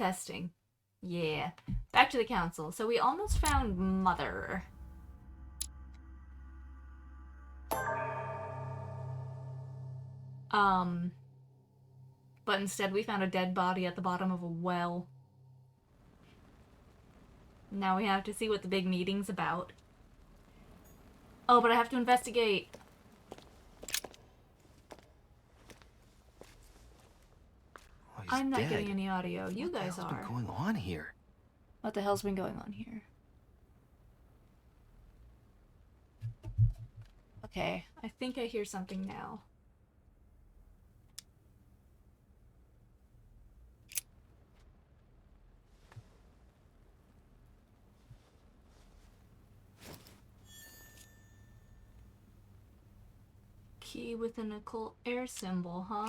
Testing. Yeah. Back to the council. So we almost found Mother. But instead we found a dead body at the bottom of a well. Now we have to see what the big meeting's about. Oh, but I have to investigate. Oh, I'm not dead. getting any audio. You guys are. What's been going on here? What the hell's been going on here? Okay, I think I hear something now. Key with an occult air symbol, huh?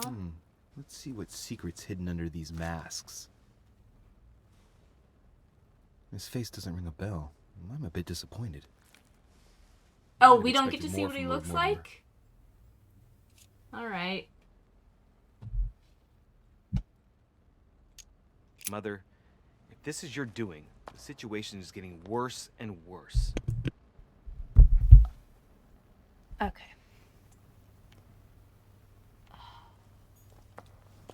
Let's see what secret's hidden under these masks. His face doesn't ring a bell. I'm a bit disappointed. Oh, we don't get to see what he looks like? Alright. Mother, if this is your doing, the situation is getting worse and worse. Okay.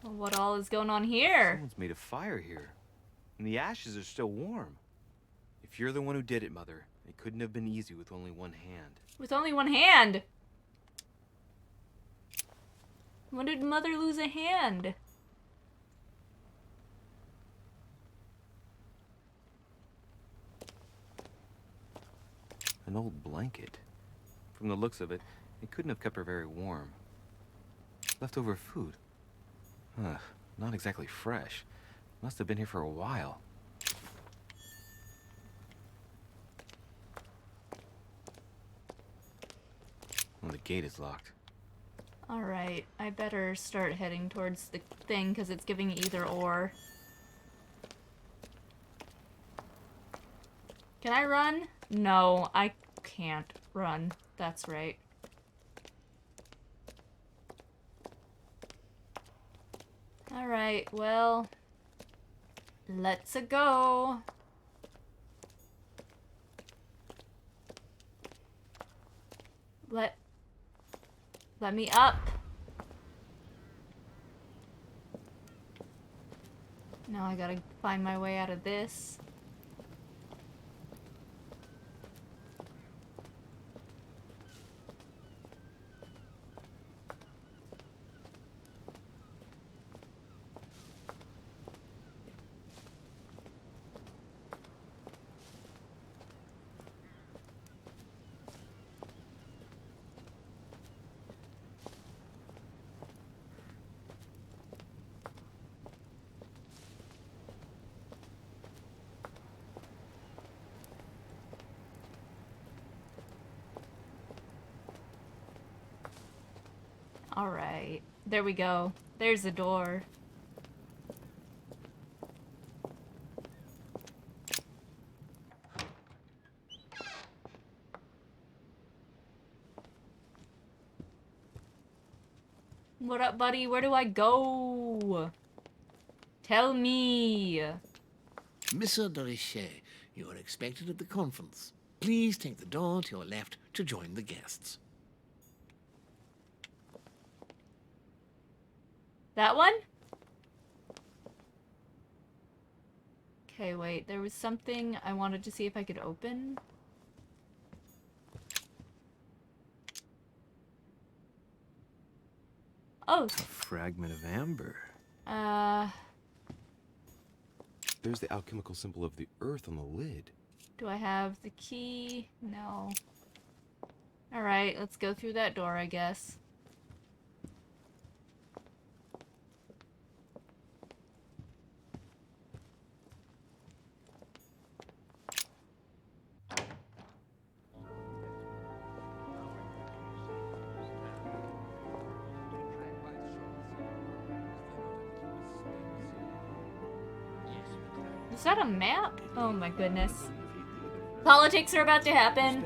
Well, what all is going on here? Someone's made a fire here, and the ashes are still warm. If you're the one who did it, Mother, it couldn't have been easy with only one hand. With only one hand? When did Mother lose a hand? An old blanket. From the looks of it, it couldn't have kept her very warm. Leftover food. Ugh, not exactly fresh. Must have been here for a while. Well, the gate is locked. Alright, I better start heading towards the thing because it's giving either or. Can I run? No, I can't run. That's right. Alright, well, let's go. Let me up. Now I gotta find my way out of this. Alright, there we go. There's the door. What up, buddy? Where do I go? Tell me. Mr. Dorichet, you are expected at the conference. Please take the door to your left to join the guests. That one? Okay, wait. There was something I wanted to see if I could open. Oh. A fragment of amber. There's the alchemical symbol of the earth on the lid. Do I have the key? No. Alright, let's go through that door, I guess. Is that a map? Oh my goodness. Politics are about to happen.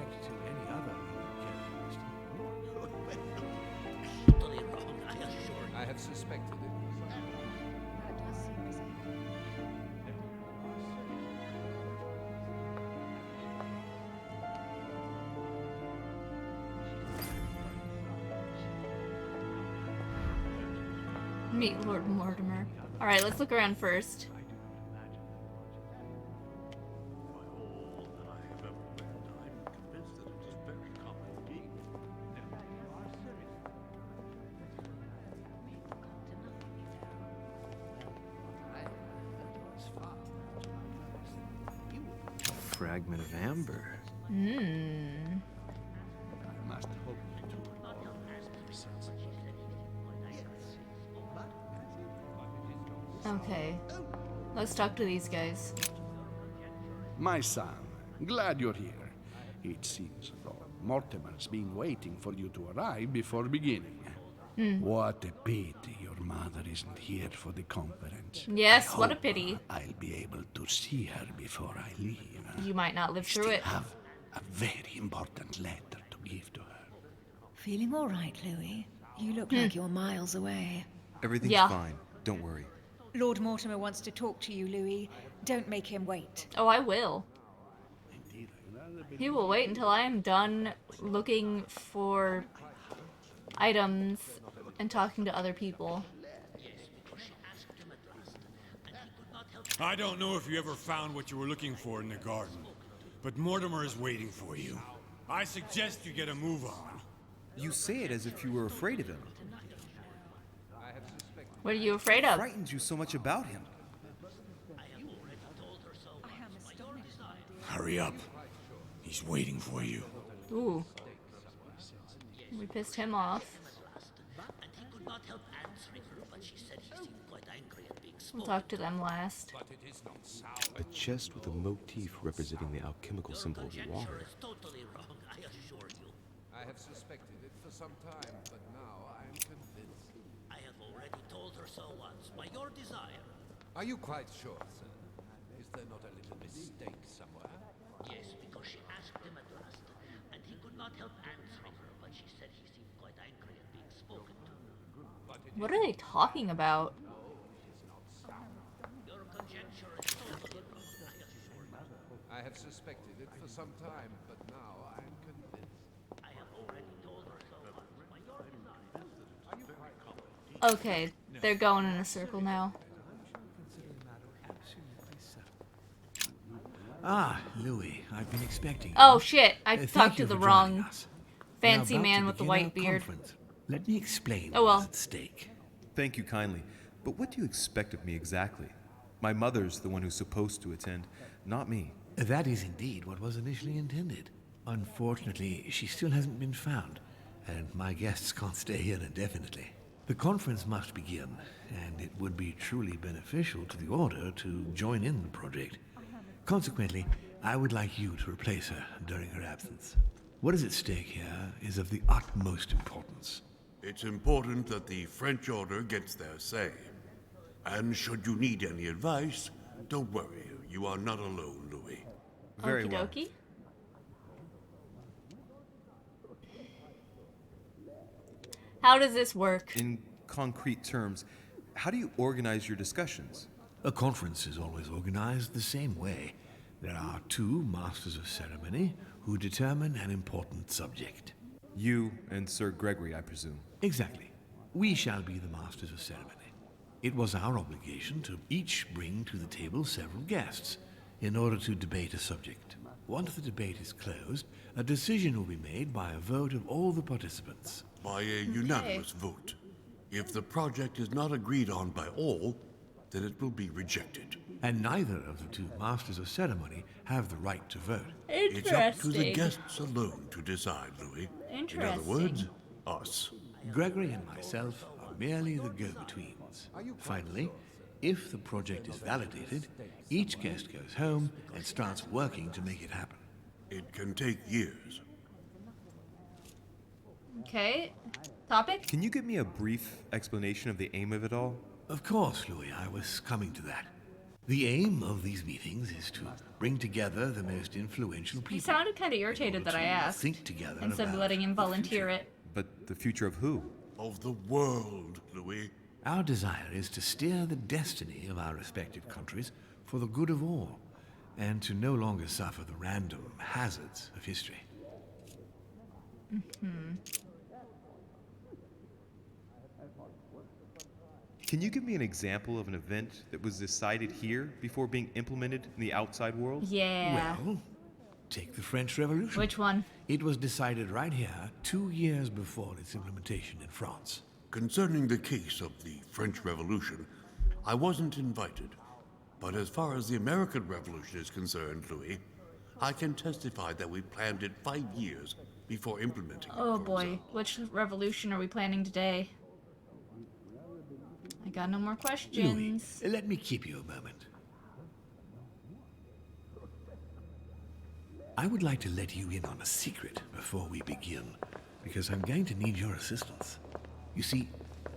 I have suspected it. That does seem busy. Meet Lord Mortimer. Alright, let's look around first. A fragment of amber. Okay. Let's talk to these guys. My son, glad you're here. It seems Lord Mortimer's been waiting for you to arrive before beginning. What a pity your mother isn't here for the conference. Yes, I what a hope pity. I'll be able to see her before I leave. You might not live through Still it. have a very important letter to give to her. Feeling all right, Louis? You look like you're miles away. Everything's Yeah. fine. Don't worry. Lord Mortimer wants to talk to you, Louis. Don't make him wait. Oh, I will. He will wait until I am done looking for items and talking to other people. I don't know if you ever found what you were looking for in the garden, but Mortimer is waiting for you. I suggest you get a move on. You say it as if you were afraid of him. What are you afraid of? Frightens you so much about him. Hurry up. He's waiting for you. Ooh. We pissed him off. We'll talk to them last. A chest with a motif representing the alchemical symbol of water. I have suspected it for some time, but now I am convinced. I have already told her so once, by your desire. Are you quite sure, sir? Is there not a little mistake somewhere? Yes, because she asked him at last, and he could not help answering her, but she said he seemed quite angry at being spoken to. What are they talking about? Your conjecture is totally wrong, I assure you. I have suspected it for some time, but now I am convinced. I have already told her so once, by your desire. Okay, they're going in a circle now. Ah, Louis, I've been expecting you. Oh shit, I Thank talked to you the for joining wrong us. fancy We're about man to with the begin white our beard. conference. Let me explain Oh, well. what's at stake. Thank you kindly. But what do you expect of me exactly? My mother's the one who's supposed to attend, not me. That is indeed what was initially intended. Unfortunately, she still hasn't been found, and my guests can't stay here indefinitely. The conference must begin, and it would be truly beneficial to the Order to join in the project. Consequently, I would like you to replace her during her absence. What is at stake here is of the utmost importance. It's important that the French Order gets their say. And should you need any advice, don't worry, you are not alone, Louis. Very Okie well. dokie. How does this work? In concrete terms, how do you organize your discussions? A conference is always organized the same way. There are two masters of ceremony who determine an important subject. You and Sir Gregory, I presume. Exactly. We shall be the masters of ceremony. It was our obligation to each bring to the table several guests in order to debate a subject. Once the debate is closed, a decision will be made by a vote of all the participants. By a unanimous vote. If the project is not agreed on by all, then it will be rejected. And neither of the two masters of ceremony have the right to vote. It's up to the Interesting. guests alone to decide, Louis. In other Interesting. words, us. Gregory and myself are merely the go-betweens. Finally, if the project is validated, each guest goes home and starts working to make it happen. It can take years. Okay. Topic? Can you give me a brief explanation of the aim of it all? Of course, Louis, I was coming to that. The aim of these meetings is to bring together the most influential people. He sounded kind of irritated that I asked. Think together Instead of about letting him the volunteer future. it. But the future of who? Of the world, Louis. Our desire is to steer the destiny of our respective countries for the good of all, and to no longer suffer the random hazards of history. Can you give me an example of an event that was decided here before being implemented in the outside world? Yeah. Well, take the French Revolution. Which one? It was decided right here 2 years before its implementation in France. Concerning the case of the French Revolution, I wasn't invited. But as far as the American Revolution is concerned, Louis, I can testify that we planned it 5 years before implementing it. Oh boy, which revolution are we planning today? I got no more questions. Louis, let me keep you a moment. I would like to let you in on a secret before we begin, because I'm going to need your assistance. You see,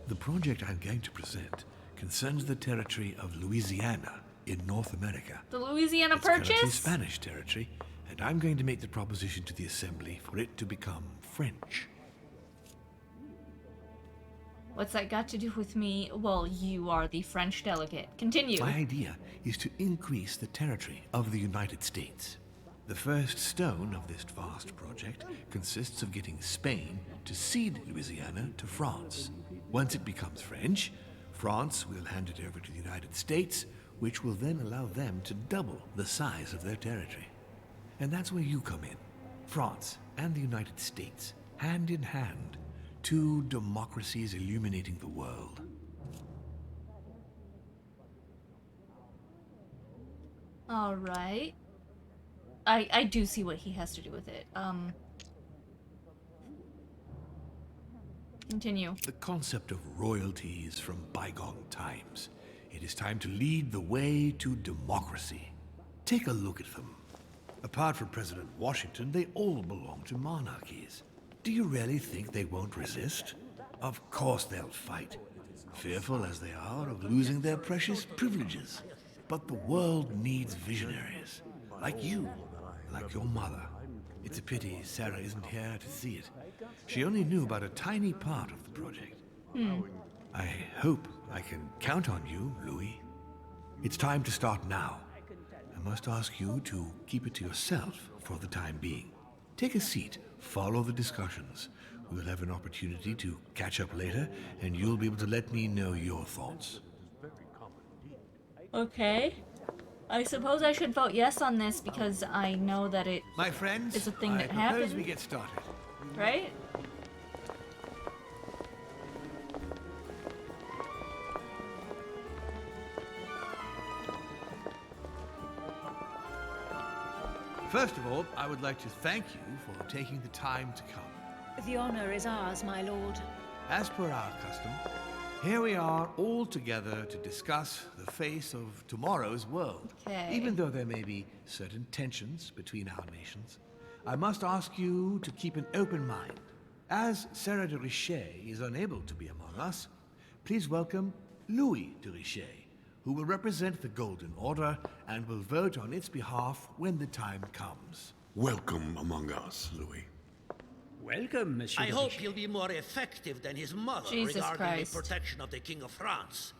the project I'm going to present concerns the territory of Louisiana in North America. The Louisiana It's currently Purchase? Spanish territory, and I'm going to make the proposition to the Assembly for it to become French. What's that got to do with me? Well, you are the French delegate. Continue. My idea is to increase the territory of the United States. The first stone of this vast project consists of getting Spain to cede Louisiana to France. Once it becomes French, France will hand it over to the United States, which will then allow them to double the size of their territory. And that's where you come in. France and the United States, hand in hand, two democracies illuminating the world. All right. I do see what he has to do with it. Continue. The concept of royalty is from bygone times. It is time to lead the way to democracy. Take a look at them. Apart from President Washington, they all belong to monarchies. Do you really think they won't resist? Of course they'll fight, fearful as they are of losing their precious privileges. But the world needs visionaries, like you, like your mother. It's a pity Sarah isn't here to see it. She only knew about a tiny part of the project. I hope I can count on you, Louis. It's time to start now. I must ask you to keep it to yourself for the time being. Take a seat, follow the discussions. We'll have an opportunity to catch up later, and you'll be able to let me know your thoughts. Okay. I suppose I should vote yes on this because I know that it My friends, is a thing that I propose happened. we get started. Right? First of all, I would like to thank you for taking the time to come. The honor is ours, my lord. As per our custom, here we are all together to discuss the face of tomorrow's world. Okay. Even though there may be certain tensions between our nations, I must ask you to keep an open mind. As Sarah de Richet is unable to be among us, please welcome Louis de Richet, who will represent the Golden Order and will vote on its behalf when the time comes. Welcome among us, Louis. Welcome, Monsieur. I hope he'll be more effective than his mother Jesus regarding Christ. the protection of the King of France.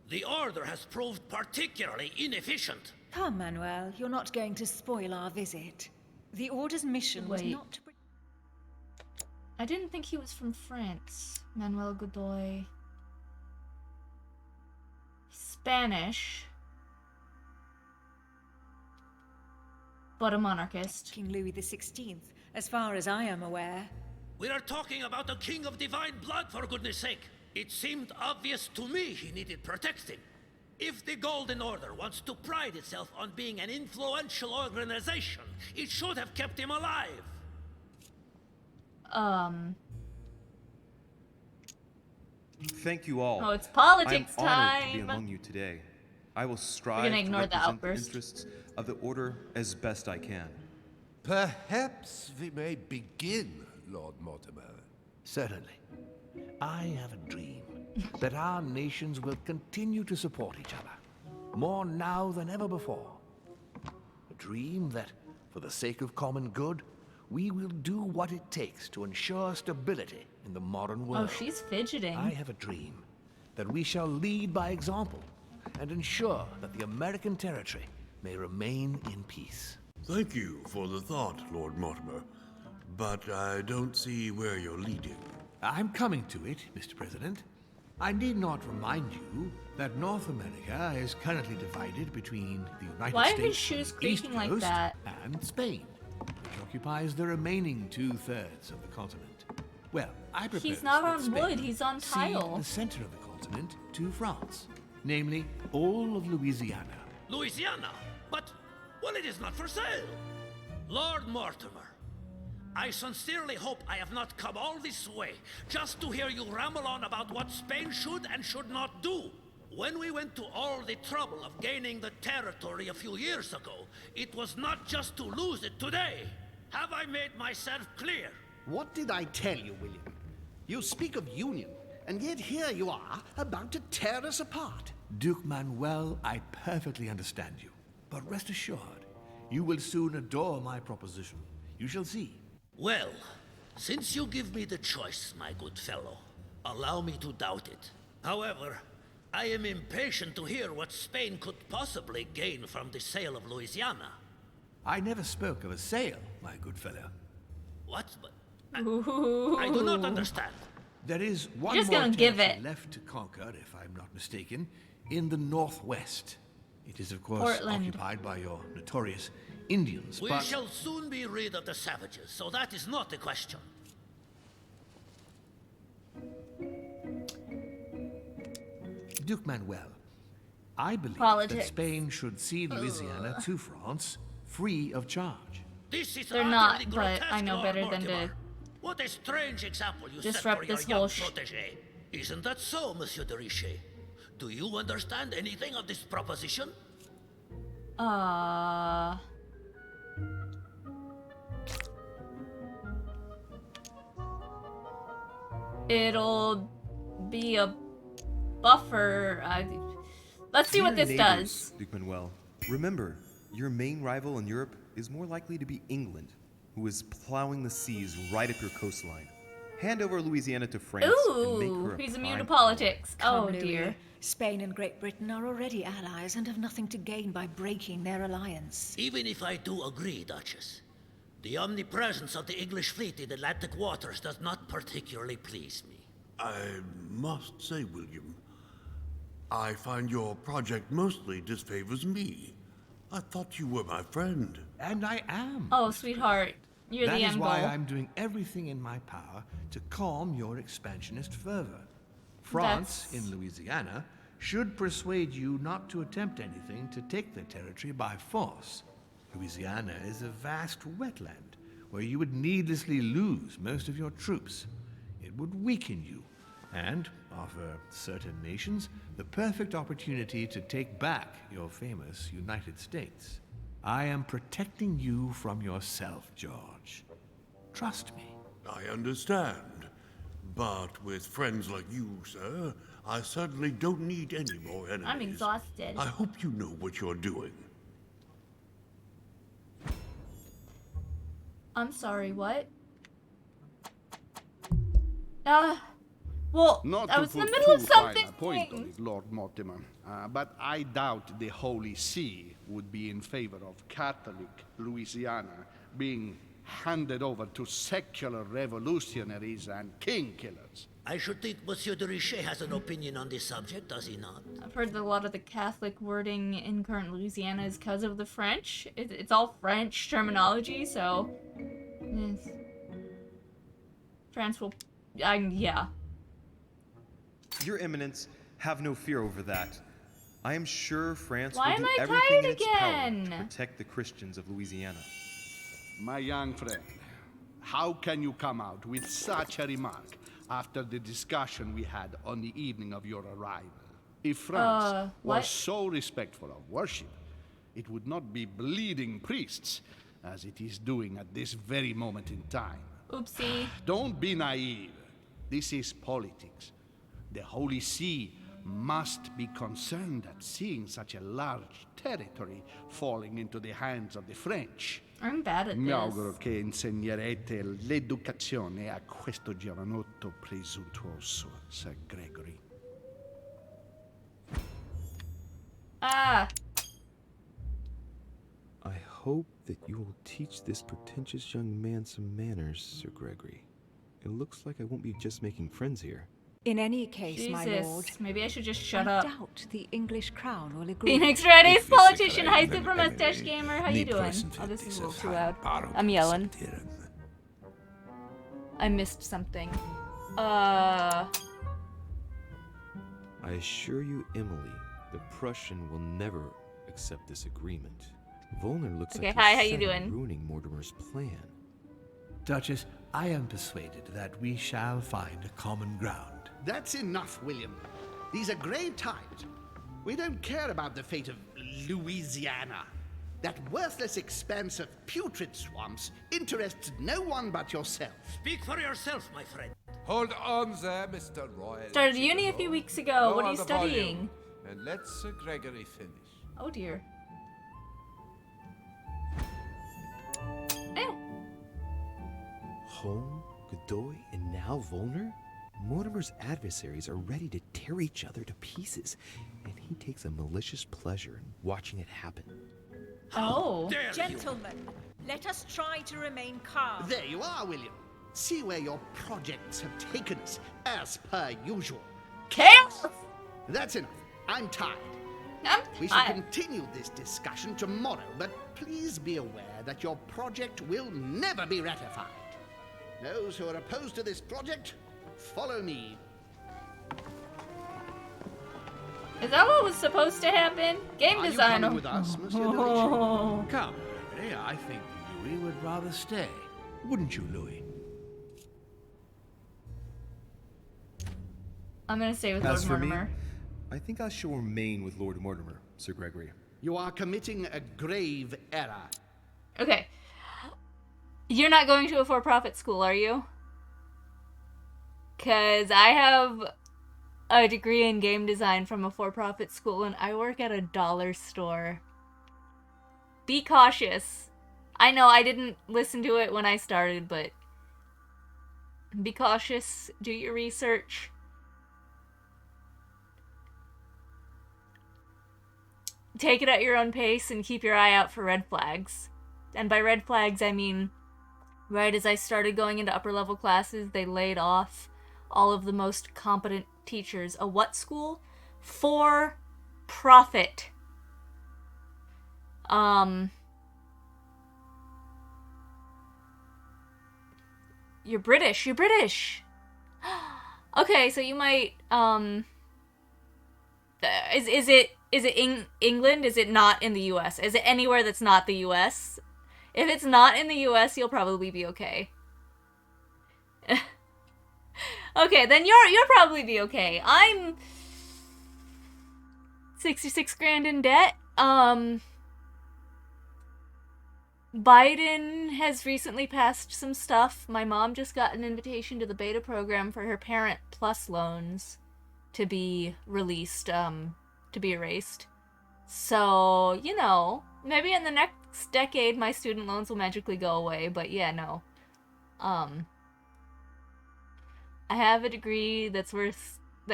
The Order has proved particularly inefficient. Come, Manuel, you're not going to spoil our visit. The Order's mission was Wait. not to... I didn't think he was from France. Manuel Godoy. Spanish. But a monarchist. King Louis XVI, as far as I am aware. We are talking about a king of divine blood, for goodness sake. It seemed obvious to me he needed protecting. If the Golden Order wants to pride itself on being an influential organization, it should have kept him alive. Thank you all. Oh, it's politics I'm honored to be time. among you today. I will strive gonna to ignore the represent outburst. interests of the Order as best I can. Perhaps we may begin, Lord Mortimer. Certainly. I have a dream that our nations will continue to support each other, more now than ever before. A dream that, for the sake of common good, we will do what it takes to ensure stability in the modern world. Oh, she's fidgeting. I have a dream that we shall lead by example and ensure that the American territory may remain in peace. Thank you for the thought, Lord Mortimer. But I don't see where you're leading. I'm coming to it, Mr. President. I need not remind you that North America is currently divided between the United Why are States, his shoes East creaking like Coast, that? and Spain, which occupies the remaining 2/3 of the continent. Well, I propose He's not that on Spain wood, he's on cede tile. the center of the continent to France, namely all of Louisiana. Louisiana? But, well, it is not for sale. Lord Mortimer, I sincerely hope I have not come all this way just to hear you ramble on about what Spain should and should not do. When we went to all the trouble of gaining the territory a few years ago, it was not just to lose it today. Have I made myself clear? What did I tell you, William? You speak of union, and yet here you are, about to tear us apart. Duke Manuel, I perfectly understand you. But rest assured, you will soon adore my proposition. You shall see. Well, since you give me the choice, my good fellow, allow me to doubt it. However, I am impatient to hear what Spain could possibly gain from the sale of Louisiana. I never spoke of a sale, my good fellow. What? But I do not understand. There is one Just more gonna give territory it. left to conquer, if I'm not mistaken, in the northwest. It is, of course, Portland. occupied by your notorious Indians, We but... shall soon be rid of the savages, so that is not the question. Duke Manuel, I believe Politics. that Spain should cede Louisiana to France free of charge. This is They're utterly not, but grotesque, I know Lord better than Mortimer. to What a strange example you set disrupt for your this young whole protege. Isn't that so, Monsieur de Richet? Do you understand anything of this proposition? It'll be a buffer. Let's see what Dear this neighbors, does. Duke Manuel, remember, your main rival in Europe is more likely to be England, who is plowing the seas right up your coastline. Hand over Louisiana to France and make Ooh, her a he's immune to prime politics. Come, Oh Louis. dear. Spain and Great Britain are already allies and have nothing to gain by breaking their alliance. Even if I do agree, Duchess, the omnipresence of the English fleet in Atlantic waters does not particularly please me. I must say, William, I find your project mostly disfavors me. I thought you were my friend. And I am. Oh, sweetheart. You're That the is end why goal. I'm doing everything in my power to calm your expansionist fervor. France, in Louisiana, should persuade you not to attempt anything to take the territory by force. Louisiana is a vast wetland where you would needlessly lose most of your troops. It would weaken you and offer certain nations the perfect opportunity to take back your famous United States. I am protecting you from yourself, George. Trust me. I understand. But with friends like you, sir, I certainly don't need any more enemies. I'm exhausted. I hope you know what you're doing. I'm sorry, what? Well, Not I to was in the put middle of too fine something. a point on it, Lord Mortimer, but I doubt the Holy See would be in favor of Catholic Louisiana being handed over to secular revolutionaries and king killers. I should think Monsieur de Richet has an opinion on this subject, does he not? I've heard that a lot of the Catholic wording in current Louisiana is because of the French. It's all French terminology, so... yes. France will... yeah. Your Eminence, have no fear over that. I am sure France Why will am do I everything tired in its power again? to protect the Christians of Louisiana. My young friend, how can you come out with such a remark after the discussion we had on the evening of your arrival? If France what? was so respectful of worship, it would not be bleeding priests, as it is doing at this very moment in time. Oopsie. Don't be naive. This is politics. The Holy See must be concerned at seeing such a large territory falling into the hands of the French. I'm bad at Mi this. auguro che insegnerete l'educazione a questo giovanotto presuntuoso, Sir Gregory. Ah! I hope that you will teach this pretentious young man some manners, Sir Gregory. It looks like I won't be just making friends here. In any case, my lord, Jesus, maybe I should just shut I up. doubt the English crown will agree. Phoenix Reddy's politician, high super mustache gamer. How you doing? Oh, this is a little too loud. I'm yelling. I missed something. I assure you, Emily, the Prussian will never accept this agreement. Volner looks Okay, like hi, he's how you set on doing? ruining Mortimer's plan. Duchess, I am persuaded that we shall find a common ground. That's enough, William. These are grey times. We don't care about the fate of Louisiana. That worthless expanse of putrid swamps interests no one but yourself. Speak for yourself, my friend. Hold on there, Mr. Royal. Started uni a few weeks ago. What are you Lower the volume, studying? and let Sir Gregory finish. Oh dear. Eh. Holm, Godoy, and now Volner? Mortimer's adversaries are ready to tear each other to pieces, and he takes a malicious pleasure in watching it happen. Oh. Gentlemen, let us try to remain calm. There you are, William. See where your projects have taken us, as per usual. Chaos! That's enough. I'm tired. We shall continue this discussion tomorrow, but please be aware that your project will never be ratified. Those who are opposed to this project, follow me. Is that what was supposed to happen? Game Are design. you coming with us, Monsieur de Oh. Richelieu? Come, Gregory, I think Louis would rather stay. Wouldn't you, Louis? I'm gonna stay with As Lord for Mortimer. me, I think I shall remain with Lord Mortimer, Sir Gregory. You are committing a grave error. Okay. You're not going to a for-profit school, are you? Because I have a degree in game design from a for-profit school, and I work at a dollar store. Be cautious. I know I didn't listen to it when I started, but be cautious. Do your research. Take it at your own pace and keep your eye out for red flags. And by red flags, I mean, right as I started going into upper level classes, they laid off all of the most competent teachers. A what school? For profit. You're British. You're British. Okay, so you might, is it England? Is it not in the US? Is it anywhere that's not the US? If it's not in the US, you'll probably be okay. Okay, then you'll probably be okay. I'm 66 grand in debt. Biden has recently passed some stuff. My mom just got an invitation to the beta program for her Parent Plus loans to be released, to be erased. So, you know, maybe in the next decade my student loans will magically go away, but yeah, no. I have a degree that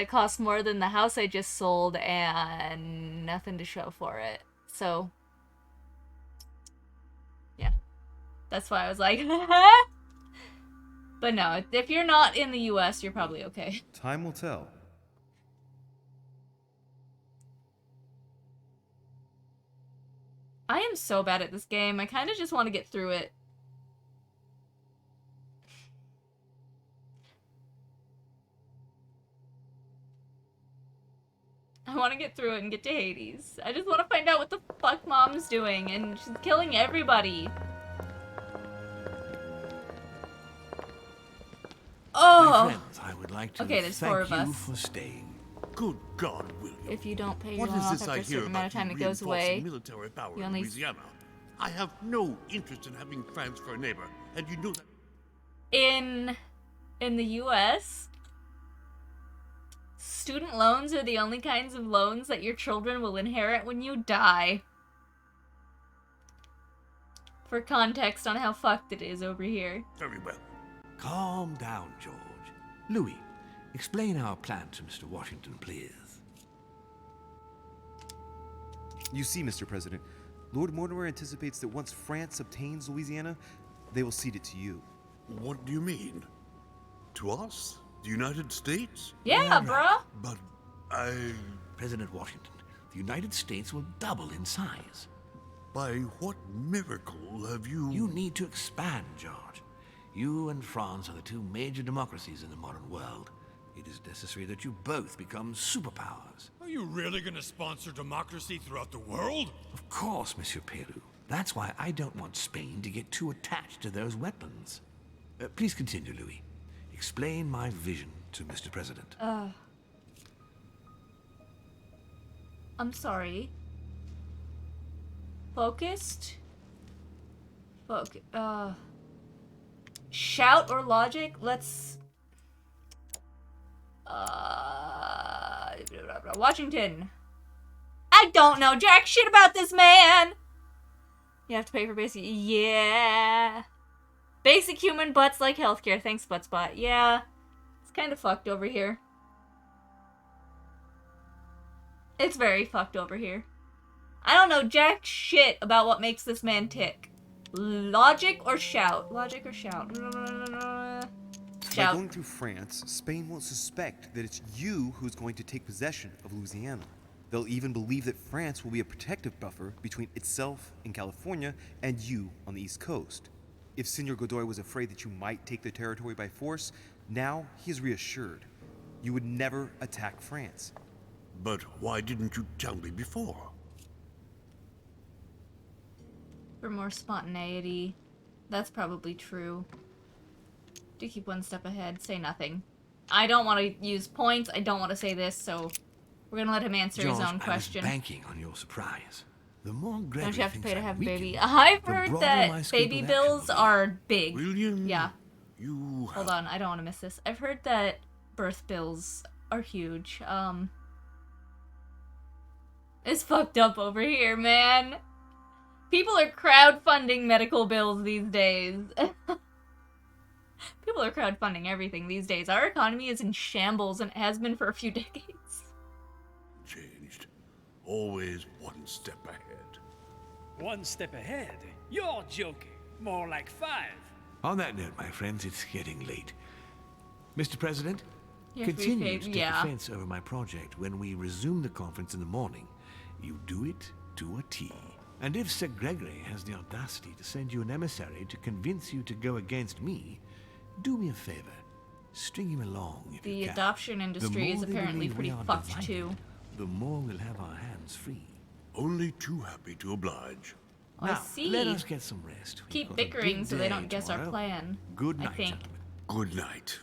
costs more than the house I just sold and nothing to show for it. So, yeah. That's why I was like, but no, if you're not in the US, you're probably okay. Time will tell. I am so bad at this game. I kind of just want to get through it. I want to get through it and get to Hades. I just want to find out what the fuck Mom's doing, and she's killing everybody. Oh! My friends, I would like to there's four of thank you us. for staying. Good God, William. If you don't pay your What loan is off this after I a hear certain amount of about time, you it goes reinforcing away. military power You in only... Louisiana? I have no interest in having France for a neighbor, and you know that. In the US, student loans are the only kinds of loans that your children will inherit when you die. For context on how fucked it is over here. Very well. Calm down, George. Louis, explain our plan to Mr. Washington, please. You see, Mr. President, Lord Mortimer anticipates that once France obtains Louisiana, they will cede it to you. What do you mean? To us? The United States? Yeah, bruh. But President Washington, the United States will double in size. By what miracle have you... You need to expand, George. You and France are the two major democracies in the modern world. It is necessary that you both become superpowers. Are you really gonna sponsor democracy throughout the world? Of course, Monsieur Peru. That's why I don't want Spain to get too attached to those weapons. Please continue, Louis. Explain my vision to Mr. President. I'm sorry. Focused? Shout or logic? Let's... Washington. I don't know jack shit about this man! You have to pay for basic... Yeah. Basic human butts like healthcare. Thanks, Buttspot. Yeah. It's kind of fucked over here. It's very fucked over here. I don't know jack shit about what makes this man tick. Logic or shout? Logic or shout? By going through France, Spain won't suspect that it's you who's going to take possession of Louisiana. They'll even believe that France will be a protective buffer between itself in California and you on the East Coast. If Senor Godoy was afraid that you might take the territory by force, now he is reassured. You would never attack France. But why didn't you tell me before? For more spontaneity. That's probably true. Do keep one step ahead. Say nothing. I don't want to use points. I don't want to say this, so we're gonna let him answer his own question. I was banking on your surprise. The more Gregory Don't you have to pay to have a weakened, baby? I've the heard broader that my scope baby of bills action will be. are big. William, Yeah. you... Hold on, I don't want to miss this. I've heard that birth bills are huge. It's fucked up over here, man. People are crowdfunding medical bills these days. People are crowdfunding everything these days. Our economy is in shambles and it has been for a few decades. Changed. Always one step ahead. One step ahead? You're joking. More like 5. On that note, my friends, it's getting late. Mr. President, You have to be continue paid- to take yeah. offense over my project when we resume the conference in the morning. You do it to a T. And if Sir Gregory has the audacity to send you an emissary to convince you to go against me, do me a favor. String him along if The you can. adoption industry is The more they apparently believe pretty we are fucked divided, too. the more we'll have our hands free. Only too happy to oblige. I Now, see. let us get some rest. We've Keep got a bickering big so they day don't guess our tomorrow. plan. Good night, I think. gentlemen. Good night.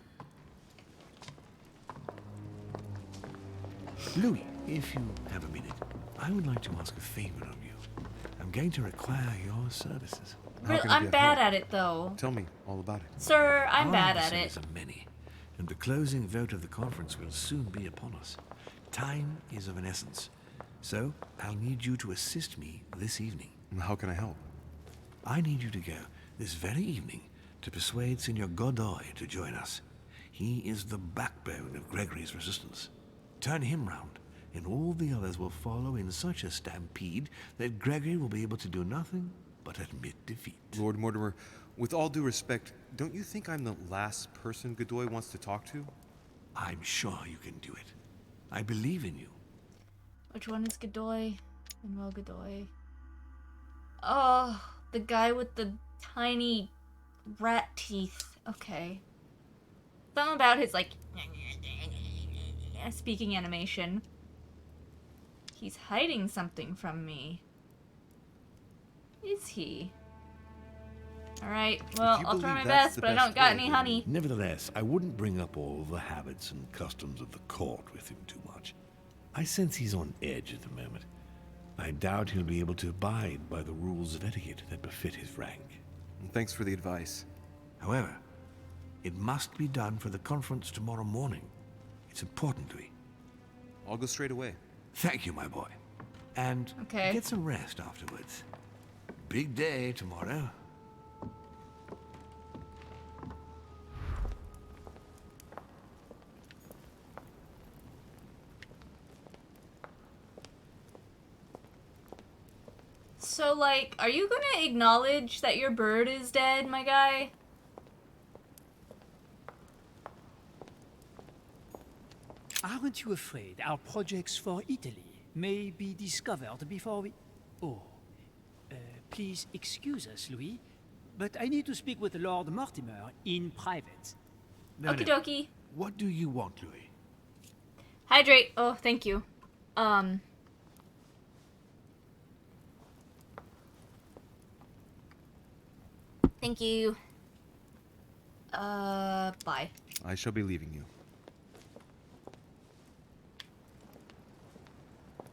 Louis, if you have a minute, I would like to ask a favor of you. I'm going to require your services. Really, can I be I'm of bad help? at it though. Tell me all about it. Sir, I'm Our bad at it. adversaries are many, and the closing vote of the conference will soon be upon us. Time is of an essence, so I'll need you to assist me this evening. How can I help? I need you to go this very evening to persuade Senor Godoy to join us. He is the backbone of Gregory's resistance. Turn him round, and all the others will follow in such a stampede that Gregory will be able to do nothing but admit defeat. Lord Mortimer, with all due respect, don't you think I'm the last person Godoy wants to talk to? I'm sure you can do it. I believe in you. Which one is Godoy? Manuel Godoy. Oh, the guy with the tiny rat teeth. Okay. Something about his, like, speaking animation. He's hiding something from me. Is he? Alright, well, I'll try my best, but I don't got any honey. Nevertheless, I wouldn't bring up all the habits and customs of the court with him too much. I sense he's on edge at the moment. I doubt he'll be able to abide by the rules of etiquette that befit his rank. Thanks for the advice. However, it must be done for the conference tomorrow morning. It's important, Louis. I'll go straight away. Thank you, my boy. And Okay. get some rest afterwards. Big day tomorrow. So, like, are you gonna acknowledge that your bird is dead, my guy? Aren't you afraid our projects for Italy may be discovered before we... Oh, please excuse us, Louis, but I need to speak with Lord Mortimer in private. No, Okie no. dokie. What do you want, Louis? Hydrate. Oh, thank you. Thank you. Bye. I shall be leaving you.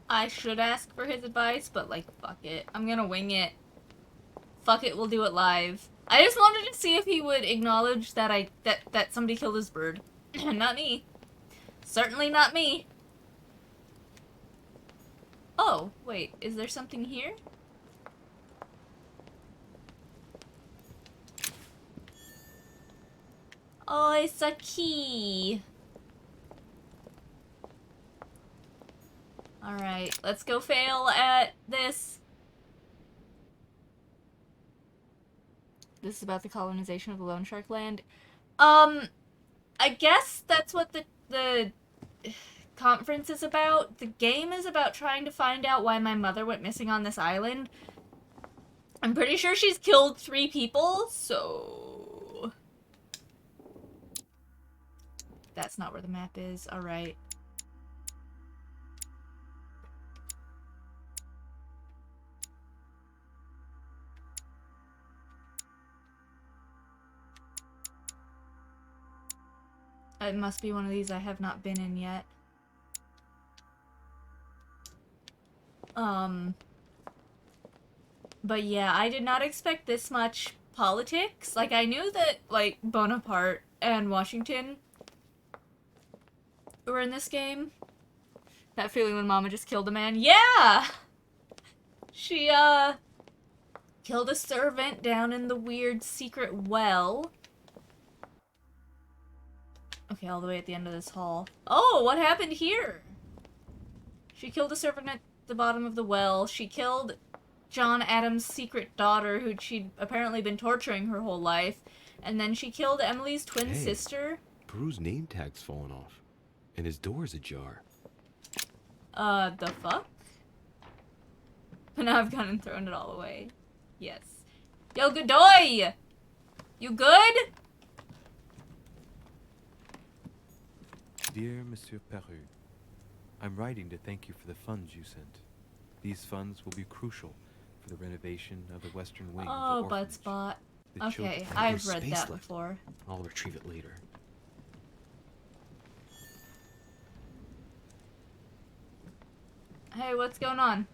I should ask for his advice, but like, fuck it. I'm gonna wing it. Fuck it, we'll do it live. I just wanted to see if he would acknowledge that that somebody killed his bird. Not me. Certainly not me. Oh, wait, is there something here? Oh, it's a key. Alright, let's go fail at this. This is about the colonization of the Lone Shark Land. I guess that's what the conference is about. The game is about trying to find out why my mother went missing on this island. I'm pretty sure she's killed 3 people, so... That's not where the map is. Alright. It must be one of these I have not been in yet. But yeah, I did not expect this much politics. Like, I knew that, like, Bonaparte and Washington were in this game. That feeling when Mama just killed a man. Yeah! She, killed a servant down in the weird secret well. Okay, all the way at the end of this hall. Oh, what happened here? She killed a servant at the bottom of the well. She killed John Adams' secret daughter, who'd she'd apparently been torturing her whole life. And then she killed Emily's twin sister. Peru's name tag's fallen off. And his door's ajar. The fuck? But now I've gone and thrown it all away. Yes. Yo, Godoy! You good? Dear Monsieur Peru, I'm writing to thank you for the funds you sent. These funds will be crucial for the renovation of the western wing of the orphanage. Buttspot. The Okay, children- I've There's read space that left. before. I'll retrieve it later. Hey, what's going on?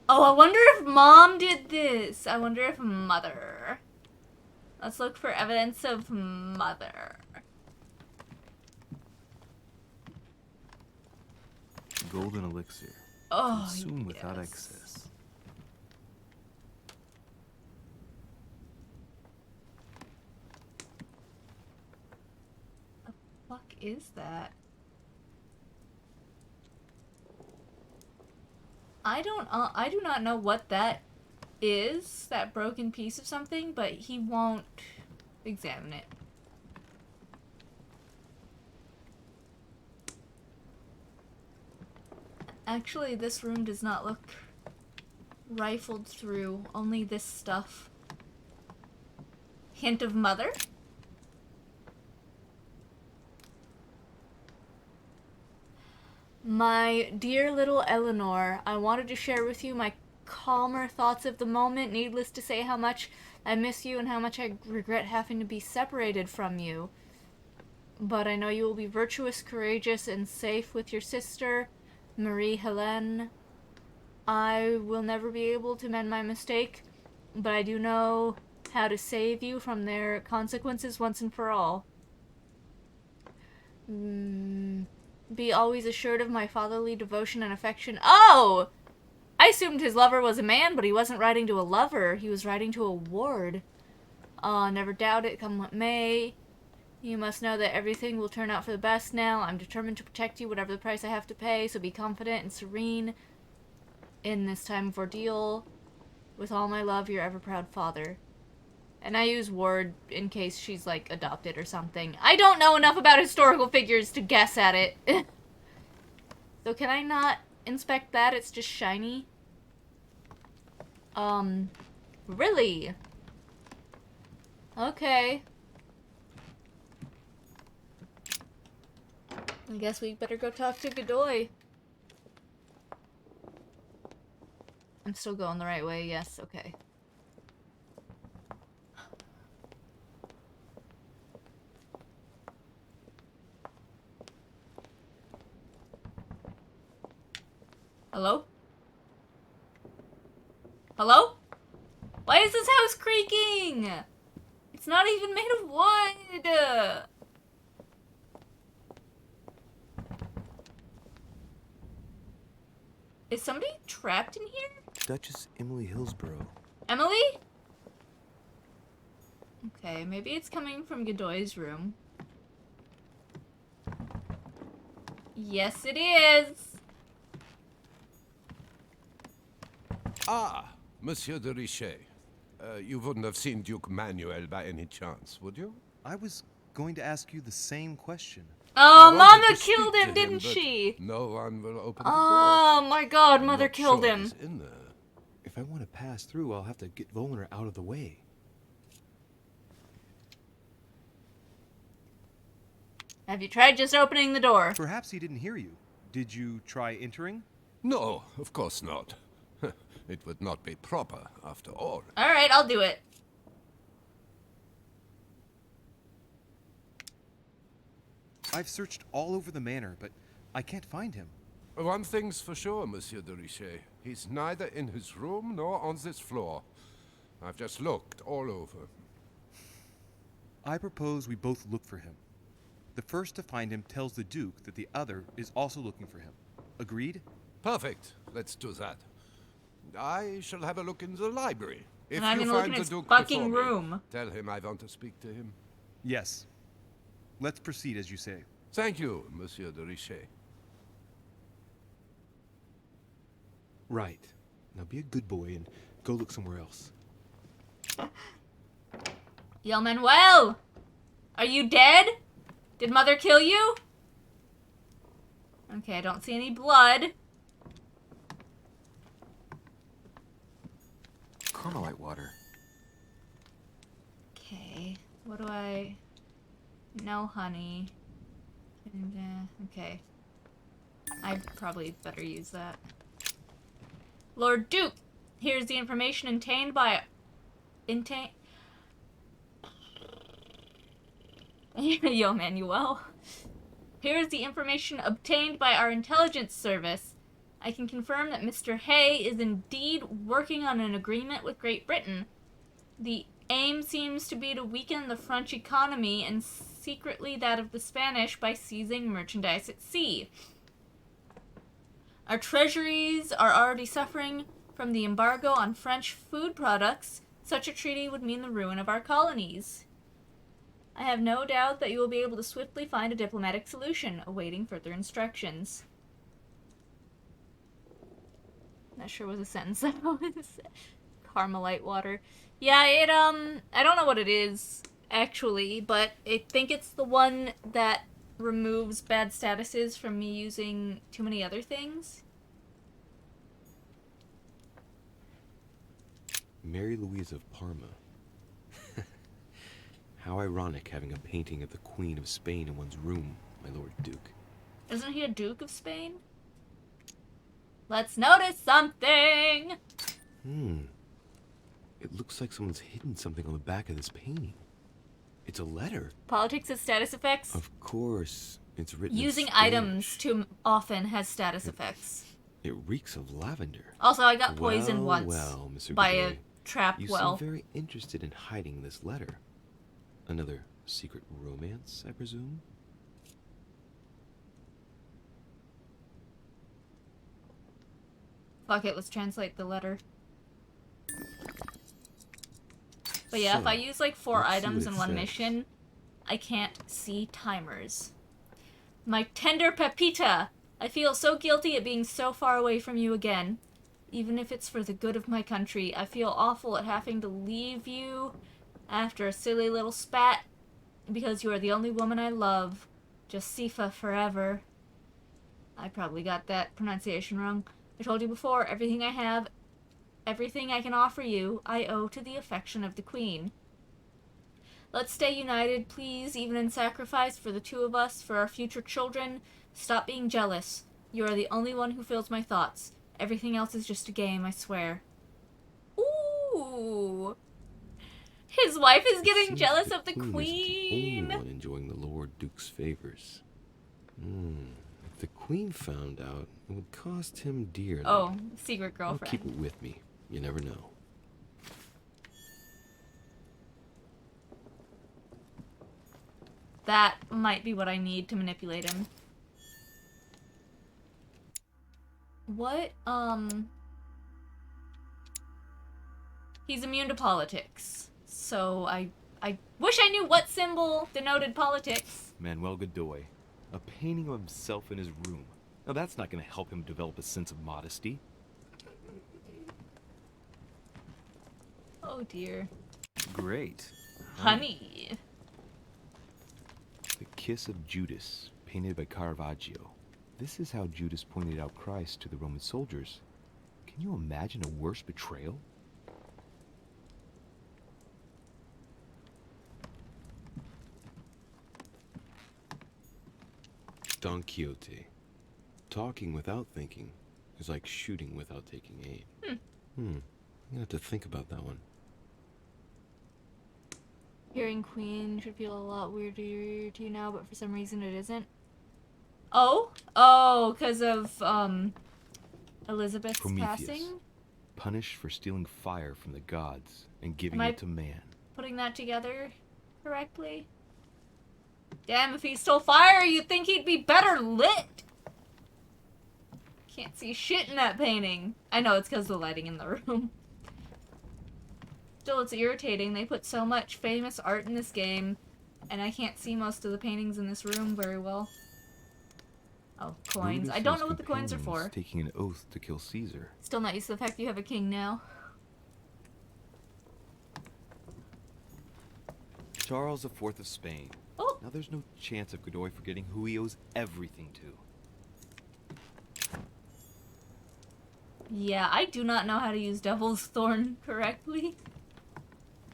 Oh, I wonder if Mom did this. I wonder if Mother. Let's look for evidence of Mother. Golden elixir. Oh, Consume without yes. excess. The fuck is that? I do not know what that is, that broken piece of something, but he won't examine it. Actually, this room does not look rifled through, only this stuff. Hint of Mother? My dear little Eleanor, I wanted to share with you my calmer thoughts of the moment. Needless to say how much I miss you and how much I regret having to be separated from you. But I know you will be virtuous, courageous, and safe with your sister, Marie-Helene. I will never be able to mend my mistake, but I do know how to save you from their consequences once and for all. Be always assured of my fatherly devotion and affection. Oh! I assumed his lover was a man, but he wasn't writing to a lover. He was writing to a ward. Never doubt it, come what may. You must know that everything will turn out for the best now. I'm determined to protect you, whatever the price I have to pay, so be confident and serene in this time of ordeal. With all my love, your ever-proud father. And I use Ward in case she's, like, adopted or something. I don't know enough about historical figures to guess at it. So can I not inspect that? It's just shiny? Really? Okay. I guess we better go talk to Godoy. I'm still going the right way, yes, okay. Hello? Hello? Why is this house creaking? It's not even made of wood! Is somebody trapped in here? Duchess Emily Hillsborough. Emily? Okay, maybe it's coming from Godoy's room. Yes, it is! Ah, Monsieur de Richet. You wouldn't have seen Duke Manuel by any chance, would you? I was going to ask you the same question. Oh, Mama killed him, didn't she? No one will open the door. Oh my god, Mother Not killed sure him. he's in there. If I want to pass through, I'll have to get Volner out of the way. Have you tried just opening the door? Perhaps he didn't hear you. Did you try entering? No, of course not. It would not be proper, after all. Alright, I'll do it. I've searched all over the manor, but I can't find him. One thing's for sure, Monsieur de Richet. He's neither in his room nor on this floor. I've just looked all over. I propose we both look for him. The first to find him tells the Duke that the other is also looking for him. Agreed? Perfect. Let's do that. I shall have a look in the library. If And I'm you gonna look find in the his Duke fucking before me, room. tell him I want to speak to him. Yes. Let's proceed as you say. Thank you, Monsieur de Richet. Right. Now be a good boy and go look somewhere else. Yo, Manuel! Are you dead? Did Mother kill you? Okay, I don't see any blood. Carmelite water. Okay, what do I... No honey. And, okay. I probably better use that. Lord Duke, here's the information obtained by... Yo, Manuel. Here's the information obtained by our intelligence service. I can confirm that Mr. Hay is indeed working on an agreement with Great Britain. The aim seems to be to weaken the French economy and secretly that of the Spanish by seizing merchandise at sea. Our treasuries are already suffering from the embargo on French food products. Such a treaty would mean the ruin of our colonies. I have no doubt that you will be able to swiftly find a diplomatic solution, awaiting further instructions. Not sure what the sentence that was. Carmelite water. Yeah, it, I don't know what it is, actually, but I think it's the one that removes bad statuses from me using too many other things. Mary Louise of Parma. How ironic having a painting of the Queen of Spain in one's room, my Lord Duke. Isn't he a Duke of Spain? Let's notice something! It looks like someone's hidden something on the back of this painting. It's a letter. Politics has status effects. Of course. It's written in Using Spanish. items too often has status effects. It reeks of lavender. Also, I got poisoned once Well, Mr. by Godoy, a trap you well. seem very interested in hiding this letter. Another secret romance, I presume? Fuck it, let's translate the letter. But yeah, So, if I use like 4 let's see items what in it one says. mission, I can't see timers. My tender Pepita, I feel so guilty at being so far away from you again. Even if it's for the good of my country, I feel awful at having to leave you After a silly little spat, because you are the only woman I love. Josifa forever. I probably got that pronunciation wrong. I told you before, everything I have, everything I can offer you, I owe to the affection of the Queen. Let's stay united, please, even in sacrifice for the two of us, for our future children. Stop being jealous. You are the only one who fills my thoughts. Everything else is just a game, I swear. Ooh. His wife is getting jealous of the Queen. Isn't the only one enjoying the Lord Duke's favors. If the Queen found out, it would cost him dearly. Oh, secret girlfriend. I'll keep it with me. You never know. That might be what I need to manipulate him. What, He's immune to politics. So I wish I knew what symbol denoted politics. Manuel Godoy. A painting of himself in his room. Now that's not going to help him develop a sense of modesty. Oh dear. Great. Honey. The Kiss of Judas, painted by Caravaggio. This is how Judas pointed out Christ to the Roman soldiers. Can you imagine a worse betrayal? Don Quixote. Talking without thinking is like shooting without taking aim. I'm gonna have to think about that one. Hearing Queen should feel a lot weirder to you now, but for some reason it isn't. Oh, because of, Elizabeth's Prometheus, passing? punished for stealing fire from the gods and giving Am I it to man. putting that together correctly? Damn, if he stole fire, you'd think he'd be better lit! Can't see shit in that painting. I know, it's because of the lighting in the room. Still, it's irritating. They put so much famous art in this game, and I can't see most of the paintings in this room very well. Oh, coins. I don't know what the coins are for. Taking an oath to kill Caesar. Still not used to the fact you have a king now. Charles IV of Spain. Oh. Now there's no chance of Godoy forgetting who he owes everything to. Yeah, I do not know how to use Devil's Thorn correctly.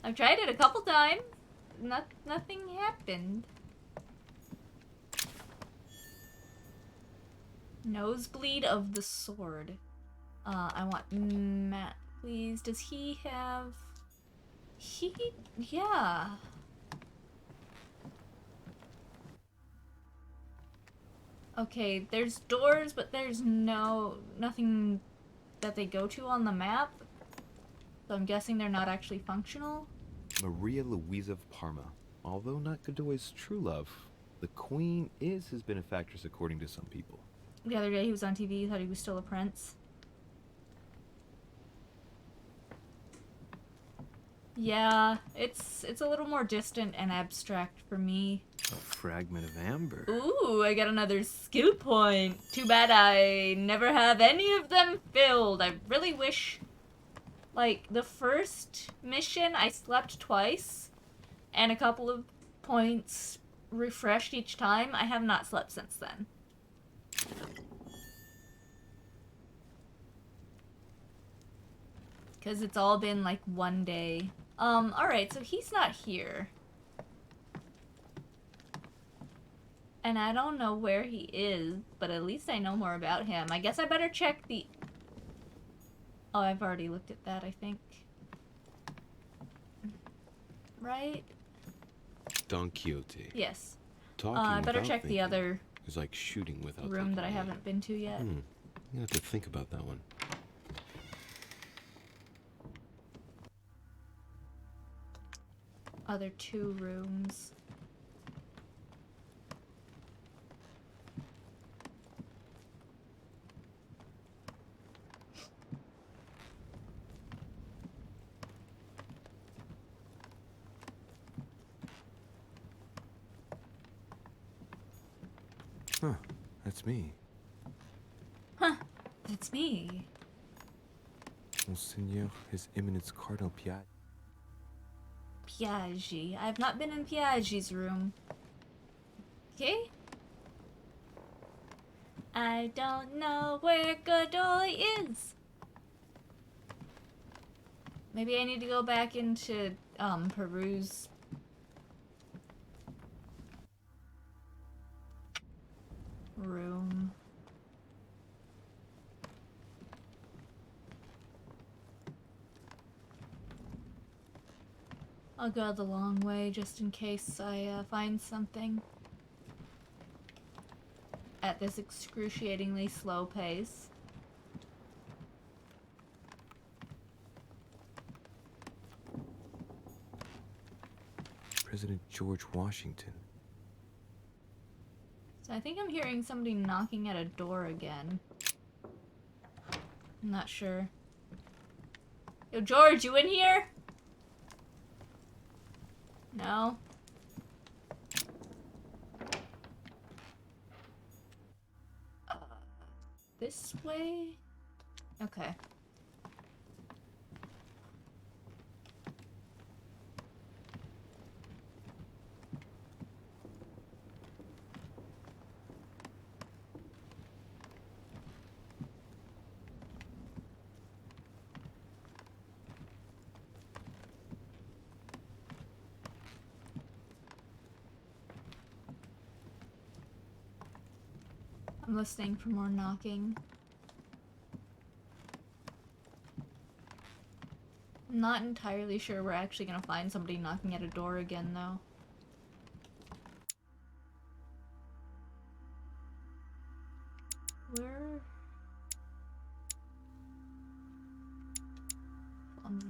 I've tried it a couple times. Nothing happened. Nosebleed of the Sword. I want Matt, please. Does he have... Yeah. Okay, there's doors, but there's nothing that they go to on the map. So I'm guessing they're not actually functional. Maria Louisa of Parma. Although not Godoy's true love, the Queen is his benefactress according to some people. The other day he was on TV, he thought he was still a prince. Yeah, it's a little more distant and abstract for me. A fragment of amber. Ooh, I got another skill point. Too bad I never have any of them filled. I really wish... Like, the first mission, I slept twice, and a couple of points refreshed each time. I have not slept since then. Because it's all been, like, one day. Alright, so he's not here. And I don't know where he is, but at least I know more about him. I guess I better check the... Oh, I've already looked at that, I think. Right? Don Quixote. Yes. Talking I better without check the thinking other is like shooting without room that I taking aim. haven't been to yet. I'm gonna have to think about that one. Other two rooms. Huh, that's me. Huh, that's me. Monseigneur, His Eminence Cardinal Piat. Piaggi. I have not been in Piaggi's room. Okay. I don't know where Godoy is. Maybe I need to go back into, Peru's room. I'll go the long way just in case I find something at this excruciatingly slow pace. President George Washington. So I think I'm hearing somebody knocking at a door again. I'm not sure. Yo, George, you in here? No? This way? Okay. I'm listening for more knocking. I'm not entirely sure we're actually gonna find somebody knocking at a door again, though. Where?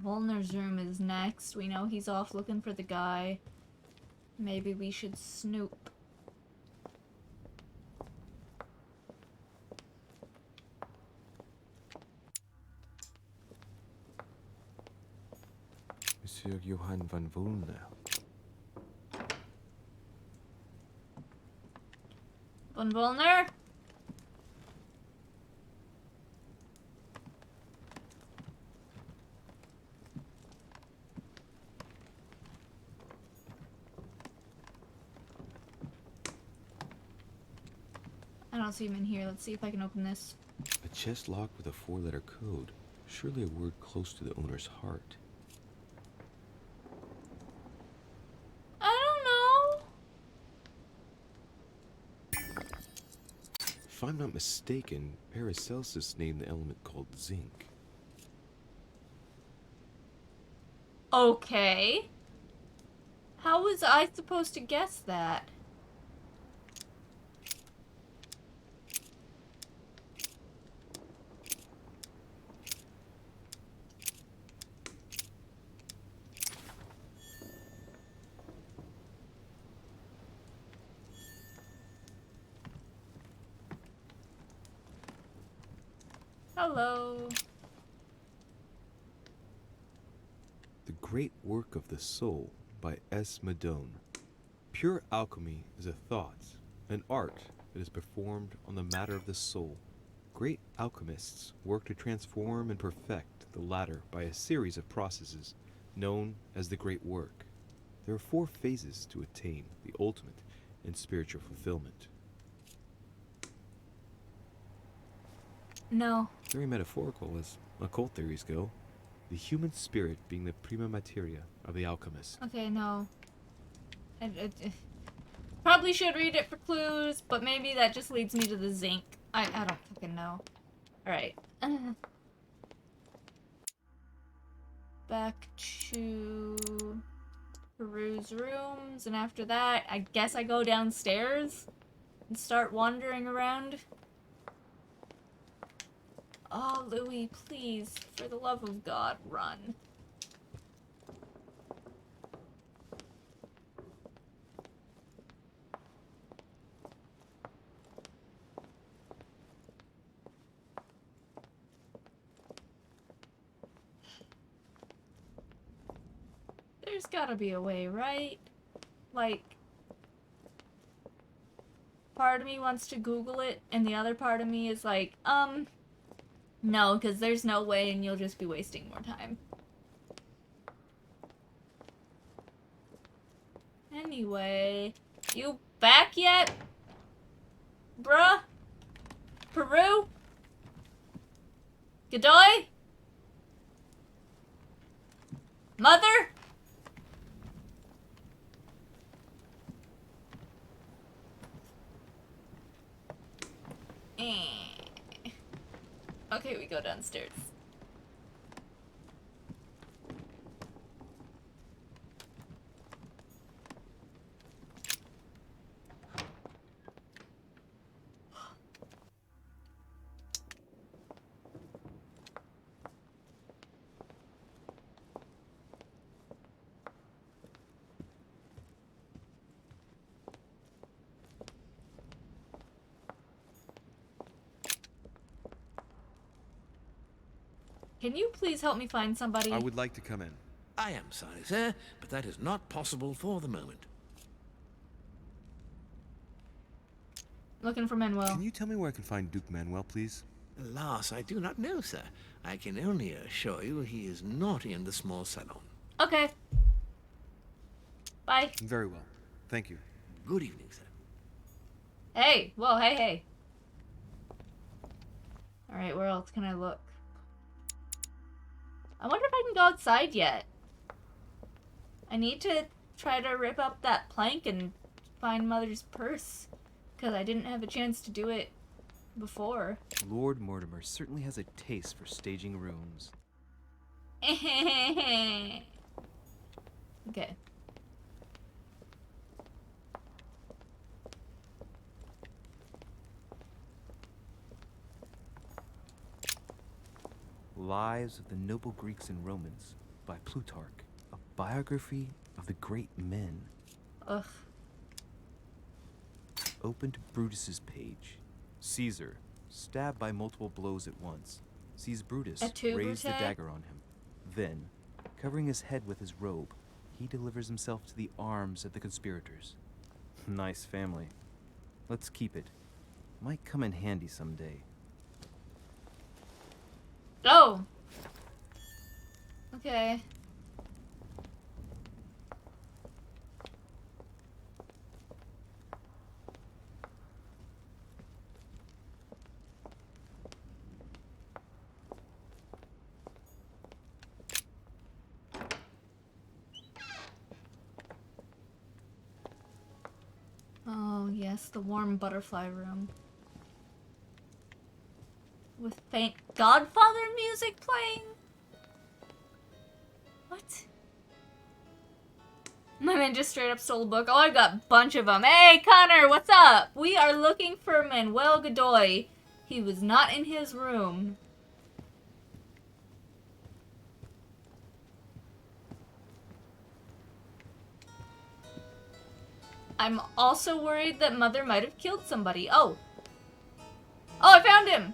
Volner's room is next. We know he's off looking for the guy. Maybe we should snoop. Monsieur Johann van Volner. Von Volner? I don't see him in here. Let's see if I can open this. A chest locked with a 4-letter code. Surely a word close to the owner's heart. I don't know. If I'm not mistaken, Paracelsus named the element called zinc. Okay. How was I supposed to guess that? Hello. The Great Work of the Soul by S. Madone. Pure alchemy is a thought, an art that is performed on the matter of the soul. Great alchemists work to transform and perfect the latter by a series of processes known as the Great Work. There are 4 phases to attain the ultimate in spiritual fulfillment. No. Very metaphorical as occult theories go. The human spirit being the prima materia of the alchemist. Okay, no. I probably should read it for clues, but maybe that just leads me to the zinc. I don't fucking know. Alright. Back to Peru's rooms, and after that, I guess I go downstairs and start wandering around. Oh, Louis, please, for the love of God, run. There's gotta be a way, right? Like, part of me wants to Google it, and the other part of me is like, no, because there's no way and you'll just be wasting more time. Anyway, you back yet? Bruh? Peru? Godoy? Mother? Okay, we go downstairs. Can you please help me find somebody? I would like to come in. I am sorry, sir, but that is not possible for the moment. Looking for Manuel. Can you tell me where I can find Duke Manuel, please? Alas, I do not know, sir. I can only assure you he is not in the small salon. Okay. Bye. Very well. Thank you. Good evening, sir. Hey. Whoa, hey, hey. Alright, where else can I look? I wonder if I can go outside yet. I need to try to rip up that plank and find Mother's purse. Because I didn't have a chance to do it before. Lord Mortimer certainly has a taste for staging rooms. Okay. Lives of the Noble Greeks and Romans by Plutarch, a biography of the great men. Ugh. Open to Brutus's page. Caesar, stabbed by multiple blows at once, sees Brutus raise the dagger on him. Then, covering his head with his robe, he delivers himself to the arms of the conspirators. Nice family. Let's keep it. Might come in handy someday. Oh! Okay. Oh, yes, the warm butterfly room. With faint Godfather music playing? What? My man just straight up stole a book. Oh, I've got a bunch of them. Hey, Connor, what's up? We are looking for Manuel Godoy. He was not in his room. I'm also worried that Mother might have killed somebody. Oh. Oh, I found him!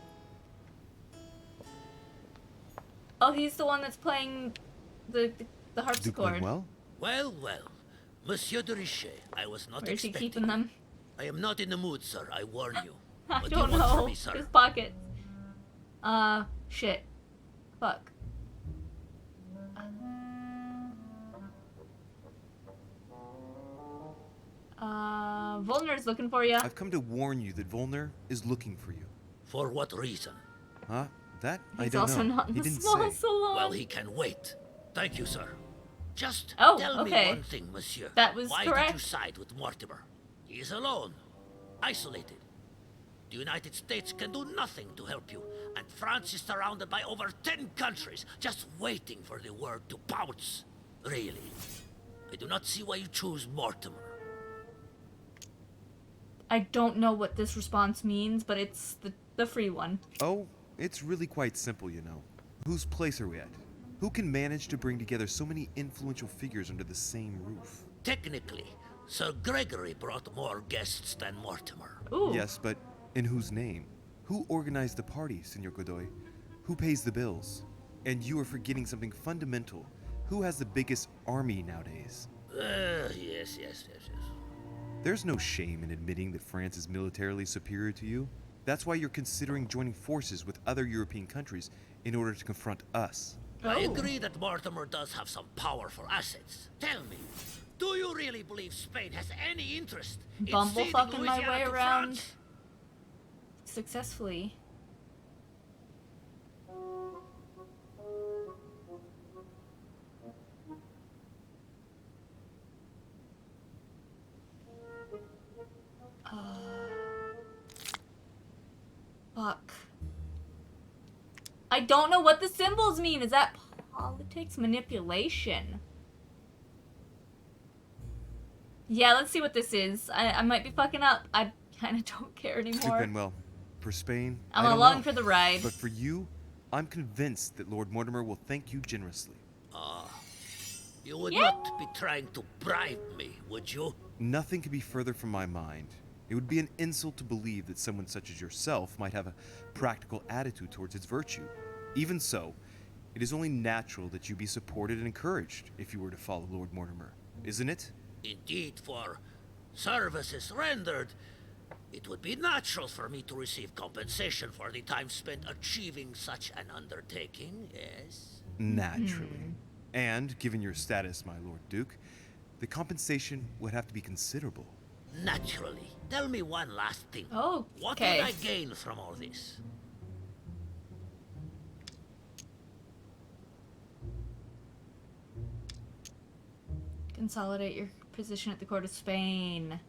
Oh, he's the one that's playing the harpsichord. Well, well. Monsieur de Richet, I was not Where is he expecting keeping them? I am not in the mood, sir, I warn you. I What don't do you want know. from me, sir? His pockets. Shit. Fuck. Volner's looking for you. I've come to warn you that Volner is looking for you. For what reason? Huh? That? I He's don't also know. not in He the didn't small say. salon. Well, he can wait. Thank you, sir. Just Oh, tell okay. me one thing, monsieur. That was Why correct. did you side with Mortimer? He is alone, isolated. The United States can do nothing to help you, and France is surrounded by over 10 countries just waiting for the word to pounce. Really, I do not see why you choose Mortimer. I don't know what this response means, but it's the free one. Oh, it's really quite simple, you know. Whose place are we at? Who can manage to bring together so many influential figures under the same roof? Technically, Sir Gregory brought more guests than Mortimer. Ooh. Yes, but in whose name? Who organized the party, Senor Godoy? Who pays the bills? And you are forgetting something fundamental. Who has the biggest army nowadays? Yes. There's no shame in admitting that France is militarily superior to you. That's why you're considering joining forces with other European countries in order to confront us. I agree that Mortimer does have some powerful assets. Tell me, Do you really believe Spain has any interest in Bumblefucking ceding my Louisiana way to around France? successfully. Fuck. I don't know what the symbols mean. Is that politics? Manipulation? Yeah, let's see what this is. I might be fucking up. I kind of don't care Duke anymore. Benwell, for Spain, I'm I don't along know. for the ride. But for you, I'm convinced that Lord Mortimer will thank you generously. You would not be trying to bribe me, would you? Nothing could be further from my mind. It would be an insult to believe that someone such as yourself might have a practical attitude towards its virtue. Even so, it is only natural that you be supported and encouraged if you were to follow Lord Mortimer, isn't it? Indeed, for services rendered, it would be natural for me to receive compensation for the time spent achieving such an undertaking, yes? Naturally. And, given your status, my Lord Duke, the compensation would have to be considerable. Naturally. Tell me one last thing. Oh, What okay. would I gain from all this? Consolidate your position at the court of Spain.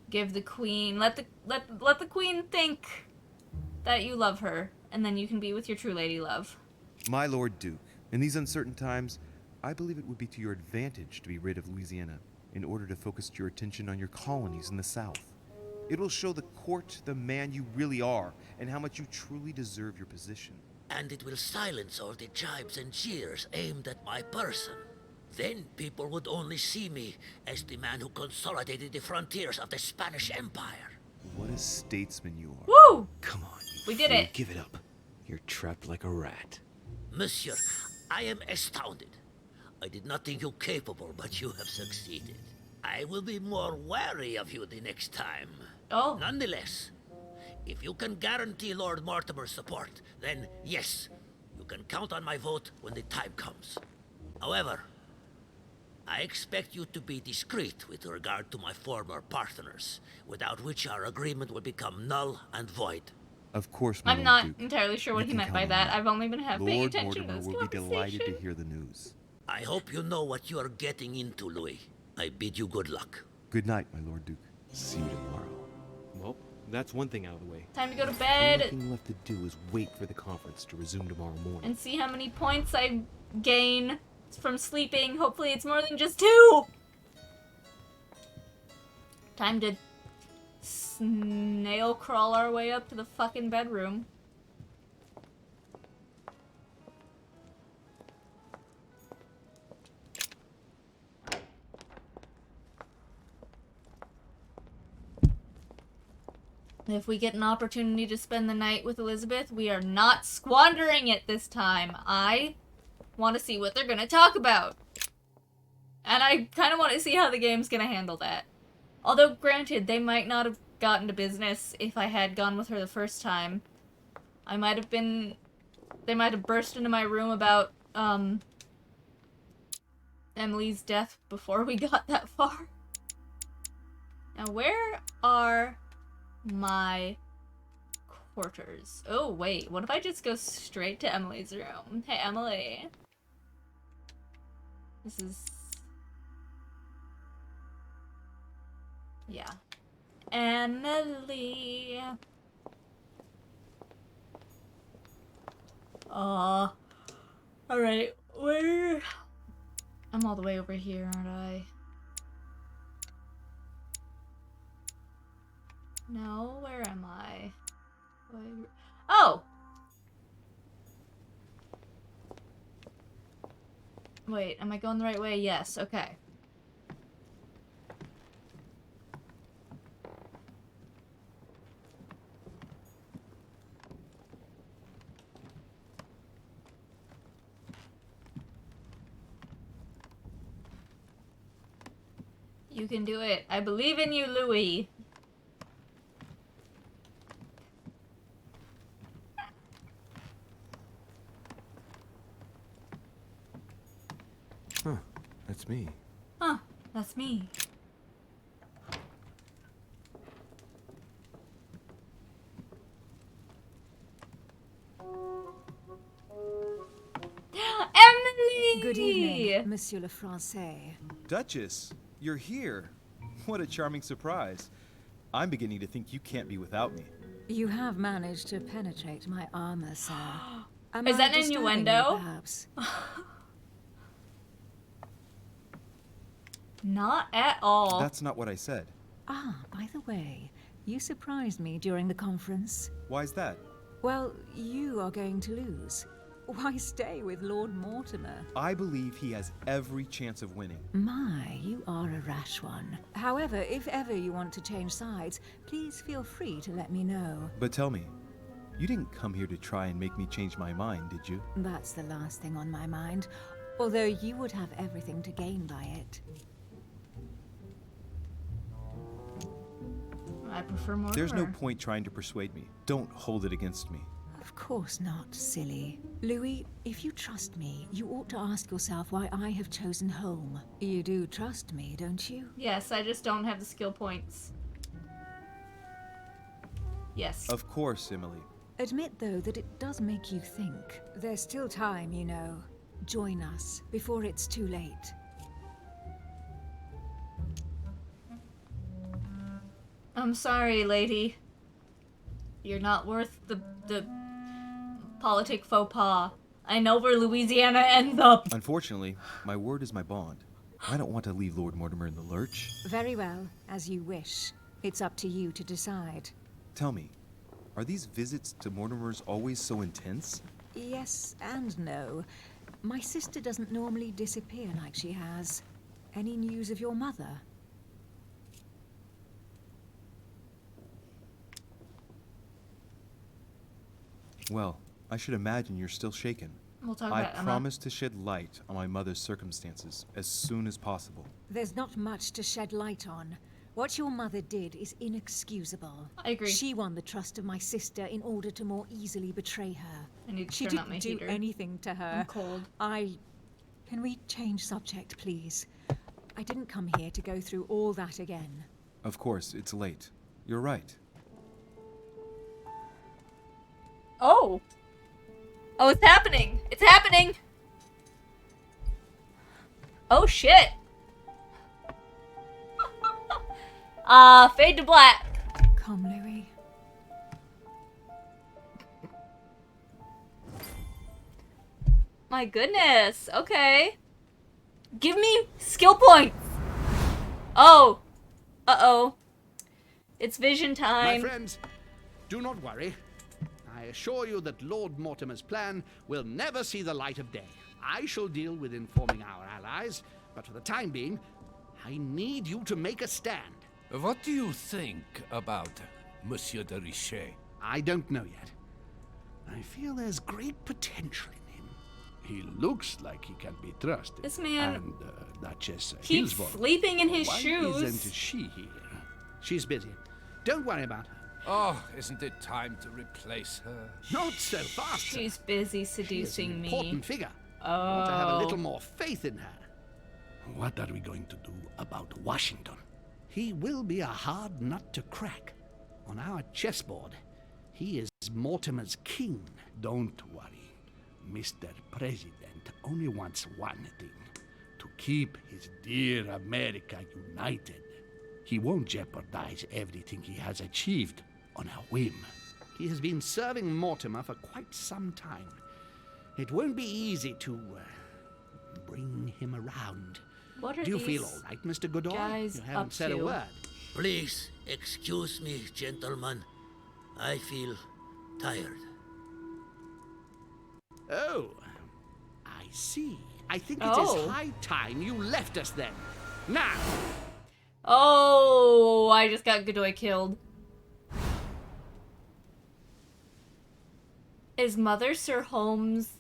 Give the queen, let the queen think that you love her, and then you can be with your true lady love. My Lord Duke, in these uncertain times, I believe it would be to your advantage to be rid of Louisiana in order to focus your attention on your colonies in the south. It will show the court the man you really are and how much you truly deserve your position. And it will silence all the jibes and jeers aimed at my person. Then people would only see me as the man who consolidated the frontiers of the Spanish Empire. What a statesman you are. Woo! Come on, you We did fool. it. Give it up. You're trapped like a rat. Monsieur, I am astounded. I did not think you capable, but you have succeeded. I will be more wary of you the next time. Oh. Nonetheless, if you can guarantee Lord Mortimer's support, then yes, you can count on my vote when the time comes. However, I expect you to be discreet with regard to my former partners, without which our agreement will become null and void. Of course, my I'm Lord not Duke. entirely sure what You he can meant by count on that. me. I've only been paying Lord attention to Mortimer this will be delighted to conversation. hear the news. I hope you know what you are getting into, Louis. I bid you good luck. Good night, my Lord Duke. See you tomorrow. Well, that's one thing out of the way. Time to go to The bed only thing left to do is wait for the conference to resume tomorrow morning. and see how many points I gain from sleeping. Hopefully it's more than just 2! Time to snail crawl our way up to the fucking bedroom. If we get an opportunity to spend the night with Elizabeth, we are not squandering it this time. I want to see what they're going to talk about. And I kind of want to see how the game's going to handle that. Although, granted, they might not have gotten to business if I had gone with her the first time. I might have been... They might have burst into my room about, Emily's death before we got that far. Now, where are my quarters? Oh, wait. What if I just go straight to Emily's room? Hey, Emily. This is... Yeah. Emily. Alright. Where... I'm all the way over here, aren't I? No, where am I? Oh! Wait, am I going the right way? Yes, okay. You can do it. I believe in you, Louis. me. Huh, that's me. Emily! Good evening, Monsieur le Français. Duchess, you're here. What a charming surprise. I'm beginning to think you can't be without me. You have managed to penetrate my armor, sir. Am Is that I an disturbing innuendo? you, perhaps? Not at all. That's not what I said. Ah, by the way, you surprised me during the conference. Why's that? Well, you are going to lose. Why stay with Lord Mortimer? I believe he has every chance of winning. My, you are a rash one. However, if ever you want to change sides, please feel free to let me know. But tell me, you didn't come here to try and make me change my mind, did you? That's the last thing on my mind, although you would have everything to gain by it. I prefer Mortimer. There's no point trying to persuade me. Don't hold it against me. Of course not, silly. Louis, if you trust me, you ought to ask yourself why I have chosen home. You do trust me, don't you? Yes, I just don't have the skill points. Yes. Of course, Emily. Admit, though, that it does make you think. There's still time, you know. Join us before it's too late. I'm sorry, lady. You're not worth the politic faux pas. I know where Louisiana ends up. Unfortunately, my word is my bond. I don't want to leave Lord Mortimer in the lurch. Very well, as you wish. It's up to you to decide. Tell me, are these visits to Mortimer's always so intense? Yes and no. My sister doesn't normally disappear like she has. Any news of your mother? Well, I should imagine you're still shaken. We'll talk I about Emma. promise to shed light on my mother's circumstances as soon as possible. There's not much to shed light on. What your mother did is inexcusable. I agree. She won the trust of my sister in order to more easily betray her. I need to She turn up my didn't do heater. anything to her. I'm cold. Can we change subject, please? I didn't come here to go through all that again. Of course, it's late. You're right. Oh! Oh, it's happening! It's happening! Oh, shit! Fade to black. Come, Louis. My goodness, okay. Give me skill points! Oh! Uh-oh. It's vision time. My friends, do not worry. I assure you that Lord Mortimer's plan will never see the light of day. I shall deal with informing our allies, but for the time being, I need you to make a stand. What do you think about Monsieur de Richet? I don't know yet. I feel there's great potential in him. He looks like he can be trusted. This man and Duchess keeps Hillsborough. sleeping in his Why shoes. isn't she here? She's busy. Don't worry about her. Oh, isn't it time to replace her? Not so fast. sir. She's busy She is seducing an me. important figure. Oh. I want to have a little more faith in her. What are we going to do about Washington? He will be a hard nut to crack. On our chessboard, he is Mortimer's king. Don't worry. Mr. President only wants one thing: to keep his dear America united. He won't jeopardize everything he has achieved on a whim. He has been serving Mortimer for quite some time. It won't be easy to bring him around. What are Do you these feel all right, Mr. Godoy? guys You haven't up said to? a word. Please excuse me, gentlemen. I feel tired. Oh, I see. I think it Oh. is high time you left us then. Now! Oh, I just got Godoy killed. Is Mother Sir Holmes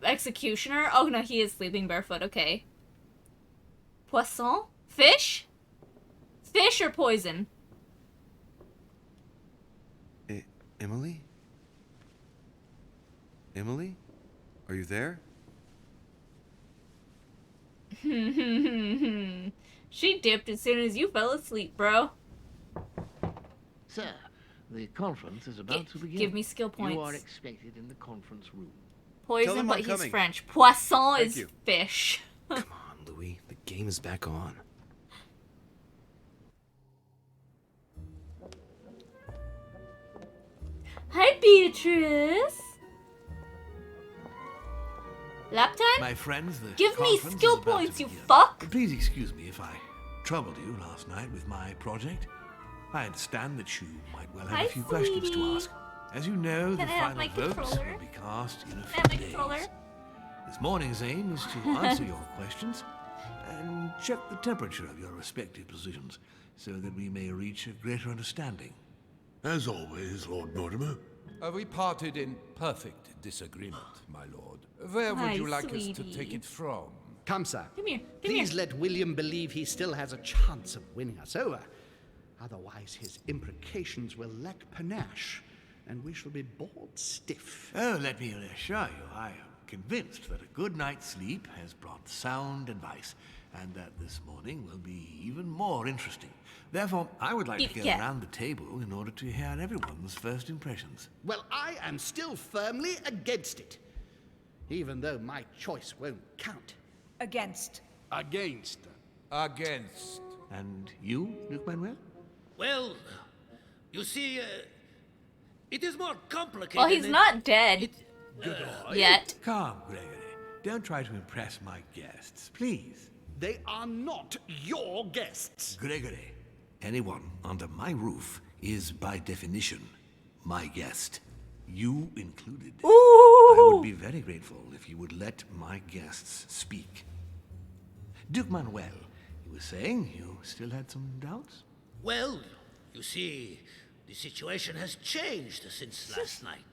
executioner? Oh no, he is sleeping barefoot, okay. Poisson? Fish? Fish or poison? Emily? Emily? Are you there? She dipped as soon as you fell asleep, bro. Sir, the conference is about to begin. Give me skill points. You are expected in the conference room. Poison, but he's French. Poisson Thank is you. fish. Come on, Louis. The game is back on. Hi, Beatrice. Lap time? My friends, the Give me conference skill is about to points, you begin. fuck. Please excuse me if I troubled you last night with my project. I understand that you might well have Hi, a few questions sweetie. to ask. As you know, Can the I have final my votes controller? will be cast in a Can I few have my days. controller? This morning's aim is to answer your questions and check the temperature of your respective positions so that we may reach a greater understanding. As always, Lord Mortimer. We parted in perfect disagreement, my lord. Where would Hi, you like us to sweetie. take it from? Come, sir. Come here. Come Please here. let William believe he still has a chance of winning us over. Otherwise, his imprecations will lack panache, and we shall be bored stiff. Oh, let me reassure you, I am convinced that a good night's sleep has brought sound advice, and that this morning will be even more interesting. Therefore, I would like to get Yeah. around the table in order to hear everyone's first impressions. Well, I am still firmly against it, even though my choice won't count. Against. Against. Against. And you, Duke Manuel? Well, you see, it is more complicated. Well, he's than- not dead yet. Calm, Gregory. Don't try to impress my guests, please. They are not your guests. Gregory, anyone under my roof is by definition my guest. You included. I would be very grateful if you would let my guests speak. Duke Manuel, you were saying you still had some doubts? Well, you see, the situation has changed since last night.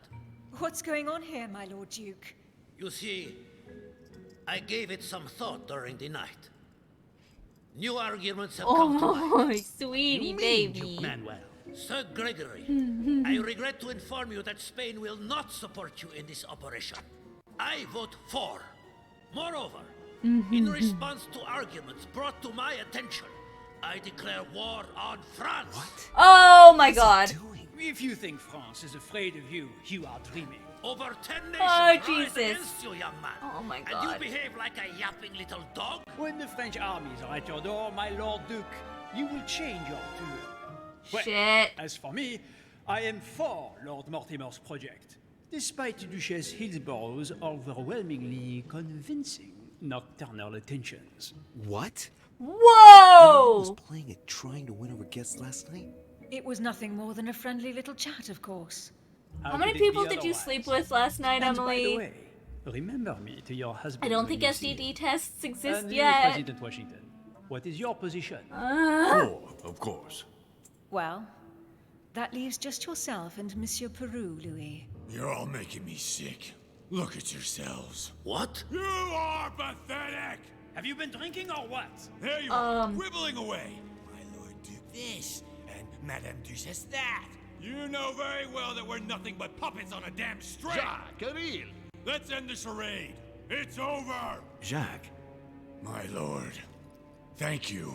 What's going on here, my Lord Duke? You see, I gave it some thought during the night. New arguments have come to light. Oh, sweetie You mean, baby. Duke Manuel? Sir Gregory, I regret to inform you that Spain will not support you in this operation. I vote for. Moreover, in response to arguments brought to my attention, I declare war on France. What? Oh my god. If you think France is afraid of you, you are dreaming. Over 10 nations Oh, rise Jesus. against you, young man. Oh my And god. you behave like a yapping little dog? When the French armies are at your door, my Lord Duke, you will change your tune. Well, Shit. as for me, I am for Lord Mortimer's project, despite Duchess Hillsborough's overwhelmingly convincing nocturnal attentions. What? Whoa! Was playing it trying to win over guests last night? It was nothing more than a friendly little chat, of course. How many people did you sleep with last night, And by the Emily? way, remember me to your husband. I don't when think you see STD him. tests exist And you, yet. President Washington, what is your position? Four, of course. Well, that leaves just yourself and Monsieur Peru, Louis. You're all making me sick. Look at yourselves. What? You are pathetic! Have you been drinking or what? There you are, quibbling away. My Lord Duke this, and Madame Duchess that. You know very well that we're nothing but puppets on a damn string. Jacques, Camille. Let's end the charade. It's over. Jacques, My lord, thank you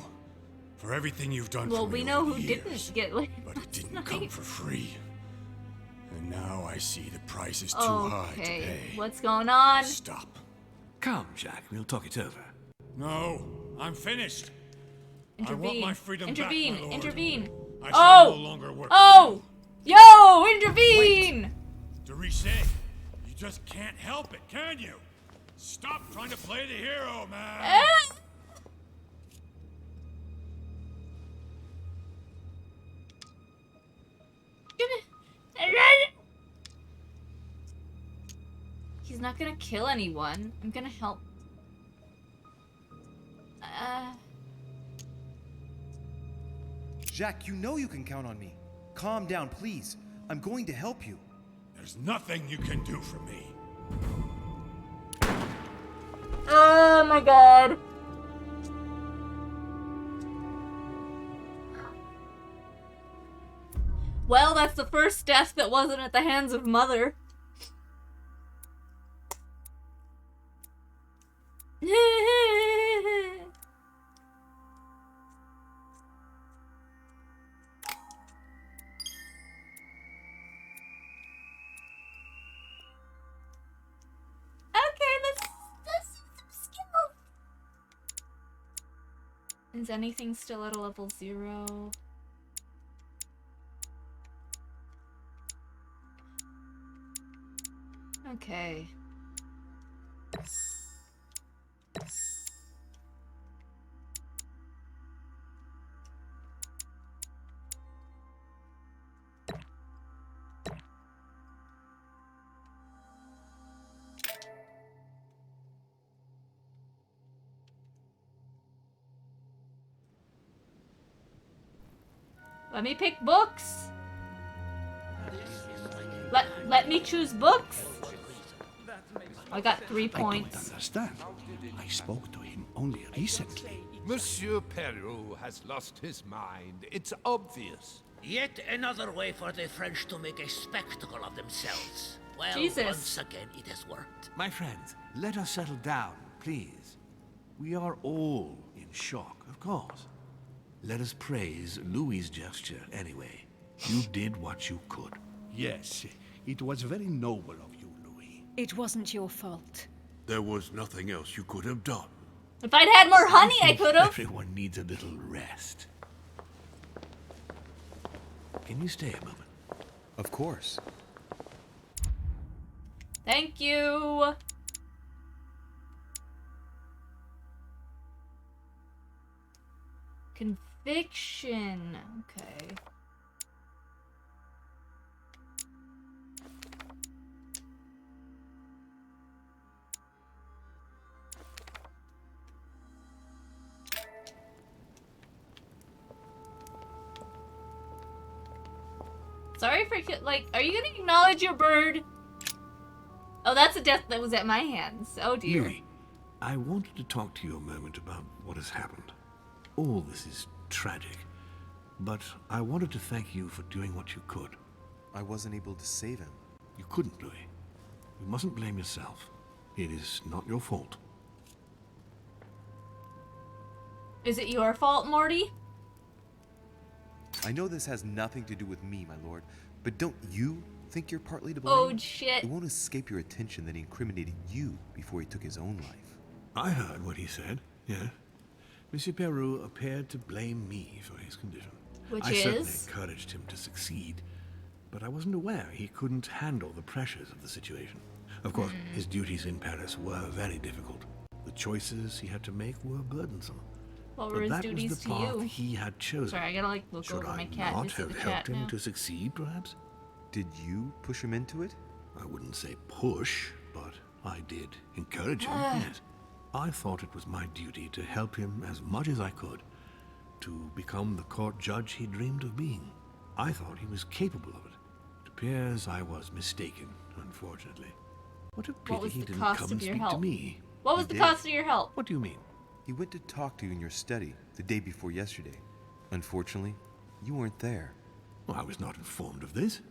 for everything you've done Well, for me we know over who the didn't years, get laid but it last didn't come night. for free. And now I see the price is too high to Okay, pay. what's going on? Stop. come, Jacques, we'll talk it over. No, I'm finished. I want Intervene. my freedom Intervene. back, my lord. Intervene. I shall no longer work Oh! Yo! Intervene! for you. Deriche, you just can't help it, can you? Stop trying to play the hero, man. Ah! He's not gonna kill anyone. I'm gonna help. Jacques, you know you can count on me. Calm down, please. I'm going to help you. There's nothing you can do for me. Oh my god. Well, that's the first death that wasn't at the hands of Mother. Is anything still at a level 0? Okay. Let me pick books. Let me choose books. I got 3 points. I don't understand. I spoke to him only recently. Monsieur Peru has lost his mind. It's obvious. Yet another way for the French to make a spectacle of themselves. Well, Jesus. once again, it has worked. My friends, let us settle down, please. We are all in shock, of course. Let us praise Louis's gesture anyway. You did what you could. Yes, it was very noble of you, Louis. It wasn't your fault. There was nothing else you could have done. If I'd had more honey, I could have. Everyone needs a little rest. Can you stay a moment? Of course. Thank you. Conviction. Okay. Sorry for, like, are you gonna acknowledge your bird? Oh, that's a death that was at my hands. Oh dear. Louis, I wanted to talk to you a moment about what has happened. All this is tragic, but I wanted to thank you for doing what you could. I wasn't able to save him. You couldn't, Louis. You mustn't blame yourself. It is not your fault. Is it your fault, Morty? I know this has nothing to do with me, my lord, but don't you think you're partly to blame? Oh, shit. It won't escape your attention that he incriminated you before he took his own life. I heard what he said, yes. Monsieur Peru appeared to blame me for his condition. I certainly encouraged him to succeed, but I wasn't aware he couldn't handle the pressures of the situation. Of course, his duties in Paris were very difficult. The choices he had to make were burdensome. What were his duties was the to path you? he had chosen. Sorry, I gotta like look Should over my I cat not and see have the helped chat him now. to succeed, perhaps? Did you push him into it? I wouldn't say push, but I did encourage him, yes. I thought it was my duty to help him as much as I could to become the court judge he dreamed of being. I thought he was capable of it. It appears I was mistaken, unfortunately. What a pity he didn't come and speak to me. What was the cost of your help? What do you mean? He went to talk to you in your study the day before yesterday. Unfortunately, you weren't there. Well, I was not informed of this.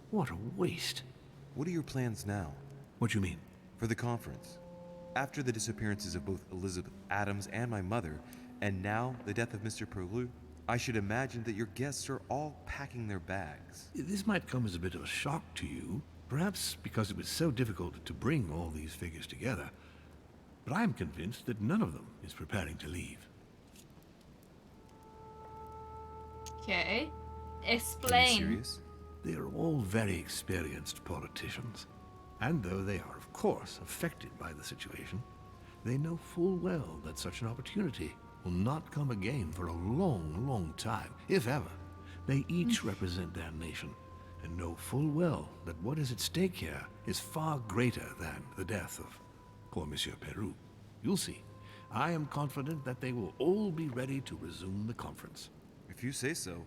What a waste. What are your plans now? What do you mean? For the conference. After the disappearances of both Elizabeth Adams and my mother, and now the death of Mr. Perlu, I should imagine that your guests are all packing their bags. This might come as a bit of a shock to you, perhaps because it was so difficult to bring all these figures together. But I am convinced that none of them is preparing to leave. Okay. Are you Explain. serious? They are all very experienced politicians. And though they are, of course, affected by the situation, they know full well that such an opportunity will not come again for a long, long time, if ever. They each represent their nation and know full well that what is at stake here is far greater than the death of poor Monsieur Peru. You'll see. I am confident that they will all be ready to resume the conference. If you say so.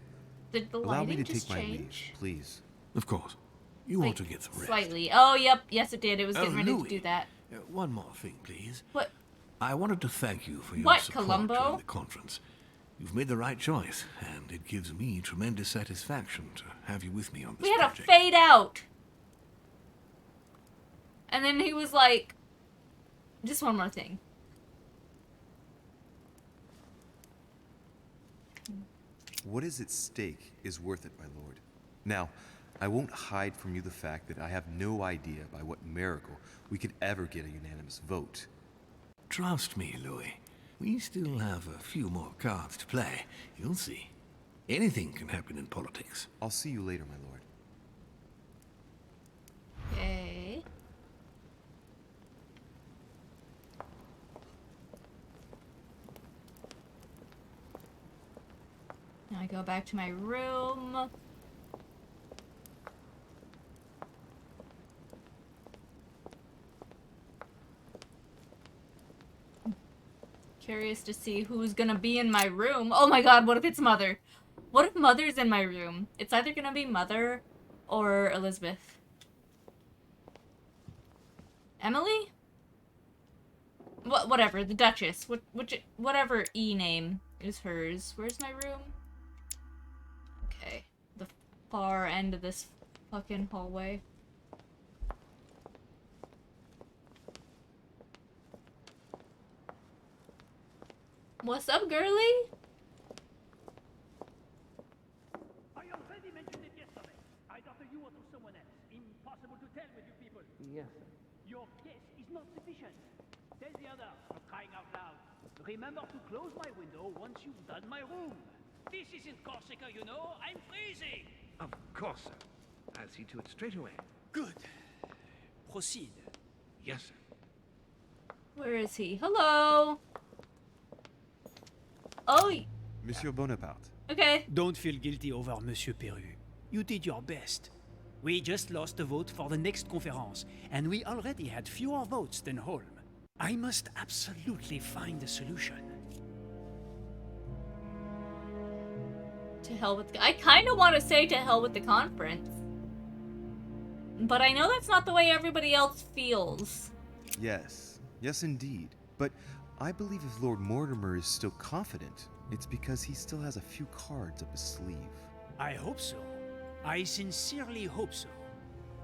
Did the Allow me lighting to just take my leave, change? please. Of course. You Like, ought to get some rest. Slightly. Oh, yep. Yes, it did. It was getting ready Louis, to do that. One more thing, please. What? I wanted to thank you for your What, support Columbo? during the conference. You've made the right choice, and it gives me tremendous satisfaction to have you with me on this We had project. a fade out. And then he was like, just one more thing. What is at stake is worth it, my lord. Now, I won't hide from you the fact that I have no idea by what miracle we could ever get a unanimous vote. Trust me, Louis. We still have a few more cards to play. You'll see. Anything can happen in politics. I'll see you later, my lord. Okay. Now I go back to my room. Curious to see who's gonna be in my room. Oh my god, what if it's Mother? What if Mother's in my room? It's either gonna be Mother or Elizabeth. Emily? Whatever, the Duchess. Whatever E name is hers. Where's my room? Okay. The far end of this fucking hallway. What's up, girly? I already mentioned it yesterday. Either to you or to someone else. Impossible to tell with you people. Yes. Your guess is not sufficient. Tell the others, for crying out loud. Remember to close my window once you've done my room. This isn't Corsica, you know. I'm freezing. Of course, sir. I'll see to it straight away. Good. Proceed. Yes, sir. Where is he? Hello? Oh, Monsieur Bonaparte. okay. Don't feel guilty over Monsieur Peru. You did your best. We just lost the vote for the next conference, and we already had fewer votes than Holm. I must absolutely find a solution. To hell with... I kind of want to say to hell with the conference. But I know that's not the way everybody else feels. Yes. Yes, indeed. But I believe if Lord Mortimer is still confident, it's because he still has a few cards up his sleeve. I hope so. I sincerely hope so.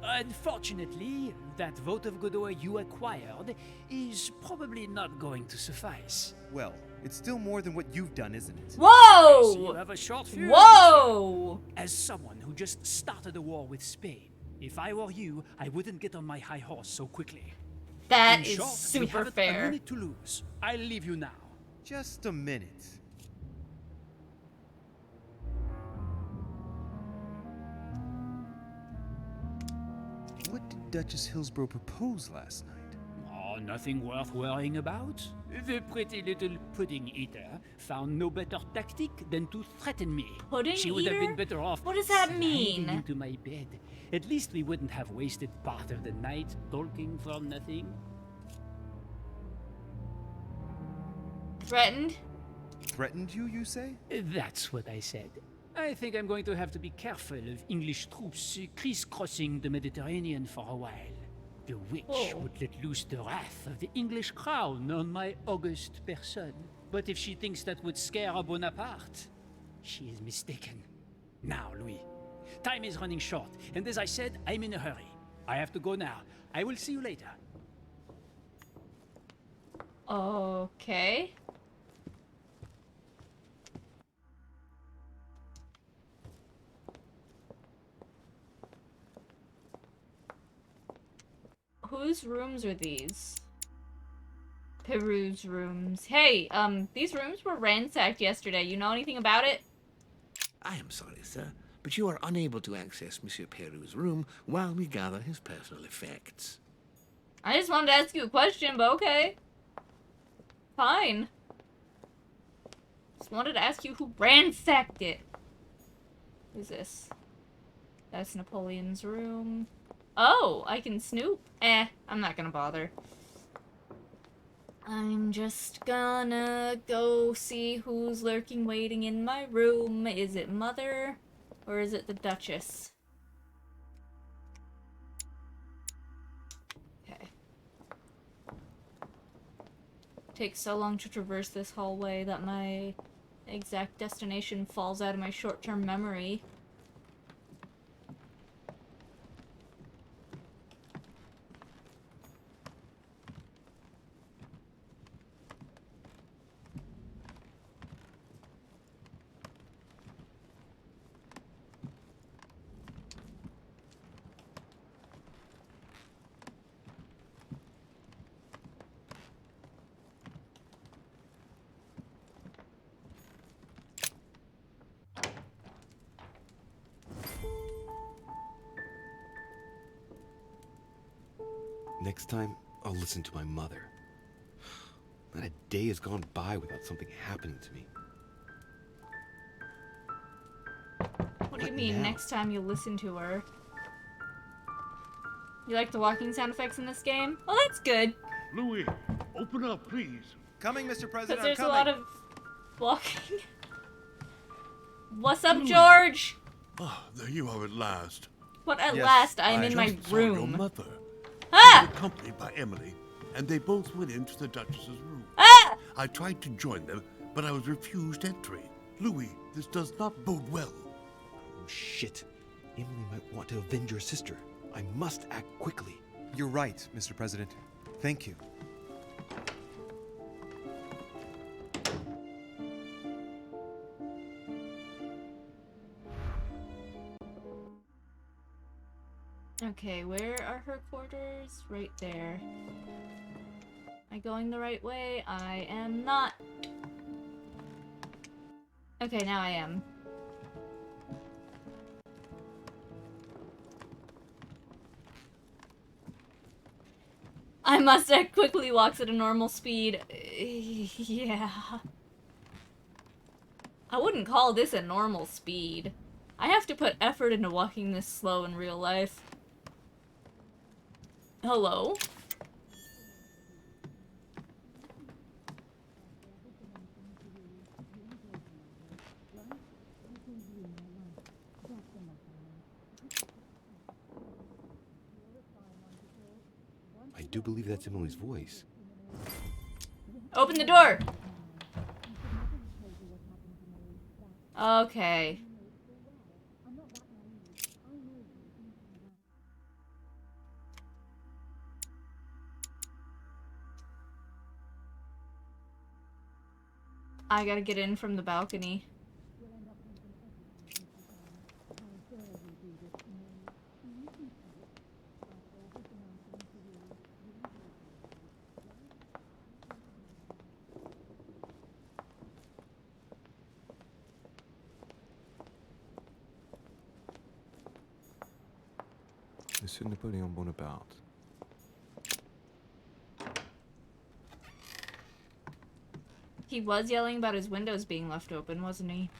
Unfortunately, that vote of Godot you acquired is probably not going to suffice. Well, it's still more than what you've done, isn't it? Whoa! So you have a short fuse. Whoa! As someone who just started a war with Spain, if I were you, I wouldn't get on my high horse so quickly. That In is short, we super haven't a fair. minute to lose. I'll leave you now. Just a minute. What did Duchess Hillsborough propose last night? Oh, nothing worth worrying about. The pretty little pudding eater found no better tactic than to threaten me. Pudding She would have eater? been better off What does that sliding mean? into my bed. At least we wouldn't have wasted part of the night talking for nothing. Threatened? Threatened you, you say? That's what I said. I think I'm going to have to be careful of English troops crisscrossing the Mediterranean for a while. The witch would let loose the wrath of the English crown on my august person. But if she thinks that would scare a Bonaparte, she is mistaken. Now, Louis, time is running short, and as I said, I'm in a hurry. I have to go now. I will see you later. Okay. Whose rooms are these? Peru's rooms. Hey, these rooms were ransacked yesterday. You know anything about it? I am sorry, sir, but you are unable to access Monsieur Peru's room while we gather his personal effects. I just wanted to ask you a question, but okay. Fine. Just wanted to ask you who ransacked it. Who's this? That's Napoleon's room. Oh, I can snoop. I'm not gonna bother. I'm just gonna go see who's lurking waiting in my room. Is it Mother? Or is it the Duchess? Okay. Takes so long to traverse this hallway that my exact destination falls out of my short-term memory. Next time, I'll listen to my mother. Not a day has gone by without something happening to me. What do you mean, next time you'll listen to her? You like the walking sound effects in this game? Well, that's good. Louis, open up, please. Coming, Mr. President, Because there's I'm a coming. lot of walking. What's up, George? Ah, there you are at last. What at last? I'm in my Just saw your room. mother. Ah! She was accompanied by Emily, and they both went into the Duchess's room. Ah! I tried to join them, but I was refused entry. Louis, this does not bode well. Oh, shit. Emily might want to avenge her sister. I must act quickly. You're right, Mr. President. Thank you. Okay, where are her quarters? Right there. Am I going the right way? I am not. Okay, now I am. I must act quickly walks at a normal speed. Yeah. I wouldn't call this a normal speed. I have to put effort into walking this slow in real life. Hello? I do believe that's Emily's voice. Open the door! Okay. I gotta get in from the balcony. Monsieur Napoleon Bonaparte. He was yelling about his windows being left open, wasn't he?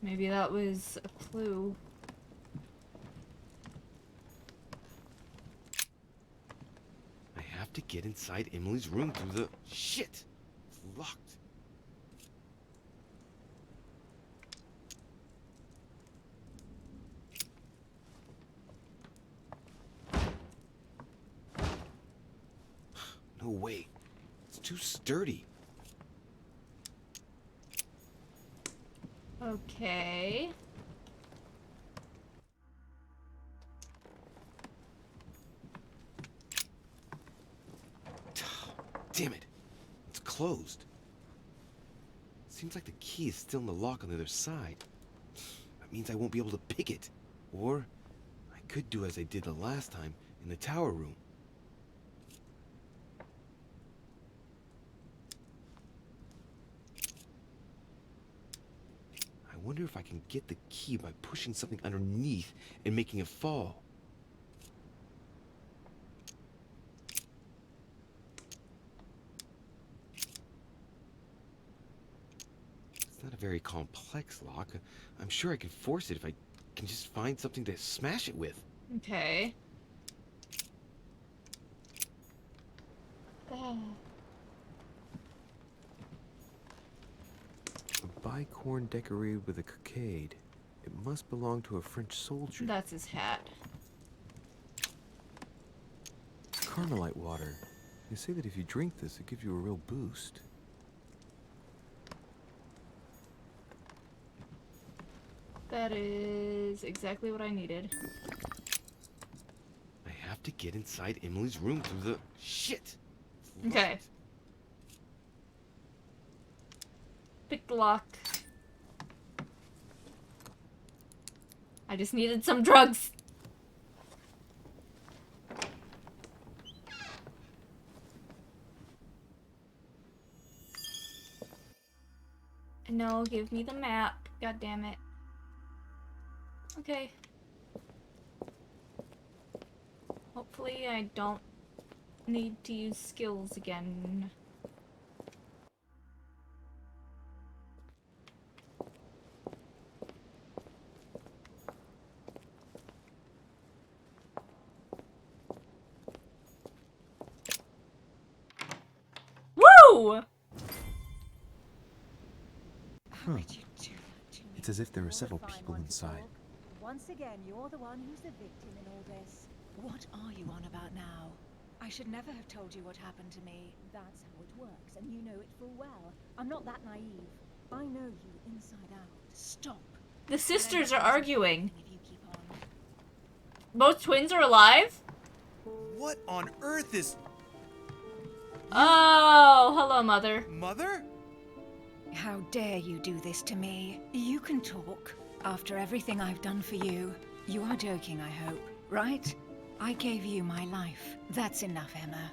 Maybe that was a clue. I have to get inside Emily's room through the... Shit! It's locked. No way. It's too sturdy. Okay. Damn it. It's closed. Seems like the key is still in the lock on the other side. That means I won't be able to pick it. Or I could do as I did the last time in the tower room. I wonder if I can get the key by pushing something underneath and making it fall. It's not a very complex lock. I'm sure I can force it if I can just find something to smash it with. Okay. A bicorn decorated with a cockade. It must belong to a French soldier. That's his hat. Carmelite water. They say that if you drink this, it gives you a real boost. That is exactly what I needed. I have to get inside Emily's room through the... Shit! Okay. Pick the lock. I just needed some drugs. No, give me the map. God damn it. Okay. Hopefully I don't need to use skills again. Woo! Huh. It's as if there are several people inside. Once again, you're the one who's the victim in all this. What are you on about now? I should never have told you what happened to me. That's how it works, and you know it full well. I'm not that naive. I know you inside out. Stop. The sisters are arguing. Both twins are alive? What on earth is... Oh, hello, Mother. Mother? How dare you do this to me? You can talk. After everything I've done for you. You are joking, I hope, right? I gave you my life. That's enough, Emma.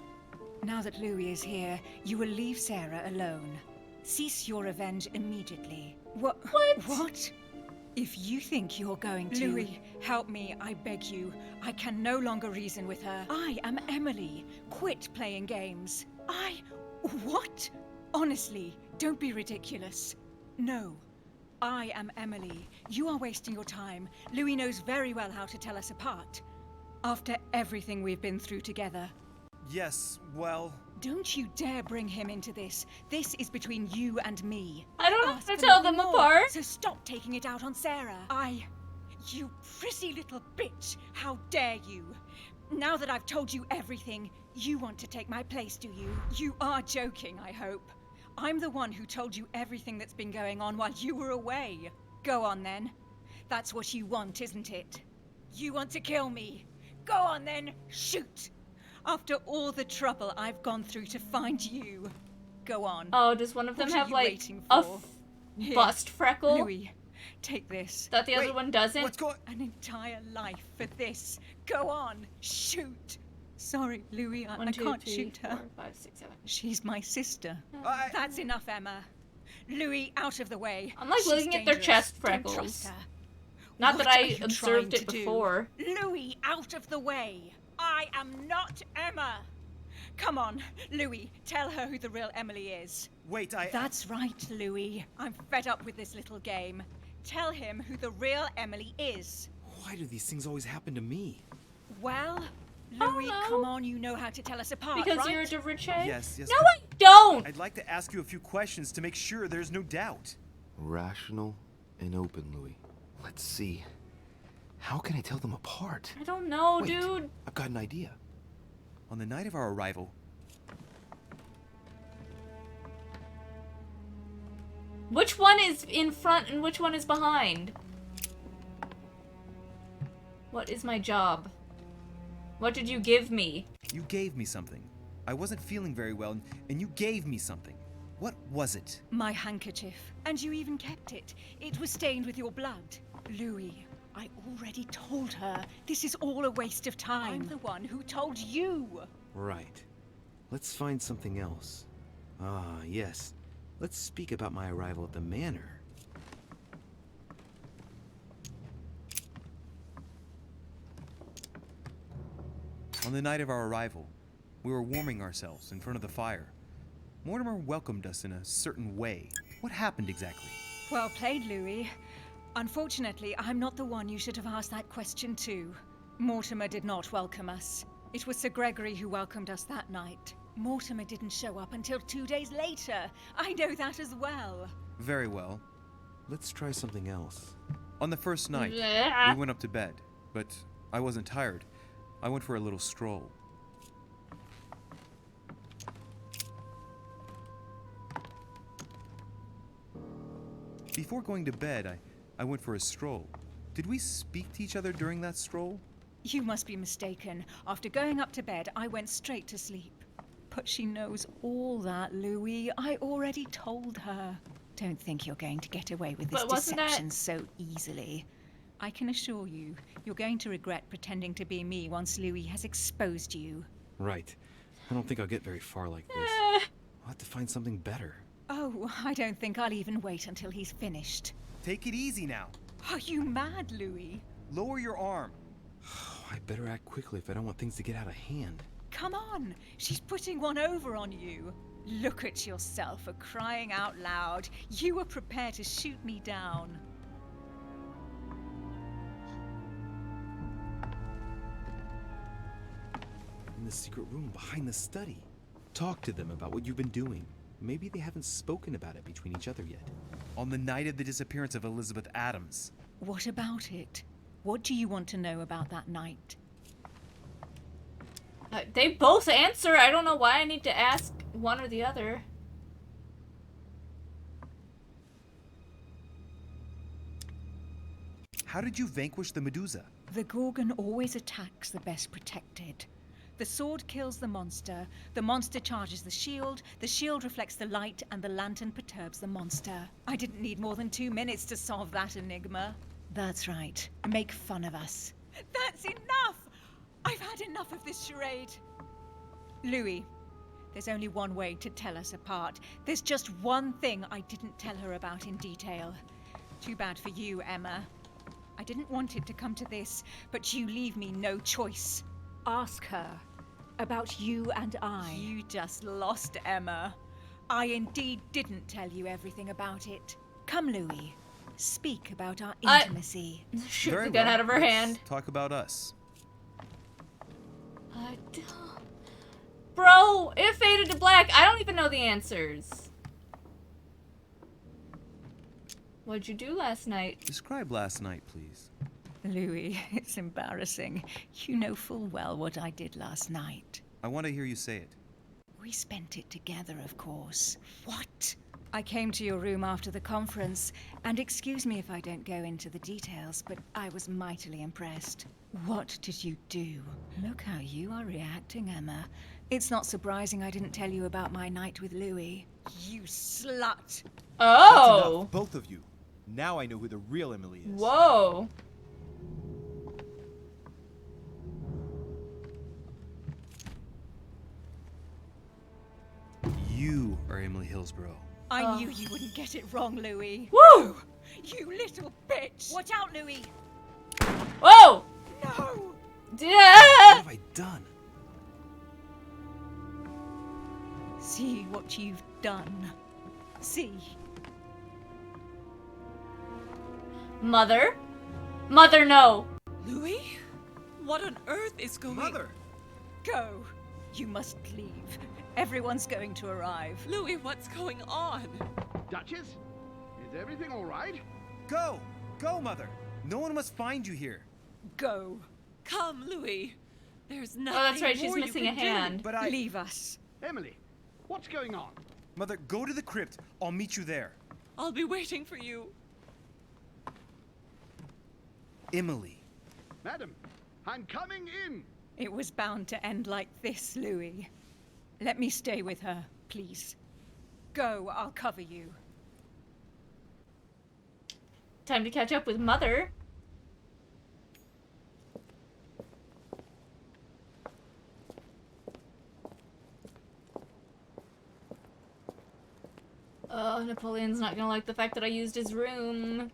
Now that Louis is here, you will leave Sarah alone. Cease your revenge immediately. What? What? If you think you're going to... Louis, help me, I beg you. I can no longer reason with her. I am Emily. Quit playing games. What? Honestly, don't be ridiculous. No. I am Emily. You are wasting your time. Louis knows very well how to tell us apart. After everything we've been through together. Yes, well... Don't you dare bring him into this. This is between you and me. I don't have to tell them apart. So stop taking it out on Sarah. You prissy little bitch. How dare you? Now that I've told you everything, you want to take my place, do you? You are joking, I hope. I'm the one who told you everything that's been going on while you were away. Go on then. That's what you want, isn't it? You want to kill me. Go on then, shoot! After all the trouble I've gone through to find you. Go on. Oh, does one of them have, like, a bust freckle? Louis, take this. That the other one doesn't? What's going... An entire life for this. Go on, shoot! Sorry, Louis, I can't shoot her. 4, 5, 6, 7. She's my sister. That's enough, Emma. Louis, out of the way. I'm like looking at their chest freckles. Don't trust her. Not What that I are you observed trying it to do? before. Louis, out of the way. I am not Emma. Come on, Louis, tell her who the real Emily is. Wait, That's right, Louis. I'm fed up with this little game. Tell him who the real Emily is. Why do these things always happen to me? Well, Louis, come on, you know how to tell us apart, Because right? you're a Devriche? Yes. No, I don't! I'd like to ask you a few questions to make sure there's no doubt. Rational and open, Louis. Let's see. How can I tell them apart? I don't know, Wait, dude. I've got an idea. On the night of our arrival... Which one is in front and which one is behind? What is my job? What did you give me? You gave me something. I wasn't feeling very well, and you gave me something. What was it? My handkerchief. And you even kept it. It was stained with your blood. Louis, I already told her. This is all a waste of time. I'm the one who told you. Right. Let's find something else. Ah, yes. Let's speak about my arrival at the manor. On the night of our arrival, we were warming ourselves in front of the fire. Mortimer welcomed us in a certain way. What happened exactly? Well played, Louis. Unfortunately, I'm not the one you should have asked that question to. Mortimer did not welcome us. It was Sir Gregory who welcomed us that night. Mortimer didn't show up until 2 days later. I know that as well. Very well. Let's try something else. On the first night, we went up to bed, but I wasn't tired. I went for a little stroll. Before going to bed, I went for a stroll. Did we speak to each other during that stroll? You must be mistaken. After going up to bed, I went straight to sleep. But she knows all that, Louis. I already told her. Don't think you're going to get away with this deception so easily. I can assure you, you're going to regret pretending to be me once Louis has exposed you. Right. I don't think I'll get very far like this. I'll have to find something better. Oh, I don't think I'll even wait until he's finished. Take it easy now. Are you mad, Louis? Lower your arm. I better act quickly if I don't want things to get out of hand. Come on, she's putting one over on you. Look at yourself for crying out loud. You were prepared to shoot me down. In the secret room behind the study. Talk to them about what you've been doing. Maybe they haven't spoken about it between each other yet. On the night of the disappearance of Elizabeth Adams. What about it? What do you want to know about that night? They both answer. I don't know why I need to ask one or the other. How did you vanquish the Medusa? The Gorgon always attacks the best protected. The sword kills the monster charges the shield reflects the light, and the lantern perturbs the monster. I didn't need more than 2 minutes to solve that enigma. That's right. Make fun of us. That's enough! I've had enough of this charade. Louis, there's only one way to tell us apart. There's just one thing I didn't tell her about in detail. Too bad for you, Emma. I didn't want it to come to this, but you leave me no choice. Ask her about you and I. You just lost, Emma. I indeed didn't tell you everything about it. Come, Louis. Speak about our intimacy. Shoot the gun out of her hand. Talk about us. Bro, it faded to black. I don't even know the answers. What'd you do last night? Describe last night, please. Louis, it's embarrassing. You know full well what I did last night. I want to hear you say it. We spent it together, of course. What? I came to your room after the conference, and excuse me if I don't go into the details, but I was mightily impressed. What did you do? Look how you are reacting, Emma. It's not surprising I didn't tell you about my night with Louis. You slut! Oh! That's enough, both of you. Now I know who the real Emily is. Whoa. You are Emily Hillsborough. I knew you wouldn't get it wrong, Louis. Woo! You little bitch! Watch out, Louis! Whoa! No! What have I done? See what you've done. See. Mother? Mother, no! Louis? What on earth is going on? Mother! Go. You must leave. Everyone's going to arrive. Louis, what's going on? Duchess? Is everything all right? Go! Go, Mother! No one must find you here. Go. Come, Louis. There's nothing Oh, that's right, she's more you missing a can do. hand. But I... Leave us. Emily, what's going on? Mother, go to the crypt. I'll meet you there. I'll be waiting for you. Emily. Madam, I'm coming in. It was bound to end like this, Louis. Let me stay with her, please. Go, I'll cover you. Time to catch up with Mother. Oh, Napoleon's not gonna like the fact that I used his room.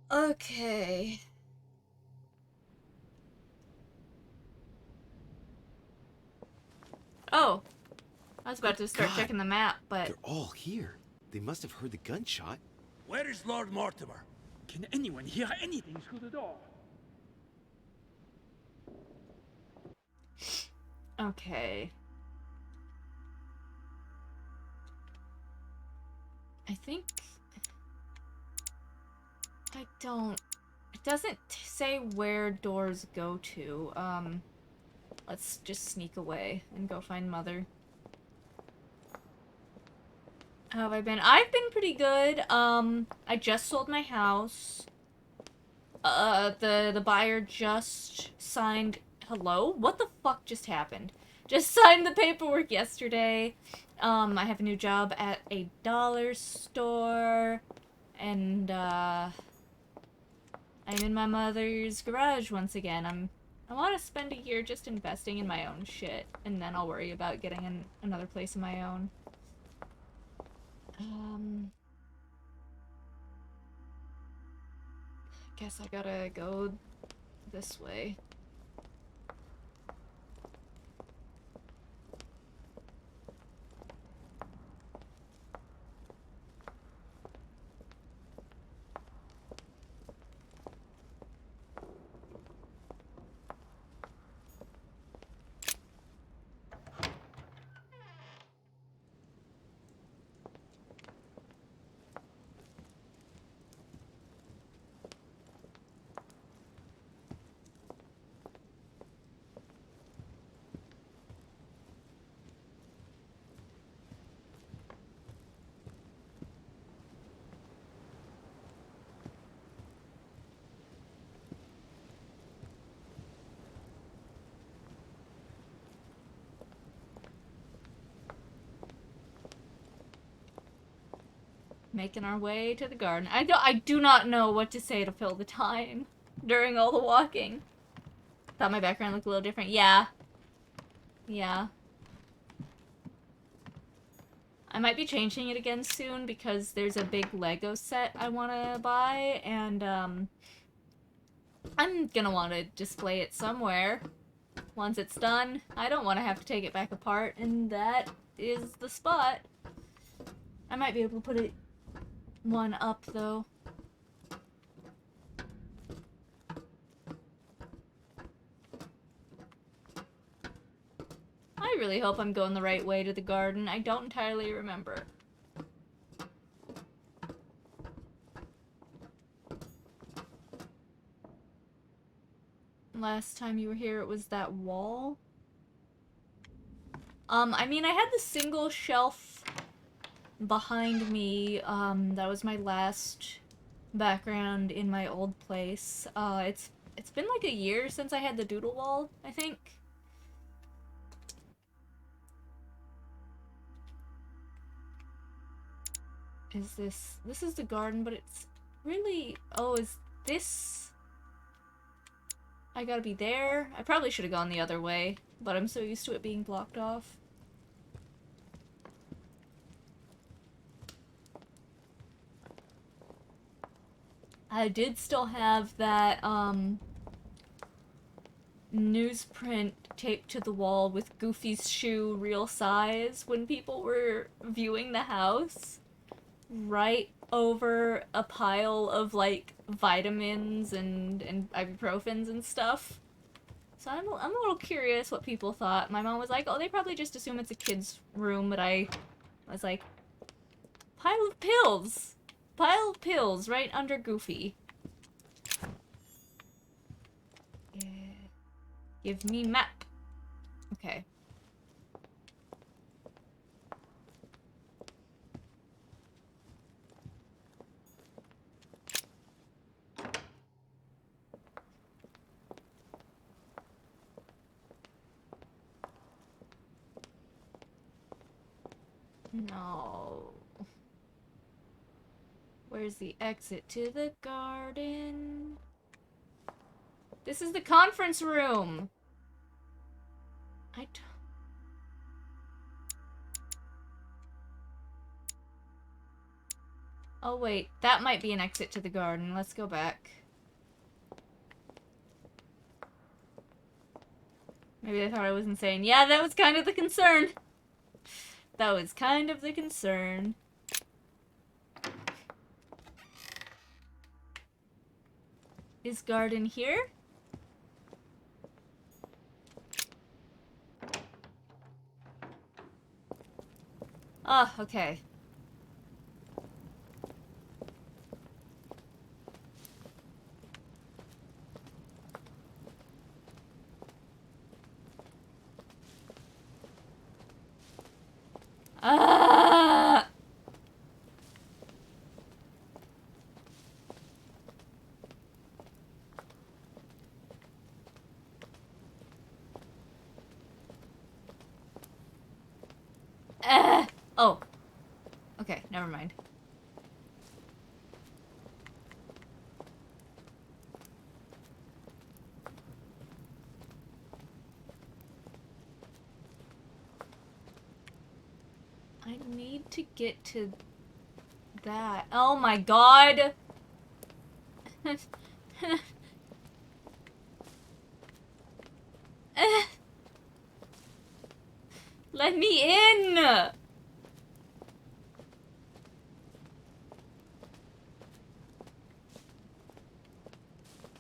Okay. Oh. I was about to start checking the map, but... They're all here. They must have heard the gunshot. Where is Lord Mortimer? Can anyone hear anything through the door? Okay. I think... I don't... It doesn't say where doors go to. Let's just sneak away and go find Mother. How have I been? I've been pretty good. I just sold my house. The buyer just signed... Hello? What the fuck just happened? Just signed the paperwork yesterday. I have a new job at a dollar store, and I'm in my mother's garage once again. I want to spend a year just investing in my own shit, and then I'll worry about getting another place of my own. Guess I gotta go this way. Making our way to the garden. I do not know what to say to fill the time during all the walking. Thought my background looked a little different. Yeah. Yeah. I might be changing it again soon because there's a big Lego set I want to buy, and I'm gonna want to display it somewhere once it's done. I don't want to have to take it back apart, and that is the spot. I might be able to put it one up, though. I really hope I'm going the right way to the garden. I don't entirely remember. Last time you were here, it was that wall. I mean, I had the single shelf behind me. That was my last background in my old place. It's been like a year since I had the doodle wall, I think. This is the garden, but it's really, oh, is this, I gotta be there? I probably should have gone the other way, but I'm so used to it being blocked off. I did still have that, newsprint taped to the wall with Goofy's shoe real size when people were viewing the house. Right over a pile of, like, vitamins and ibuprofens and stuff. So I'm a little curious what people thought. My mom was like, oh, they probably just assume it's a kid's room, but I was like, pile of pills! Pile of pills right under Goofy. Yeah. Give me map. Okay. No. Where's the exit to the garden? This is the conference room. Oh wait, that might be an exit to the garden. Let's go back. Maybe I thought I was insane. Yeah, that was kind of the concern. That was kind of the concern. Is garden here? Ah, okay. Ah! I need to get to that. Oh my god! Let me in!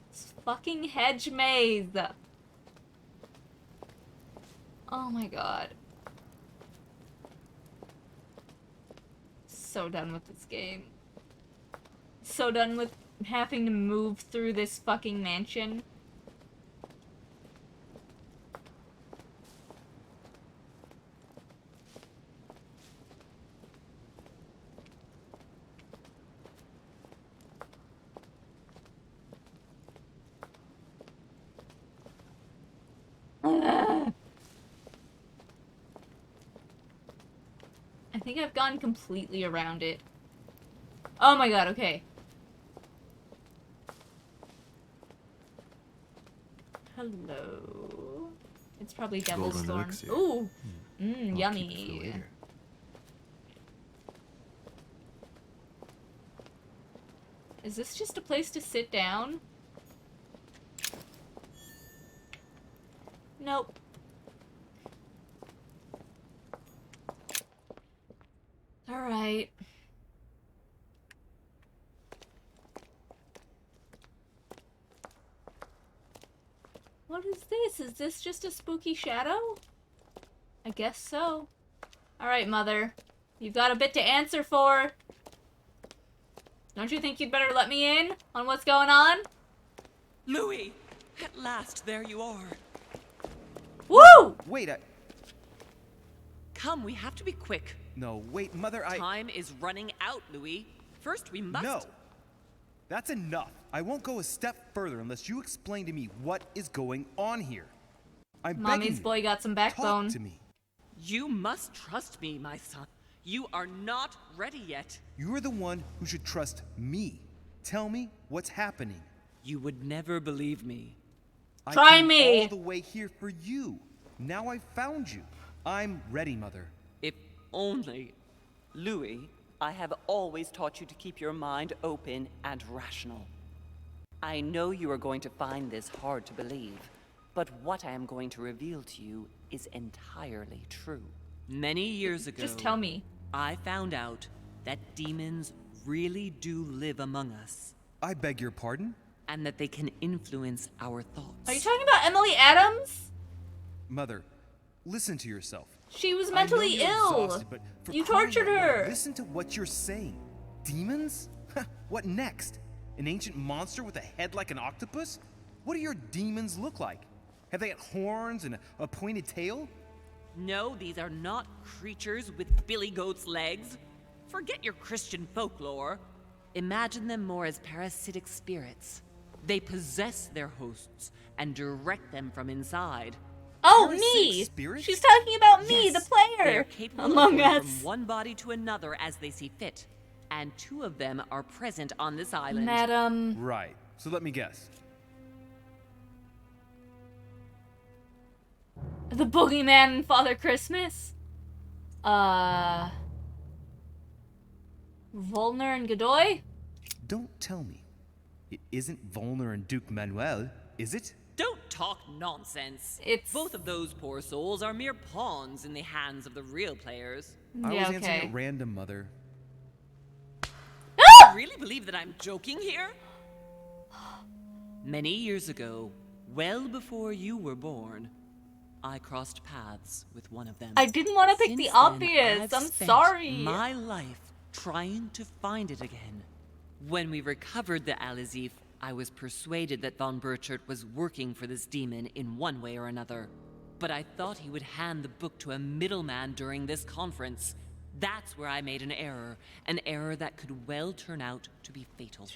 This fucking hedge maze. Oh my god. So done with this game. So done with having to move through this fucking mansion. I think I've gone completely around it. Oh my god, okay. Hello. It's probably Devil's Golden Thorn. elixir. Ooh! I'll keep it for Yummy. later. Is this just a place to sit down? Nope. Alright. What is this? Is this just a spooky shadow? I guess so. Alright, Mother. You've got a bit to answer for. Don't you think you'd better let me in on what's going on? Louis! At last, there you are. Woo! Wait, Come, we have to be quick. No, wait, Mother, Time is running out, Louis. First, we must... No! That's enough. I won't go a step further unless you explain to me what is going on here. I'm begging Mommy's you. boy got some backbone. Talk to me. You must trust me, my son. You are not ready yet. You're the one who should trust me. Tell me what's happening. You would never believe me. Try I came me. all the way here for you. Now I've found you. I'm ready, Mother. If only... Louis, I have always taught you to keep your mind open and rational. I know you are going to find this hard to believe, but what I am going to reveal to you is entirely true. Many years ago... Just tell me. I found out that demons really do live among us. I beg your pardon? And that they can influence our thoughts. Are you talking about Emily Adams? Mother, listen to yourself. She was I know mentally you're ill. exhausted, but for You crying tortured out loud, her. Listen to what you're saying. Demons? What next? An ancient monster with a head like an octopus? What do your demons look like? Have they got horns and a pointed tail? No, these are not creatures with billy goat's legs. Forget your Christian folklore. Imagine them more as parasitic spirits. They possess their hosts and direct them from inside. Oh, Parasitic me! spirits? She's talking about me, Yes, the They player. are capable Among of going Us. from one body to another as they see fit. And 2 of them are present on this island. Madam. Right. So let me guess. The boogeyman and Father Christmas? Volner and Godoy? Don't tell me. It isn't Volner and Duke Manuel, is it? Don't talk nonsense. It's... Both of those poor souls are mere pawns in the hands of the real players. I Yeah, was answering okay. at random, Mother. You really believe that I'm joking here? Many years ago, well before you were born, I crossed paths with one of them. I didn't want to pick Since the then, obvious. I've I'm spent sorry. my life trying to find it again. When we recovered the Alizif, I was persuaded that von Burchard was working for this demon in one way or another. But I thought he would hand the book to a middleman during this conference. That's where I made an error that could well turn out to be fatal.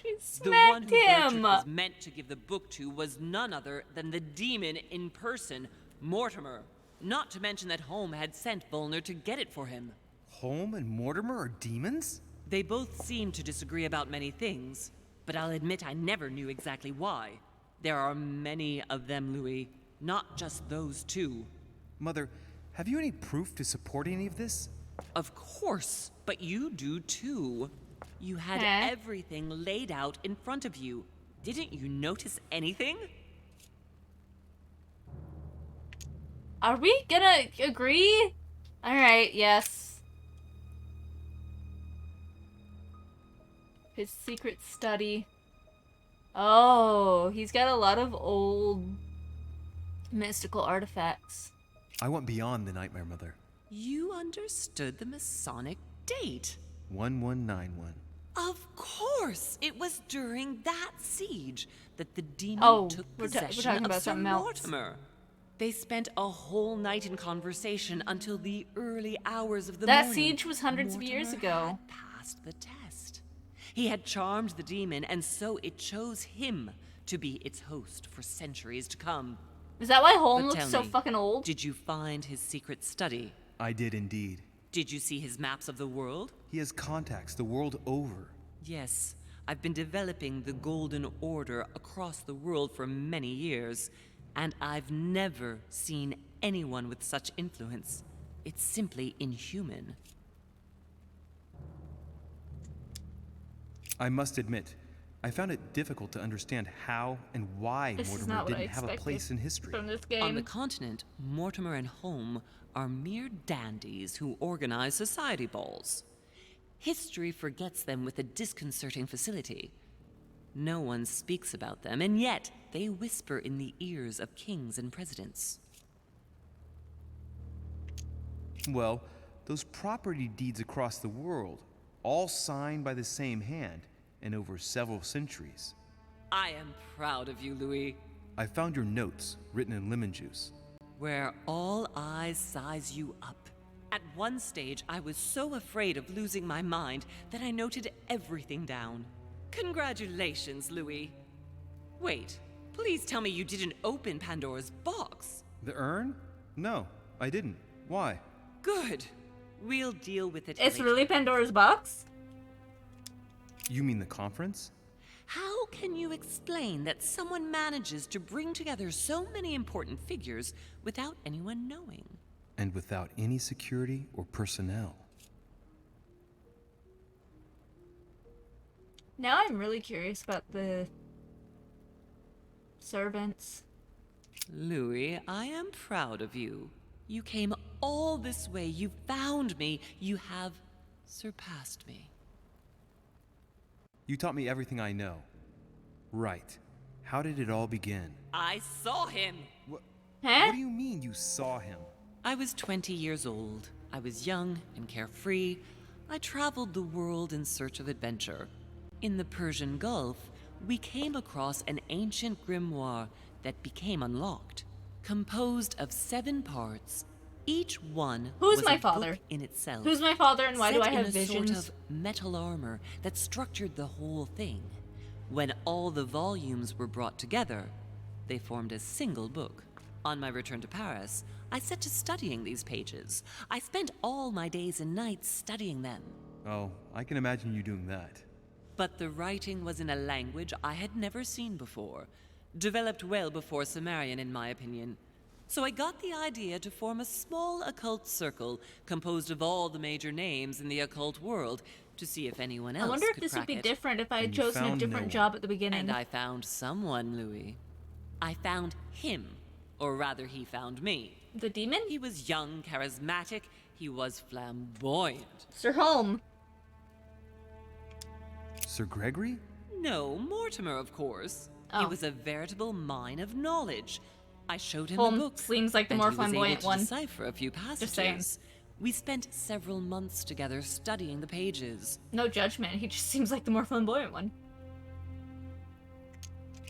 The one who Burchard him. was meant to give the book to was none other than the demon in person, Mortimer. Not to mention that Holm had sent Volner to get it for him. Holm and Mortimer are demons? They both seem to disagree about many things, but I'll admit I never knew exactly why. There are many of them, Louis, not just those 2. Mother, have you any proof to support any of this? Of course, but you do too. You had everything laid out in front of you. Didn't you notice anything? Are we gonna agree? Alright, yes. His secret study. Oh, he's got a lot of old mystical artifacts. I went beyond the Nightmare Mother. You understood the Masonic date. 1191. Of course! It was during that siege that the demon took possession of Sir Mortimer. They spent a whole night in conversation until the early hours of the morning. That siege was hundreds of years ago. Had passed the test. He had charmed the demon, and so it chose him to be its host for centuries to come. Is that why Holm looks so fucking old? Did you find his secret study? I did indeed. Did you see his maps of the world? He has contacts the world over. Yes. I've been developing the Golden Order across the world for many years, and I've never seen anyone with such influence. It's simply inhuman. I must admit, I found it difficult to understand how and why Mortimer didn't have a place in history. From this game. On the continent, Mortimer and Holm are mere dandies who organize society balls. History forgets them with a disconcerting facility. No one speaks about them, and yet they whisper in the ears of kings and presidents. Well, those property deeds across the world, all signed by the same hand, and over several centuries. I am proud of you, Louis. I found your notes, written in lemon juice. Where all eyes size you up. At one stage, I was so afraid of losing my mind that I noted everything down. Congratulations, Louis. Wait, please tell me you didn't open Pandora's box. The urn? No, I didn't. Why? Good. We'll deal with it It's later. really Pandora's box? You mean the conference? How can you explain that someone manages to bring together so many important figures without anyone knowing? And without any security or personnel. Now I'm really curious about the servants. Louis, I am proud of you. You came all this way. You found me. You have surpassed me. You taught me everything I know. Right. How did it all begin? I saw him. What Huh? do you mean you saw him? I was 20 years old. I was young and carefree. I traveled the world in search of adventure. In the Persian Gulf, we came across an ancient grimoire that became unlocked, composed of 7 parts. Each one Who's was my a father? book in itself. Who's my father and why do I set have in a visions? sort of metal armor that structured the whole thing. When all the volumes were brought together, they formed a single book. On my return to Paris, I set to studying these pages. I spent all my days and nights studying them. Oh, I can imagine you doing that. But the writing was in a language I had never seen before, developed well before Sumerian, in my opinion. So I got the idea to form a small occult circle composed of all the major names in the occult world to see if anyone else I wonder if could this would crack be it. different if I had And you chosen a found no different one. job at the beginning. And I found someone, Louis. I found him. Or rather, he found me. The demon? He was young, charismatic. He was flamboyant. Sir Holm. Sir Gregory? No, Mortimer, of course. Oh. He was a veritable mine of knowledge. I showed him Holm the book. seems like the and more he was flamboyant able to one. decipher a few passages. saying. We spent several months together studying the pages. No judgment, he just seems like the more flamboyant one.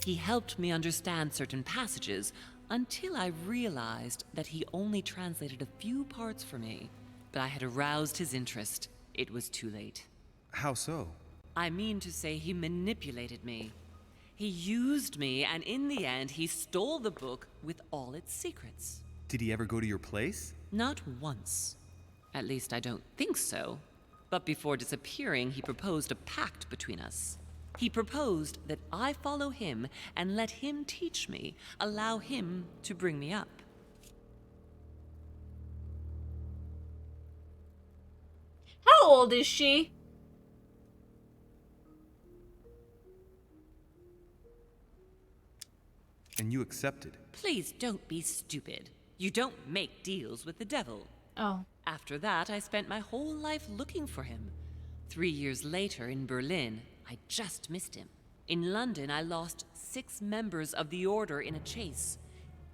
He helped me understand certain passages until I realized that he only translated a few parts for me. But I had aroused his interest. It was too late. How so? I mean to say he manipulated me. He used me, and in the end, he stole the book with all its secrets. Did he ever go to your place? Not once. At least I don't think so. But before disappearing, he proposed a pact between us. He proposed that I follow him and let him teach me, allow him to bring me up. How old is she? And you accepted. Please don't be stupid. You don't make deals with the devil. Oh. After that, I spent my whole life looking for him. 3 years later, in Berlin, I just missed him. In London, I lost 6 members of the Order in a chase.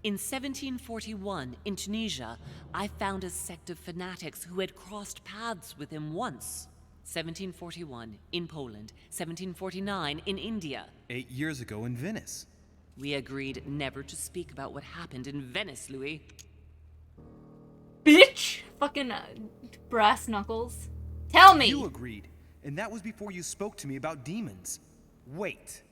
In 1741, in Tunisia, I found a sect of fanatics who had crossed paths with him once. 1741, in Poland. 1749, in India. 8 years ago in Venice. We agreed never to speak about what happened in Venice, Louis. Bitch! Fucking brass knuckles. Tell me! You agreed, and that was before you spoke to me about demons. Wait.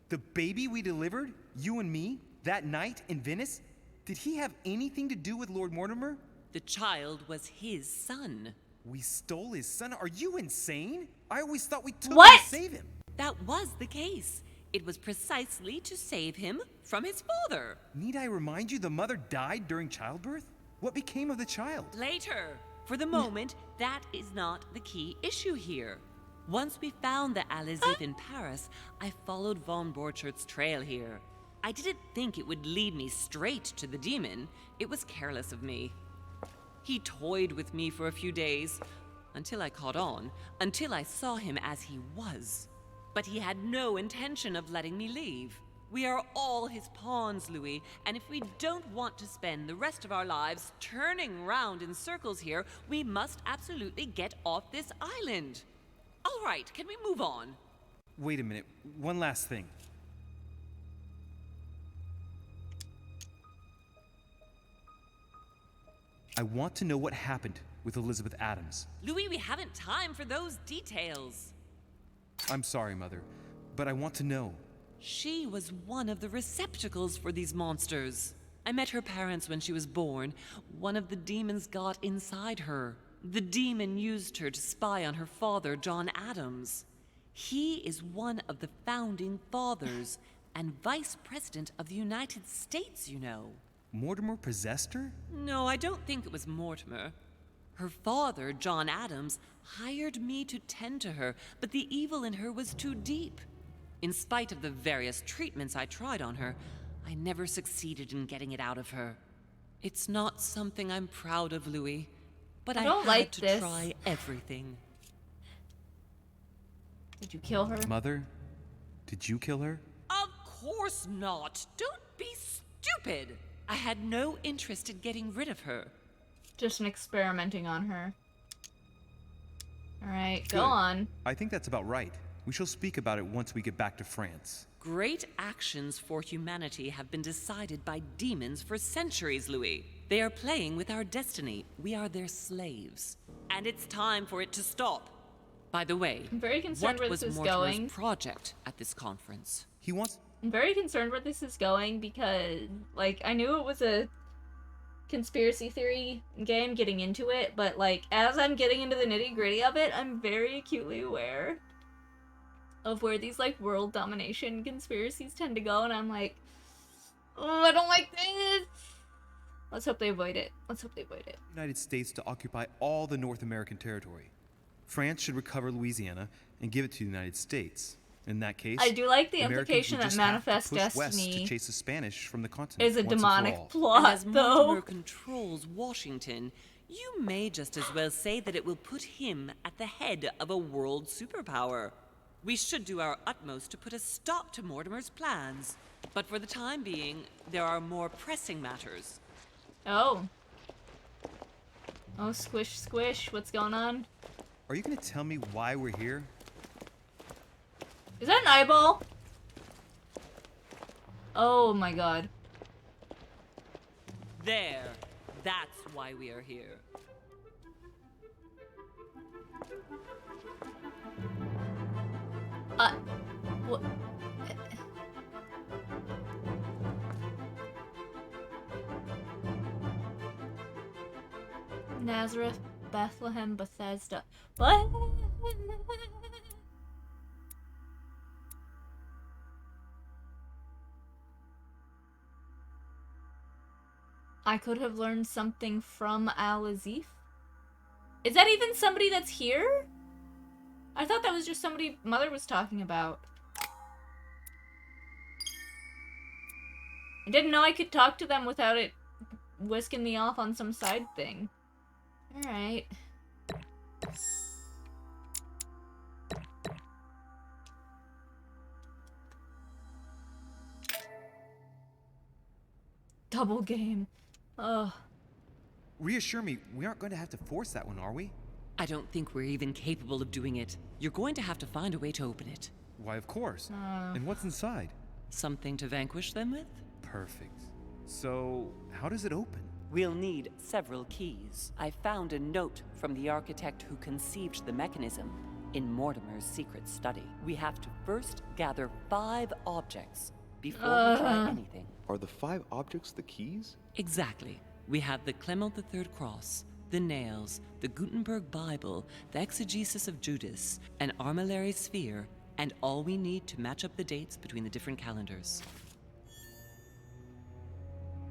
The baby we delivered, you and me, that night in Venice, did he have anything to do with Lord Mortimer? The child was his son. We stole his son? Are you insane? I always thought we took What? him to save him. That was the case. It was precisely to save him from his father. Need I remind you the mother died during childbirth? What became of the child? Later. For the moment, that is not the key issue here. Once we found the Alizif in Paris, I followed von Borchart's trail here. I didn't think it would lead me straight to the demon. It was careless of me. He toyed with me for a few days, until I caught on, until I saw him as he was. But he had no intention of letting me leave. We are all his pawns, Louis, and if we don't want to spend the rest of our lives turning round in circles here, we must absolutely get off this island. All right, can we move on? Wait a minute. One last thing. I want to know what happened with Elizabeth Adams. Louis, we haven't time for those details. I'm sorry, Mother, but I want to know. She was one of the receptacles for these monsters. I met her parents when she was born. One of the demons got inside her. The demon used her to spy on her father, John Adams. He is one of the founding fathers and vice president of the United States, you know. Mortimer possessed her? No, I don't think it was Mortimer. Her father, John Adams, hired me to tend to her, but the evil in her was too deep. In spite of the various treatments I tried on her, I never succeeded in getting it out of her. It's not something I'm proud of, Louis, but I don't had like to this. try everything. Did you kill her? Mother, did you kill her? Of course not. Don't be stupid. I had no interest in getting rid of her. Just an experimenting on her. Alright, go Good. on. I think that's about right. We shall speak about it once we get back to France. Great actions for humanity have been decided by demons for centuries, Louis. They are playing with our destiny. We are their slaves. And it's time for it to stop. By the way, I'm very concerned where what was this is Mortimer's going. project at this conference? He wants... I'm very concerned where this is going because, like, I knew it was a conspiracy theory game getting into it, but, like, as I'm getting into the nitty-gritty of it, I'm very acutely aware of where these, like, world domination conspiracies tend to go, and I'm like, oh, I don't like this! Let's hope they avoid it. Let's hope they avoid it. United States to occupy all the North American territory. France should recover Louisiana and give it to the United States. In that case, I do like the Americans implication would that just have to Manifest push west Destiny to chase the Spanish from the continent is a once and for demonic all. plot, And as though. Mortimer controls Washington, you may just as well say that it will put him at the head of a world superpower. We should do our utmost to put a stop to Mortimer's plans. But for the time being, there are more pressing matters. Oh. Oh, squish, squish. What's going on? Are you going to tell me why we're here? Is that an eyeball? Oh my god. There. That's why we are here. What? Nazareth, Bethlehem, Bethesda. What? I could have learned something from Al-Azif. Is that even somebody that's here? I thought that was just somebody Mother was talking about. I didn't know I could talk to them without it whisking me off on some side thing. Alright. Double game. Ugh. Reassure me, we aren't going to have to force that one, are we? I don't think we're even capable of doing it. You're going to have to find a way to open it. Why, of course. And what's inside? Something to vanquish them with? Perfect. So, how does it open? We'll need several keys. I found a note from the architect who conceived the mechanism in Mortimer's secret study. We have to first gather 5 objects before we try anything. Are the 5 objects the keys? Exactly. We have the Clement III cross, the nails, the Gutenberg Bible, the exegesis of Judas, an armillary sphere, and all we need to match up the dates between the different calendars.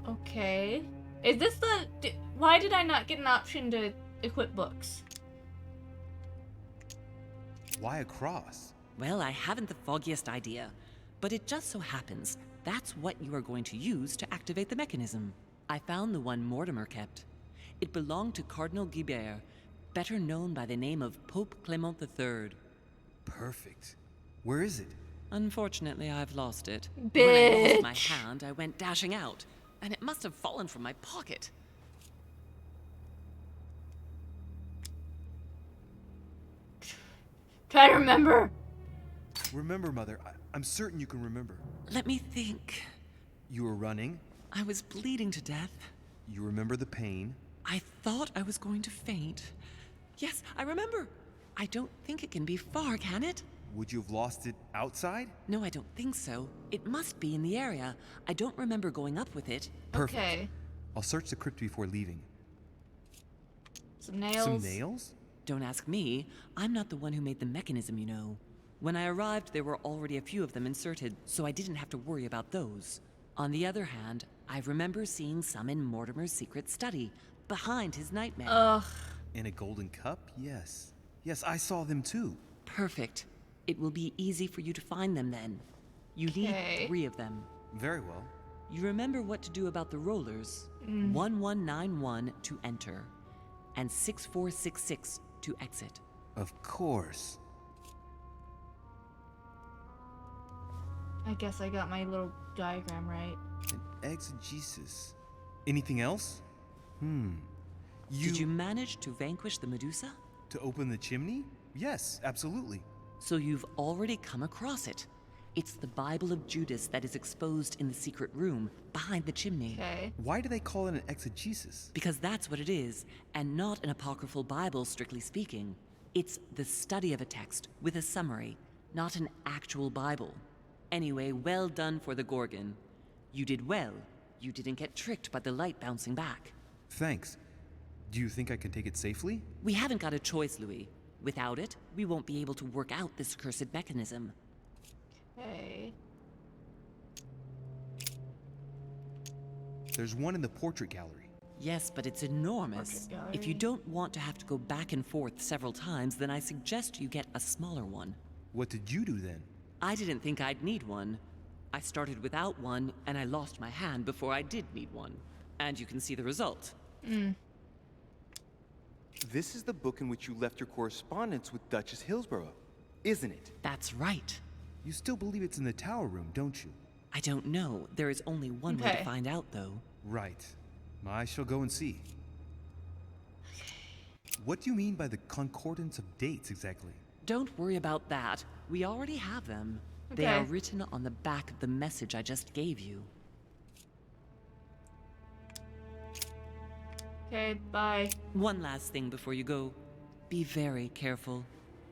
Okay. Is this the... Why did I not get an option to equip books? Why a cross? Well, I haven't the foggiest idea, but it just so happens that's what you are going to use to activate the mechanism. I found the one Mortimer kept. It belonged to Cardinal Guibert, better known by the name of Pope Clement III. Perfect. Where is it? Unfortunately, I've lost it. Bitch. When I lost my hand, I went dashing out, and it must have fallen from my pocket. Try to remember. Remember, Mother. I'm certain you can remember. Let me think. You were running. I was bleeding to death. You remember the pain. I thought I was going to faint. Yes, I remember. I don't think it can be far, can it? Would you have lost it outside? No, I don't think so. It must be in the area. I don't remember going up with it. Perfect. Okay. I'll search the crypt before leaving. Some nails. Some nails? Don't ask me. I'm not the one who made the mechanism, you know. When I arrived, there were already a few of them inserted, so I didn't have to worry about those. On the other hand, I remember seeing some in Mortimer's secret study, behind his nightmare. Ugh. In a golden cup? Yes. Yes, I saw them too. Perfect. It will be easy for you to find them then. You need 3 of them. Very well. You remember what to do about the rollers. 1191 to enter, and 6466 to exit. Of course. I guess I got my little diagram right. An exegesis. Anything else? Did you manage to vanquish the Medusa? To open the chimney? Yes, absolutely. So you've already come across it. It's the Bible of Judas that is exposed in the secret room behind the chimney. Okay. Why do they call it an exegesis? Because that's what it is, and not an apocryphal Bible, strictly speaking. It's the study of a text with a summary, not an actual Bible. Anyway, well done for the Gorgon. You did well. You didn't get tricked by the light bouncing back. Thanks. Do you think I can take it safely? We haven't got a choice, Louis. Without it, we won't be able to work out this cursed mechanism. Okay. There's one in the portrait gallery. Yes, but it's enormous. If you don't want to have to go back and forth several times, then I suggest you get a smaller one. What did you do then? I didn't think I'd need one. I started without one, and I lost my hand before I did need one. And you can see the result. This is the book in which you left your correspondence with Duchess Hillsborough, isn't it? That's right. You still believe it's in the tower room, don't you? I don't know. There is only one way to find out, though. Right. I shall go and see. What do you mean by the concordance of dates, exactly? Don't worry about that. We already have them. They are written on the back of the message I just gave you. Okay, bye. One last thing before you go. Be very careful.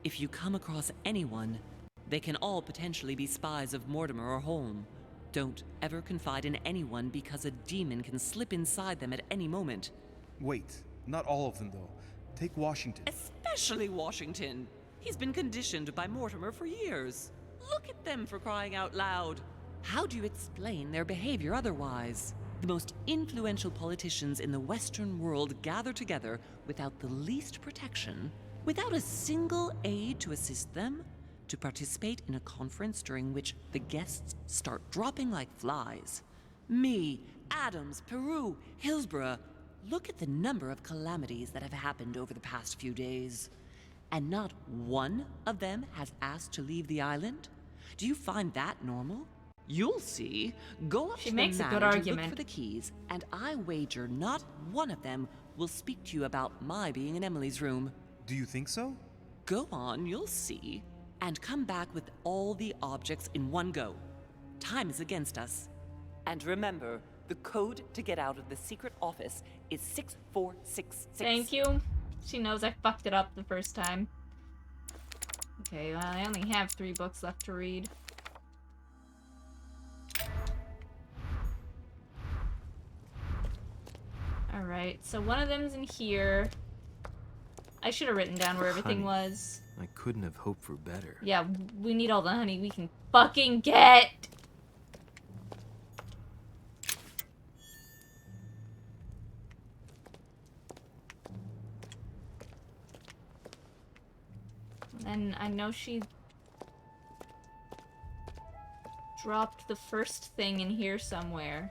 If you come across anyone, they can all potentially be spies of Mortimer or Holm. Don't ever confide in anyone because a demon can slip inside them at any moment. Wait, not all of them though. Take Washington. Especially Washington. He's been conditioned by Mortimer for years. Look at them, for crying out loud. How do you explain their behavior otherwise? The most influential politicians in the Western world gather together without the least protection, without a single aid to assist them, to participate in a conference during which the guests start dropping like flies. Me, Adams, Peru, Hillsborough. Look at the number of calamities that have happened over the past few days. And not one of them has asked to leave the island? Do you find that normal? You'll see. Go up She to makes the a good manor to look argument. for the keys, and I wager not one of them will speak to you about my being in Emily's room. Do you think so? Go on, you'll see. And come back with all the objects in one go. Time is against us. And remember, the code to get out of the secret office is 6466. Thank you. She knows I fucked it up the first time. Okay, well, I only have 3 books left to read. Alright, so one of them's in here. I should have written down where everything was. I couldn't have hoped for better. Yeah, we need all the honey we can fucking get! And I know she dropped the first thing in here somewhere.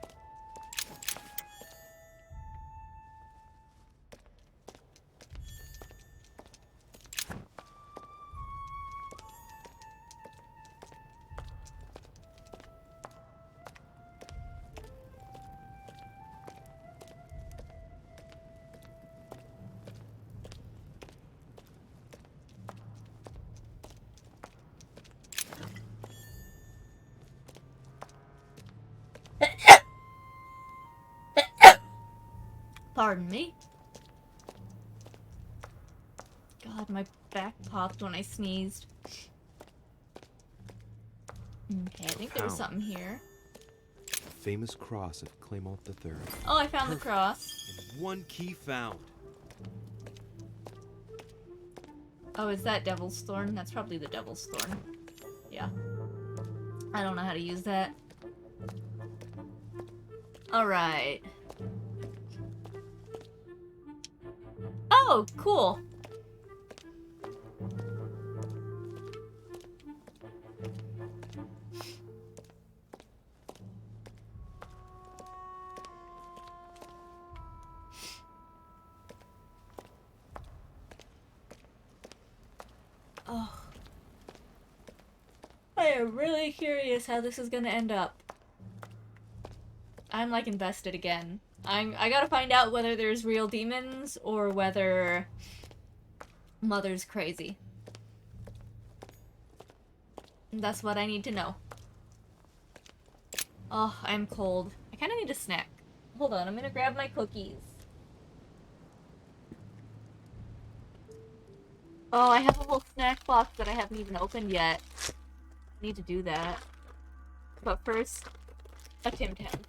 Pardon me. God, my back popped when I sneezed. Okay, I think there was something here. Famous cross of Claymont III. Oh, I found the cross. And one key found. Oh, is that Devil's Thorn? That's probably the Devil's Thorn. Yeah. I don't know how to use that. Alright. Oh, cool. Oh. I am really curious how this is gonna end up. I'm like invested again. I gotta find out whether there's real demons or whether Mother's crazy. That's what I need to know. Oh, I'm cold. I kinda need a snack. Hold on, I'm gonna grab my cookies. Oh, I have a whole snack box that I haven't even opened yet. I need to do that. But first, a Tim Tam.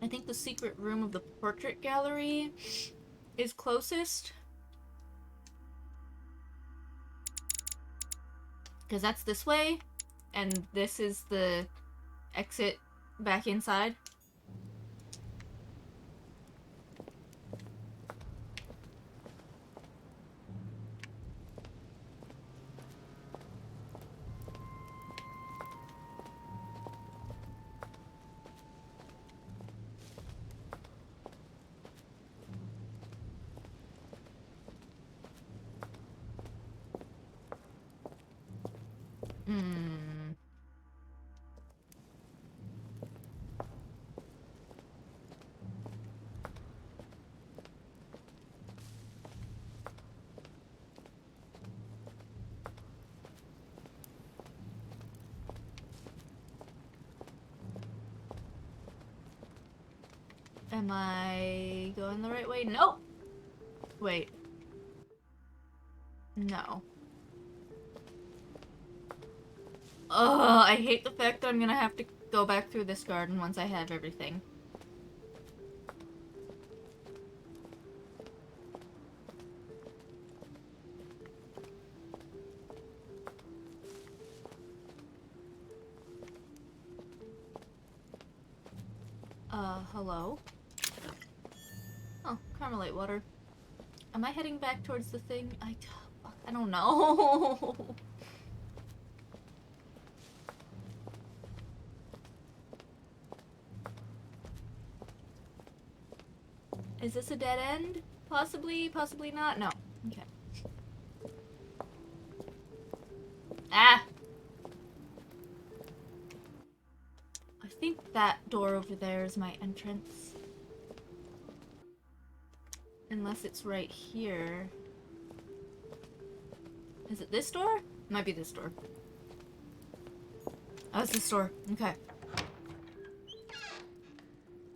I think the secret room of the portrait gallery is closest. Because that's this way, and this is the exit back inside. Am I going the right way? Nope. Wait. No. Ugh, I hate the fact that I'm gonna have to go back through this garden once I have everything. Hello? Oh, Carmelite water. Am I heading back towards the thing? I don't know. Is this a dead end? Possibly, possibly not. No. Okay. Ah! I think that door over there is my entrance. Unless it's right here. Is it this door? Might be this door. Oh, it's this door. Okay.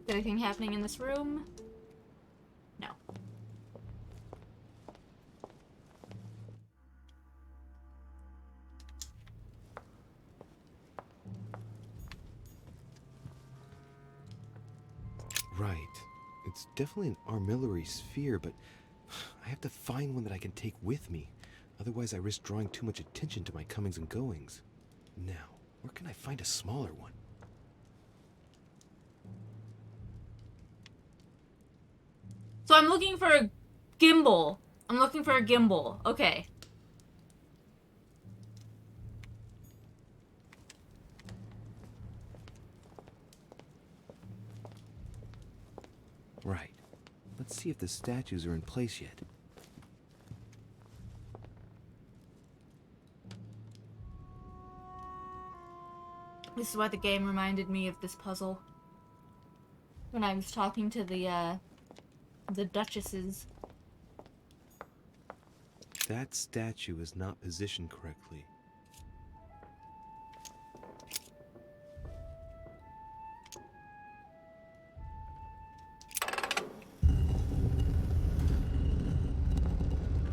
Is anything happening in this room? No. Right. It's definitely an armillary sphere, but I have to find one that I can take with me. Otherwise, I risk drawing too much attention to my comings and goings. Now, where can I find a smaller one? So I'm looking for a gimbal. I'm looking for a gimbal. Okay. Right. Let's see if the statues are in place yet. This is why the game reminded me of this puzzle. When I was talking to the duchesses. That statue is not positioned correctly.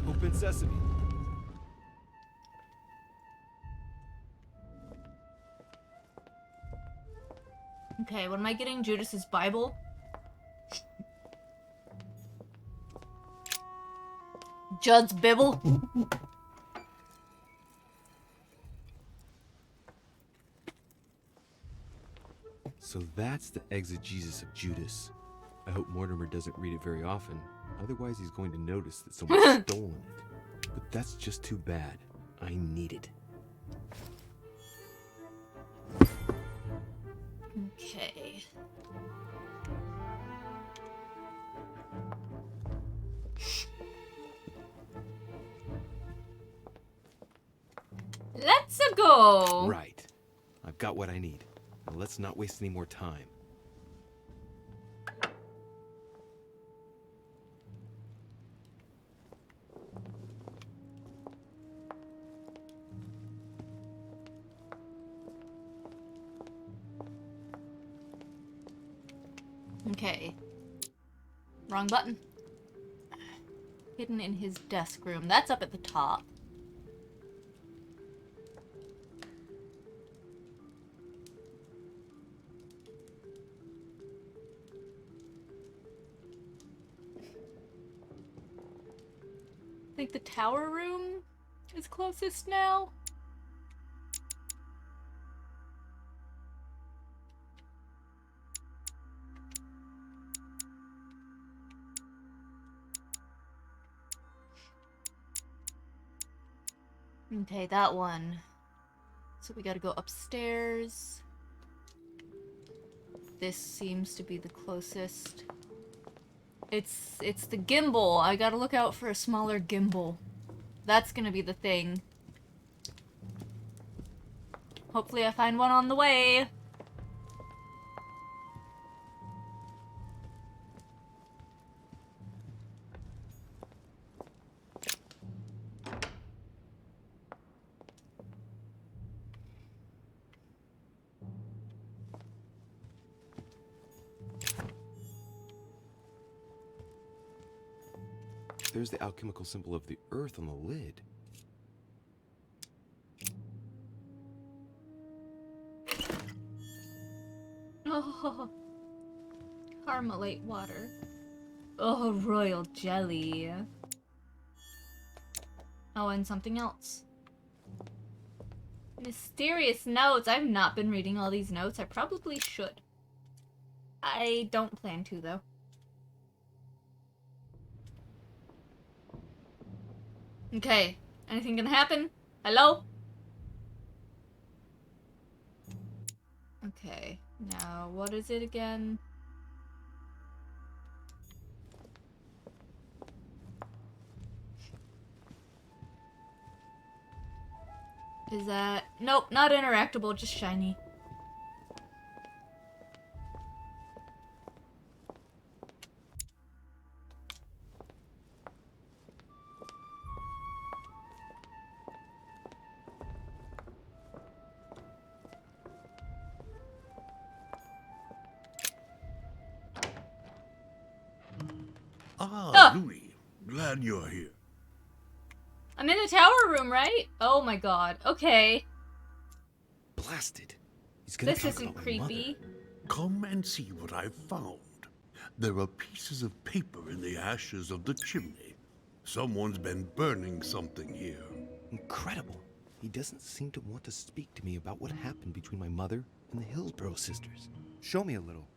Open sesame. Okay, what am I getting? Judas's Bible? Judd's Bible? So that's the exegesis of Judas. I hope Mortimer doesn't read it very often. Otherwise, he's going to notice that someone's stolen it. But that's just too bad. I need it. Okay. Let's go. Right. I've got what I need. Now let's not waste any more time. Okay. Wrong button. Hidden in his desk room. That's up at the top. I think the tower room is closest now. Okay, that one. So we gotta go upstairs. This seems to be the closest. It's the gimbal. I gotta look out for a smaller gimbal. That's gonna be the thing. Hopefully I find one on the way. There's the alchemical symbol of the earth on the lid. Oh, Carmelite water. Oh, royal jelly. Oh, and something else. Mysterious notes. I've not been reading all these notes. I probably should. I don't plan to, though. Okay. Anything gonna happen? Hello? Okay. Now, what is it again? Is that... Nope, not interactable, just shiny. Louis. Glad you're here. I'm in the tower room, right? Oh my god. Okay. Blasted. He's gonna This talk isn't about my creepy. mother. Come and see what I've found. There are pieces of paper in the ashes of the chimney. Someone's been burning something here. Incredible. He doesn't seem to want to speak to me about what happened between my mother and the Hillsborough sisters. Show me a little.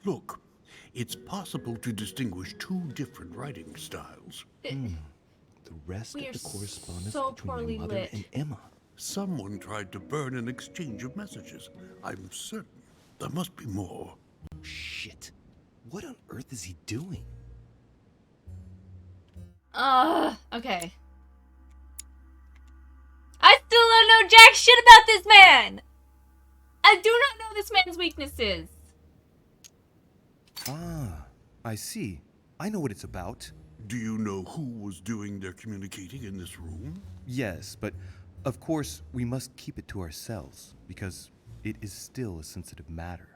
Look, it's possible to distinguish two different writing styles. The rest We of are the correspondence so between poorly my mother lit. and Emma. Someone tried to burn an exchange of messages. I'm certain there must be more. Shit. What on earth is he doing? Okay. I still don't know jack shit about this man! I do not know this man's weaknesses. Ah, I see. I know what it's about. Do you know who was doing their communicating in this room? Yes, but of course we must keep it to ourselves because it is still a sensitive matter.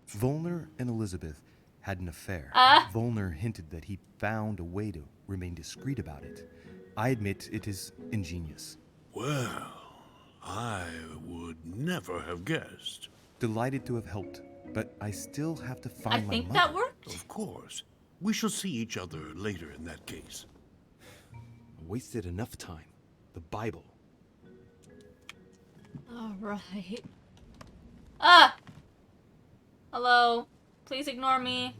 Volner and Elizabeth had an affair. Volner hinted that he found a way to remain discreet about it. I admit it is ingenious. Well, I would never have guessed. Delighted to have helped, but I still have to find my think mother. that worked. Of course. We shall see each other later in that case. Wasted enough time. The Bible. Alright. Hello. Please ignore me.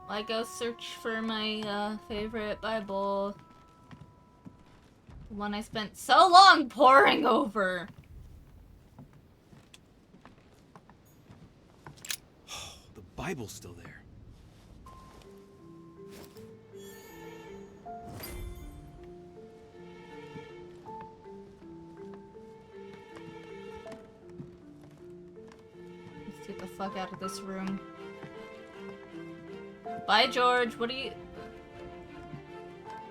While I go search for my favorite Bible. The one I spent so long poring over. The Bible's still there. Let's get the fuck out of this room. Bye, George. What do you...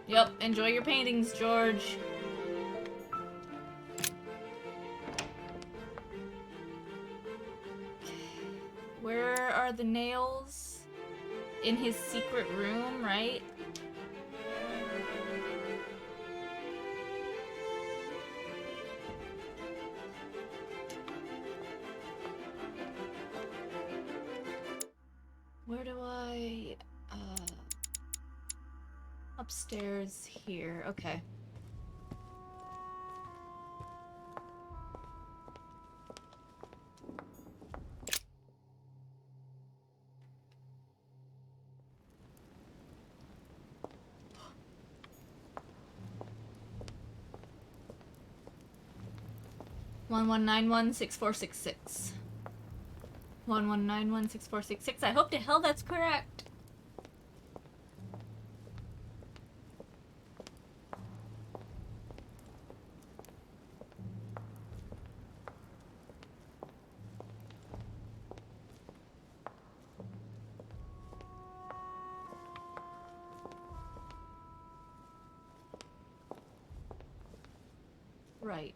Yep, enjoy your paintings, George. Where are the nails? In his secret room, right? Where do I... upstairs here. Okay. One 1191-6466. 1191-6466. I hope to hell that's correct. Right.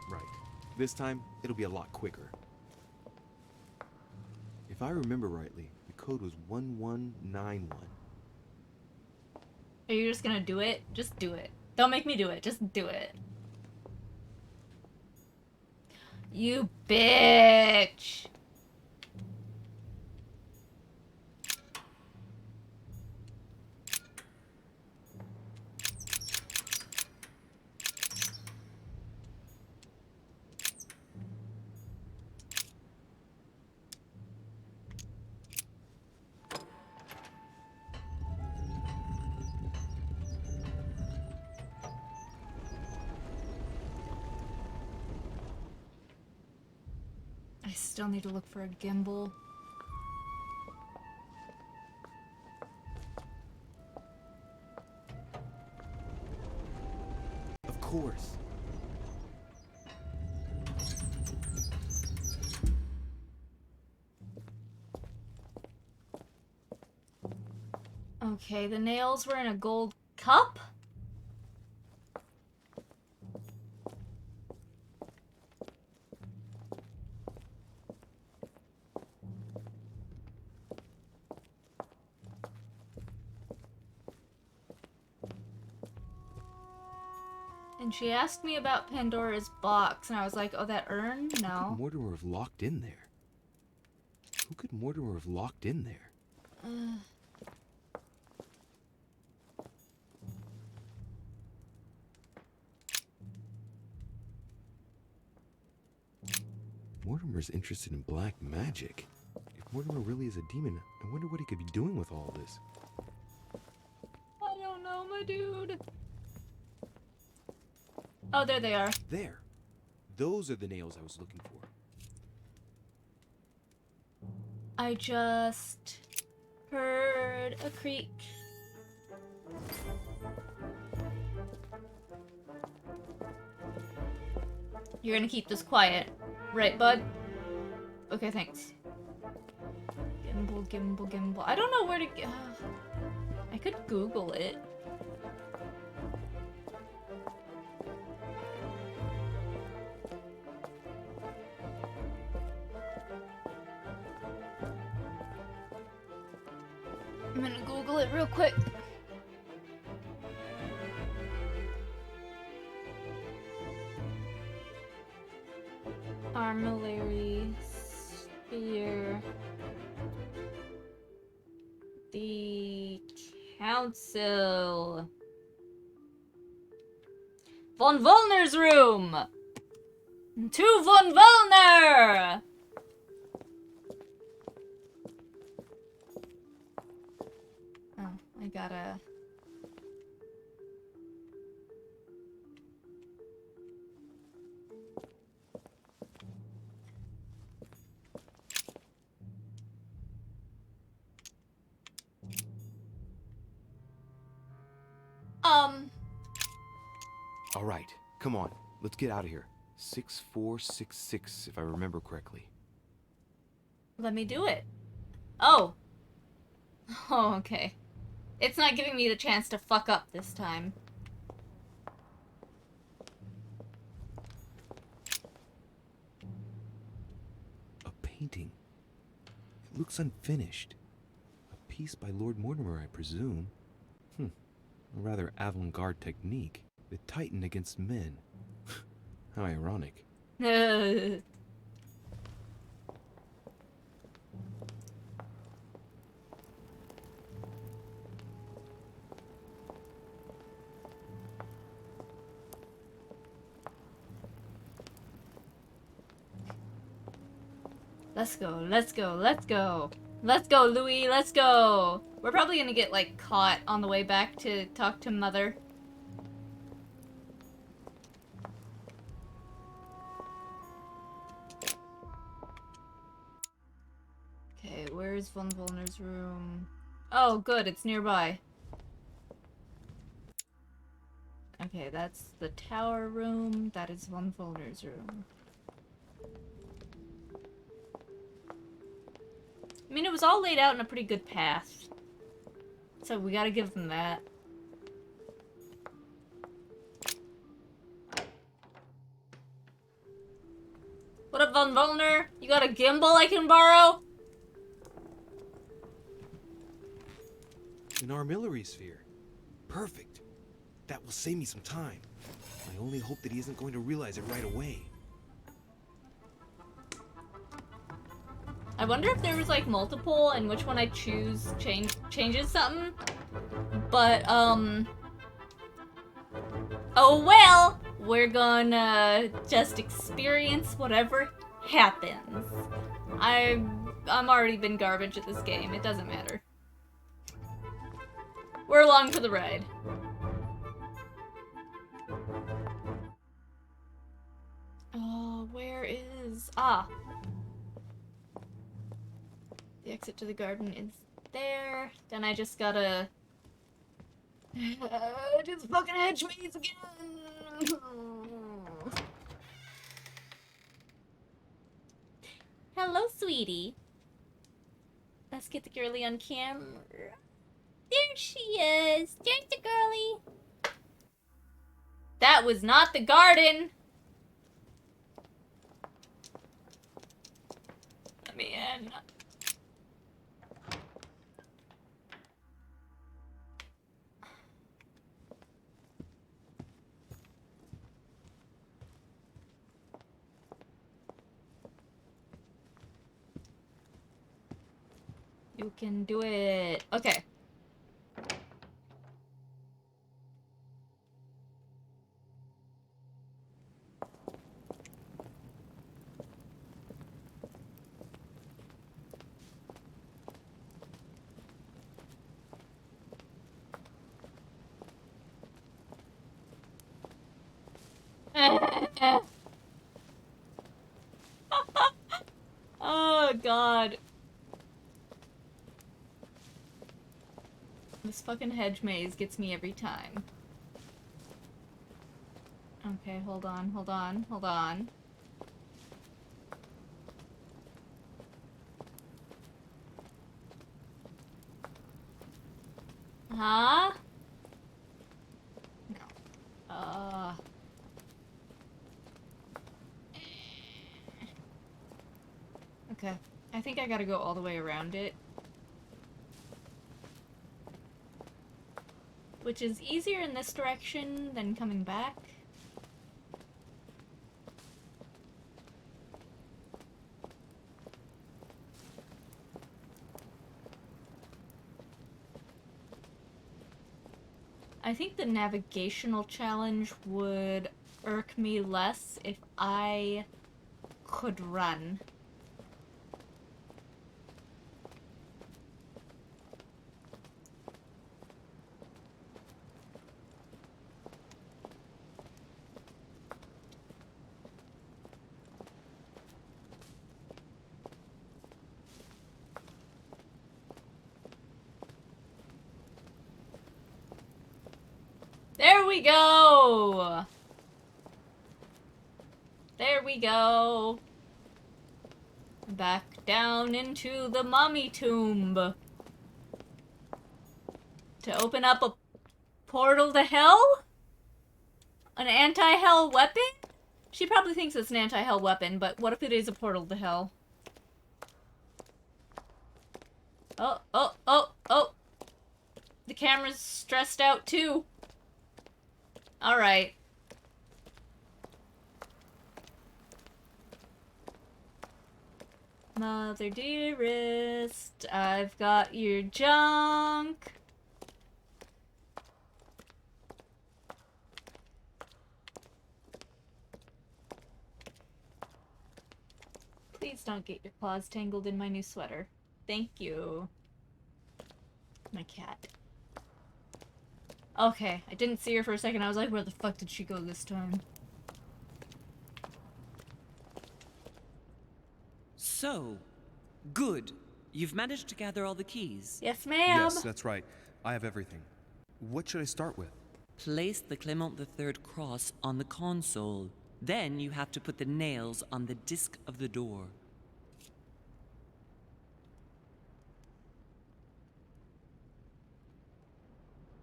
Right. This time, it'll be a lot quicker. I remember rightly, the code was 1191. Are you just gonna do it? Just do it. Don't make me do it. Just do it. You bitch! I still need to look for a gimbal. Of course. Okay, the nails were in a gold cup? And she asked me about Pandora's box, and I was like, oh, that urn? Who No. could Mortimer have locked in there? Who could Mortimer have locked in there? Mortimer's interested in black magic. If Mortimer really is a demon, I wonder what he could be doing with all this. I don't know, my dude. Oh, there they are. There. Those are the nails I was looking for. I just heard a creak. You're gonna keep this quiet, right, bud? Okay, thanks. Gimbal, gimbal, gimbal. I don't know where to go. I could Google it. I'm gonna Google it real quick. Armillary Sphere. The Council. Von Wollner's room! To Von Wollner! Oh, I gotta... All right, come on. Let's get out of here. 6466, if I remember correctly. Let me do it. Oh. Oh, okay. It's not giving me the chance to fuck up this time. A painting. It looks unfinished. A piece by Lord Mortimer, I presume. A rather avant-garde technique. The Titan against men. How ironic. Let's go, let's go, let's go. Let's go, Louis, let's go. We're probably gonna get, like, caught on the way back to talk to Mother. Okay, where's Von Wollner's room? Oh, good, it's nearby. Okay, that's the tower room. That is Von Wollner's room. I mean, it was all laid out in a pretty good path. So we gotta give them that. What up, Von Wollner? You got a gimbal I can borrow? An armillary sphere. Perfect. That will save me some time. I only hope that he isn't going to realize it right away. I wonder if there was like multiple and which one I choose changes something. But oh well, we're gonna just experience whatever happens. I'm already been garbage at this game. It doesn't matter. We're along for the ride. Oh, where is... Ah. The exit to the garden is there. Then I just gotta... do the fucking hedge maze again! Hello, sweetie. Let's get the girly on camera. There she is! There's the girly! That was not the garden! Let me in. You can do it. Okay. Oh, God. This fucking hedge maze gets me every time. Okay, hold on, hold on, hold on. Huh? No. Okay. I think I gotta go all the way around it. Which is easier in this direction than coming back. I think the navigational challenge would irk me less if I could run. There we go! There we go. Back down into the mummy tomb. To open up a portal to hell? An anti-hell weapon? She probably thinks it's an anti-hell weapon, but what if it is a portal to hell? Oh, oh, oh, oh! The camera's stressed out too. Alright. Mother dearest, I've got your junk. Please don't get your claws tangled in my new sweater. Thank you. My cat. Okay, I didn't see her for a second. I was like, where the fuck did she go this time? So, good. You've managed to gather all the keys. Yes, ma'am. Yes, that's right. I have everything. What should I start with? Place the Clement III cross on the console. Then you have to put the nails on the disc of the door.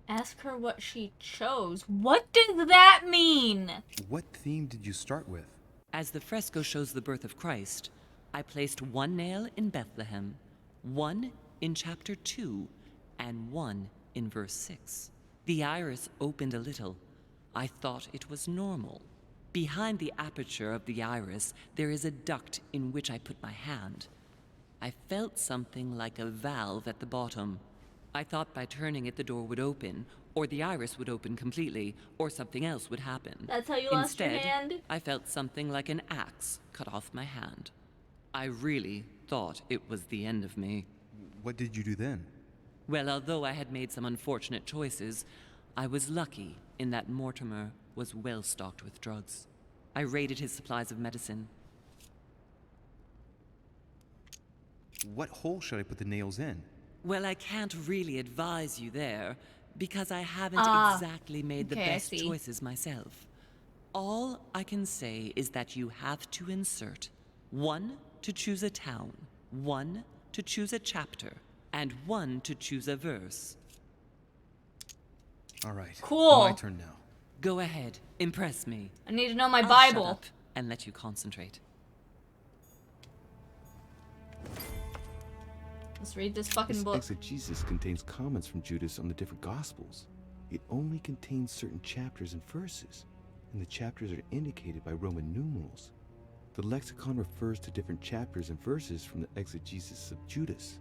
Ask her what she chose. What does that mean? What theme did you start with? As the fresco shows the birth of Christ, I placed one nail in Bethlehem, one in chapter 2, and one in verse 6. The iris opened a little. I thought it was normal. Behind the aperture of the iris, there is a duct in which I put my hand. I felt something like a valve at the bottom. I thought by turning it the door would open, or the iris would open completely, or something else would happen. That's how you lost your Instead, hand? I felt something like an axe cut off my hand. I really thought it was the end of me. What did you do then? Well, although I had made some unfortunate choices, I was lucky in that Mortimer was well stocked with drugs. I raided his supplies of medicine. What hole should I put the nails in? Well, I can't really advise you there, because I haven't exactly made the best choices myself. All I can say is that you have to insert 1 to choose a town, 1 to choose a chapter, and 1 to choose a verse. All right. Cool. My turn now. Go ahead, impress me. I need to know my I'll Bible. shut up and let you concentrate. Let's read this fucking This book. exegesis contains comments from Judas on the different Gospels. It only contains certain chapters and verses, and the chapters are indicated by Roman numerals. The lexicon refers to different chapters and verses from the exegesis of Judas.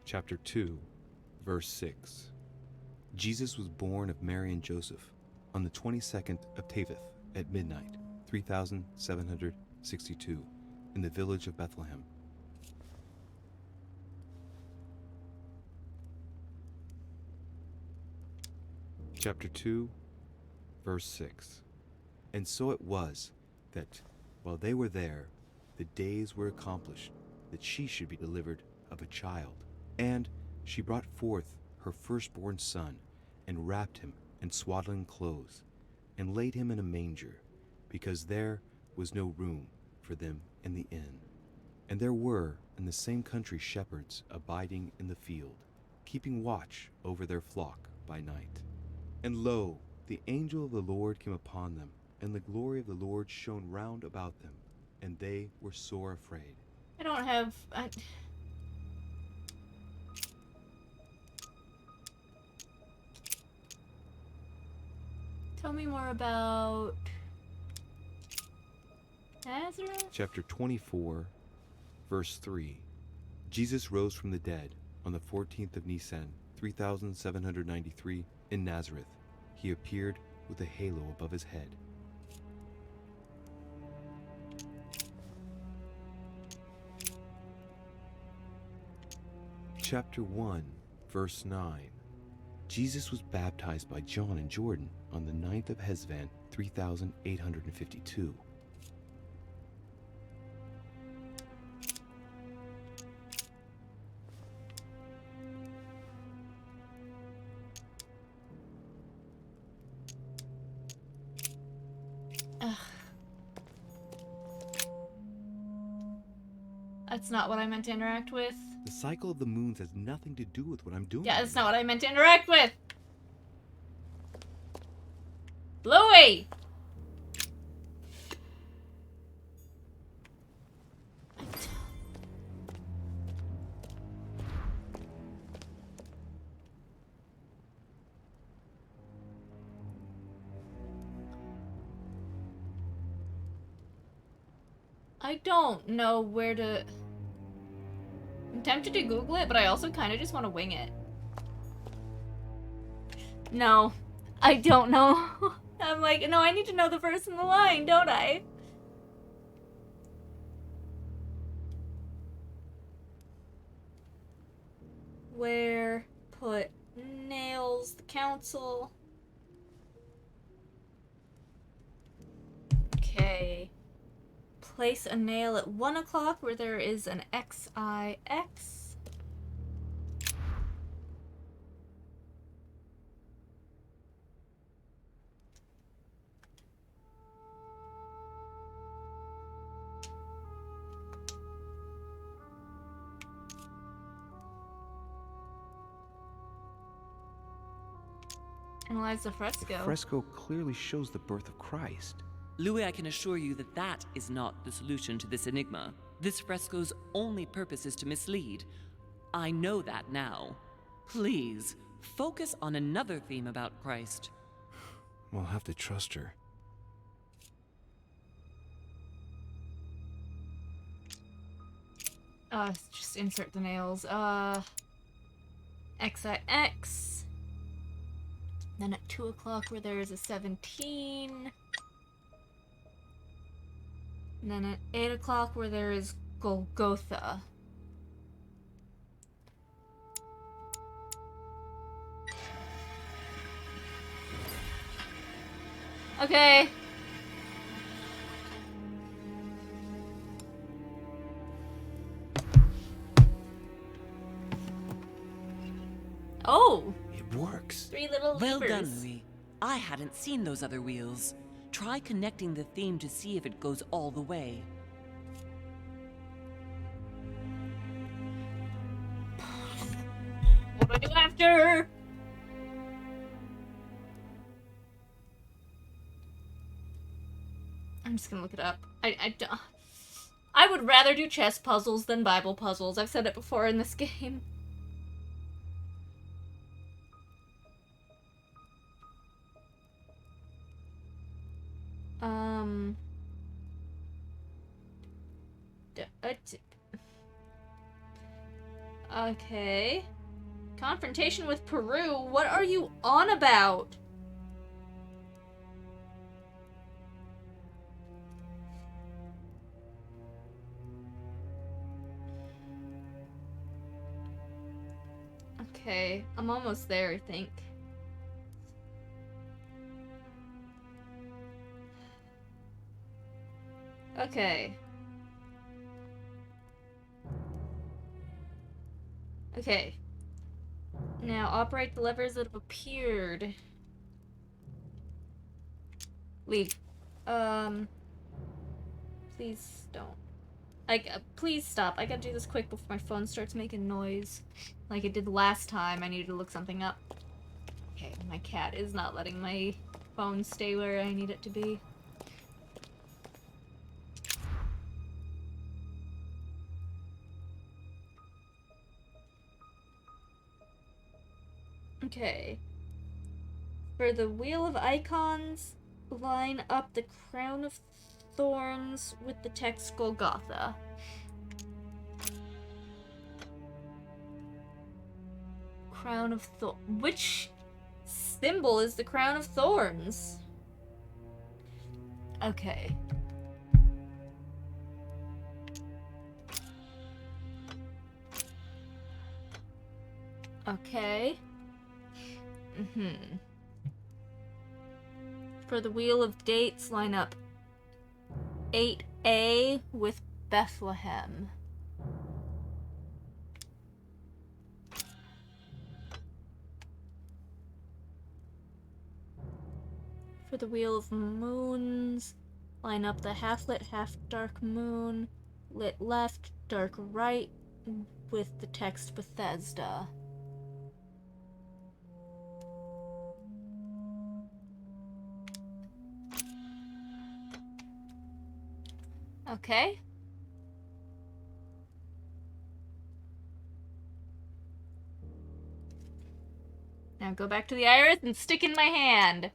Chapter 2, verse 6. Jesus was born of Mary and Joseph on the 22nd of Teveth at midnight, 3762, in the village of Bethlehem. Chapter 2, verse 6. And so it was that, while they were there, the days were accomplished that she should be delivered of a child. And she brought forth her firstborn son, and wrapped him in swaddling clothes, and laid him in a manger, because there was no room for them in the inn. And there were in the same country shepherds abiding in the field, keeping watch over their flock by night. And lo, the angel of the Lord came upon them, and the glory of the Lord shone round about them, and they were sore afraid. I don't have... Tell me more about... Nazareth? Chapter 24, verse 3. Jesus rose from the dead on the 14th of Nisan, 3793, in Nazareth. He appeared with a halo above his head. Chapter 1, verse 9. Jesus was baptized by John in Jordan on the 9th of Hesvan, 3852. Ugh. That's not what I meant to interact with. The cycle of the moons has nothing to do with what I'm doing. Yeah, that's not what I meant to interact with. Louis! I don't know where to... I'm tempted to Google it, but I also kind of just want to wing it. No, I don't know. I'm like, no, I need to know the verse in the line, don't I? Where put nails the council? Okay. Place a nail at 1 o'clock where there is an XIX. Analyze the fresco. The fresco clearly shows the birth of Christ. Louis, I can assure you that that is not the solution to this enigma. This fresco's only purpose is to mislead. I know that now. Please, focus on another theme about Christ. We'll have to trust her. Just insert the nails. XIX. Then at 2 o'clock where there is a 17. And then at 8 o'clock where there is Golgotha. Okay. Oh! It works. 3 little Well levers. done, Louis. I hadn't seen those other wheels. Try connecting the theme to see if it goes all the way. What do I do after? I'm just gonna look it up. I would rather do chess puzzles than Bible puzzles. I've said it before in this game. Okay. Confrontation with Peru? What are you on about? Okay, I'm almost there, I think. Okay. Okay. Now operate the levers that have appeared. Leave. Please don't. Please stop. I gotta do this quick before my phone starts making noise. Like it did last time. I needed to look something up. Okay, my cat is not letting my phone stay where I need it to be. Okay. For the Wheel of Icons, line up the Crown of Thorns with the text Golgotha. Crown of Thorns. Which symbol is the Crown of Thorns? Okay. Okay. For the Wheel of Dates, line up 8A with Bethlehem. For the Wheel of Moons, line up the half-lit, half-dark moon, lit left, dark right, with the text Bethesda. Okay. Now go back to the iris and stick in my hand.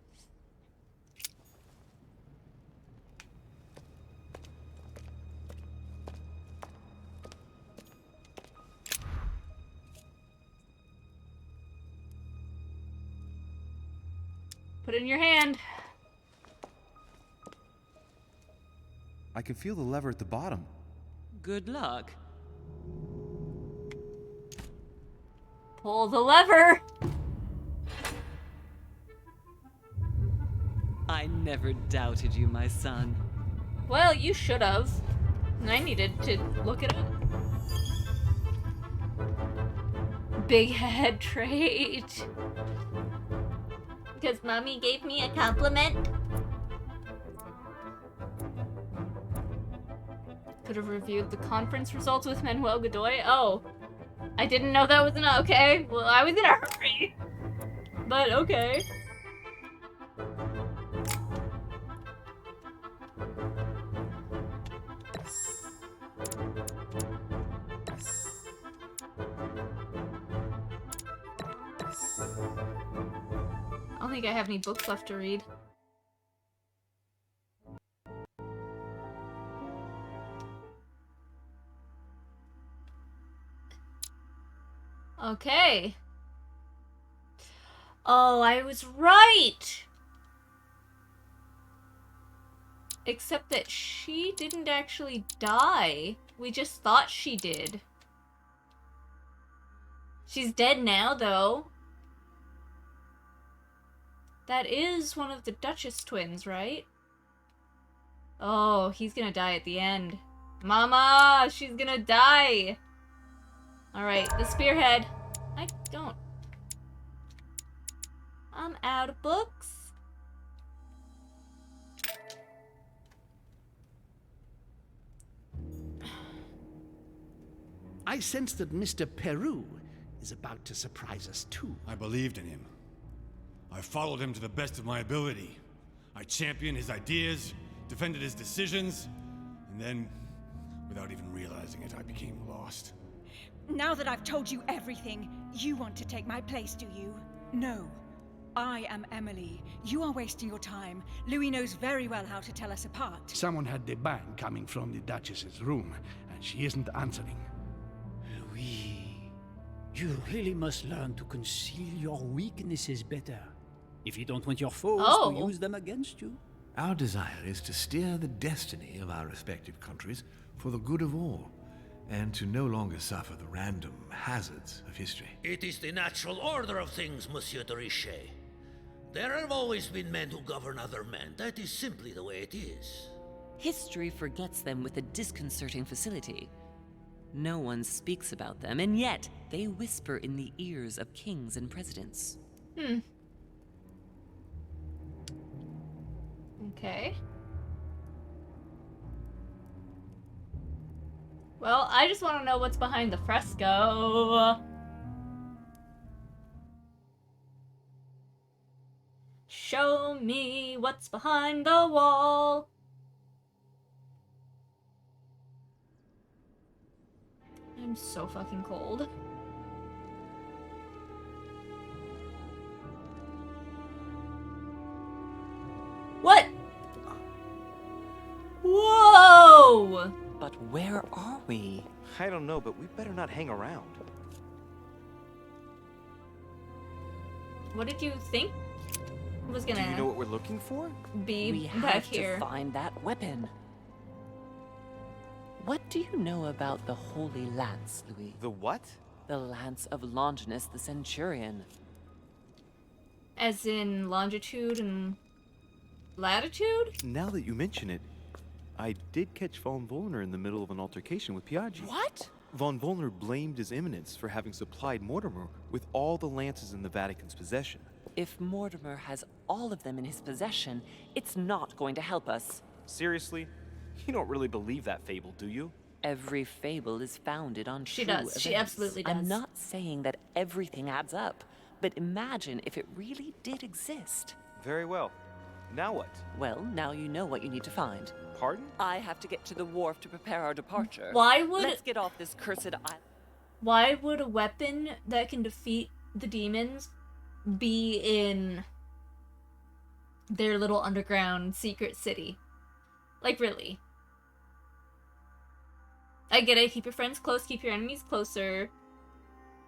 Put it in your hand. I can feel the lever at the bottom. Good luck. Pull the lever. I never doubted you, my son. Well, you should have. I needed to look it up. Big head trait. Because mommy gave me a compliment. Could have reviewed the conference results with Manuel Godoy. Oh, I didn't know that was okay. Well, I was in a hurry. But okay. think I have any books left to read. Okay. Oh, I was right! Except that she didn't actually die. We just thought she did. She's dead now, though. That is one of the Duchess twins, right? Oh, he's gonna die at the end. Mama! She's gonna die! Alright, the spearhead. I don't... I'm out of books. I sense that Mr. Peru is about to surprise us too. I believed in him. I followed him to the best of my ability. I championed his ideas, defended his decisions, and then, without even realizing it, I became lost. Now that I've told you everything, you want to take my place, do you? No. I am Emily. You are wasting your time. Louis knows very well how to tell us apart. Someone had the bang coming from the Duchess's room, and she isn't answering. Louis, you really must learn to conceal your weaknesses better. If you don't want your foes to use them against you. Our desire is to steer the destiny of our respective countries for the good of all, and to no longer suffer the random hazards of history. It is the natural order of things, Monsieur de Richet. There have always been men who govern other men. That is simply the way it is. History forgets them with a disconcerting facility. No one speaks about them, and yet they whisper in the ears of kings and presidents. Okay. Well, I just want to know what's behind the fresco. Show me what's behind the wall. I'm so fucking cold. What? Whoa! But where are we? I don't know, but we better not hang around. What did you think was gonna... Do you know what we're looking for? Be we back have here. to find that weapon. What do you know about the Holy Lance, Louis? The what? The Lance of Longinus the Centurion. As in longitude and latitude? Now that you mention it, I did catch Von Wollner in the middle of an altercation with Piaggi. What? Von Wollner blamed His Eminence for having supplied Mortimer with all the lances in the Vatican's possession. If Mortimer has all of them in his possession, it's not going to help us. Seriously? You don't really believe that fable, do you? Every fable is founded on She true does. events. She absolutely does. I'm not saying that everything adds up, but imagine if it really did exist. Very well. Now what? Well, now you know what you need to find. Pardon? I have to get to the wharf to prepare our departure. Why would... Let's get off this cursed island. Why would a weapon that can defeat the demons be in their little underground secret city? Like, really? I get it, keep your friends close, keep your enemies closer.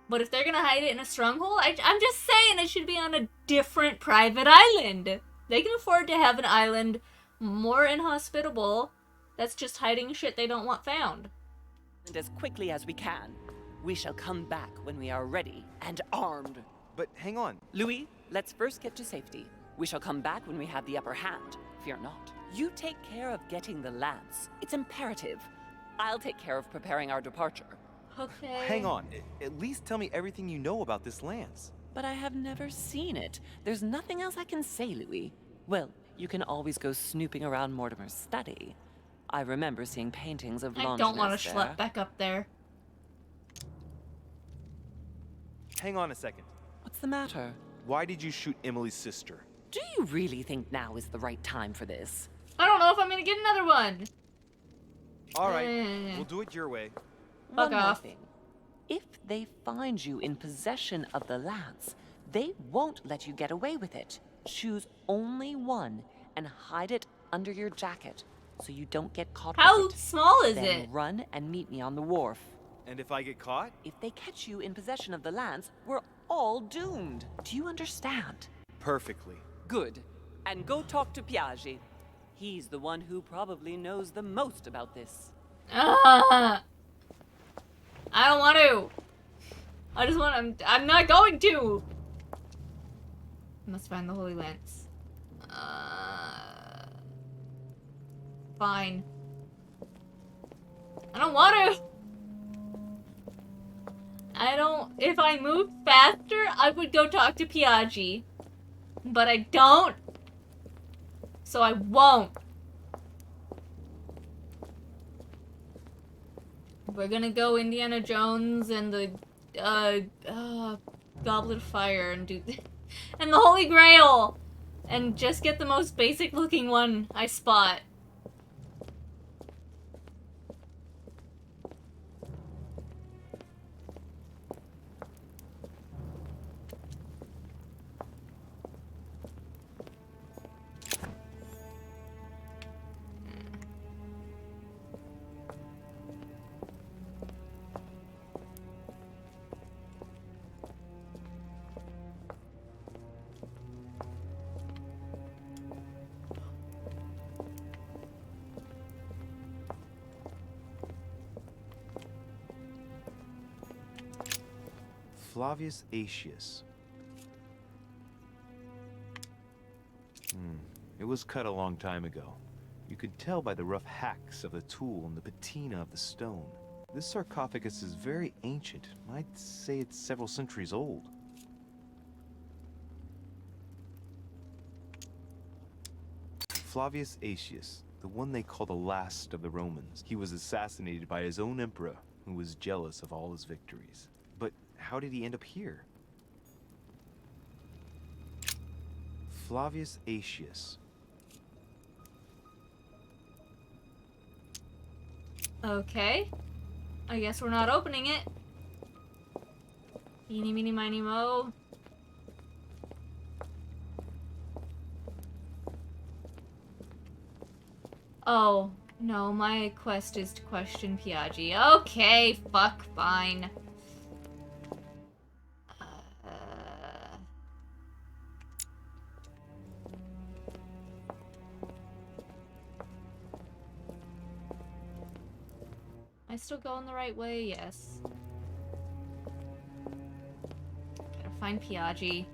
But if they're gonna hide it in a stronghold, I'm just saying it should be on a different private island. They can afford to have an island more inhospitable that's just hiding shit they don't want found. And as quickly as we can. We shall come back when we are ready and armed. But hang on. Louis, let's first get to safety. We shall come back when we have the upper hand. Fear not. You take care of getting the lance. It's imperative. I'll take care of preparing our departure. Okay. Hang on. At least tell me everything you know about this lance. But I have never seen it. There's nothing else I can say, Louis. Well, you can always go snooping around Mortimer's study. I remember seeing paintings of Longinus I don't want to there. schlep back up there. Hang on a second. What's the matter? Why did you shoot Emily's sister? Do you really think now is the right time for this? I don't know if I'm gonna get another one. All right, we'll do it your way. Fuck One more off. thing. If they find you in possession of the lance, they won't let you get away with it. Choose only one and hide it under your jacket so you don't get caught How with it. small is Then it? run and meet me on the wharf. And if I get caught? If they catch you in possession of the lance, we're all doomed. Do you understand? Perfectly. Good. And go talk to Piaggi. He's the one who probably knows the most about this. I don't want to. I just want to. I'm not going to. Must find the Holy Lance. Fine. I don't want to. I don't. If I moved faster, I would go talk to Piaggi. But I don't. So I won't. We're gonna go Indiana Jones and the Goblet of Fire and do and the Holy Grail and just get the most basic looking one I spot. Flavius Aetius. It was cut a long time ago. You could tell by the rough hacks of the tool and the patina of the stone. This sarcophagus is very ancient. I'd say it's several centuries old. Flavius Aetius, the one they call the last of the Romans. He was assassinated by his own emperor, who was jealous of all his victories. But how did he end up here? Flavius Aetius. Okay. I guess we're not opening it. Eeny, meeny, miny, mo. Oh, no, my quest is to question Piaggi. Okay, fuck, fine. Am I still going the right way? Yes. Gotta find Piaggi.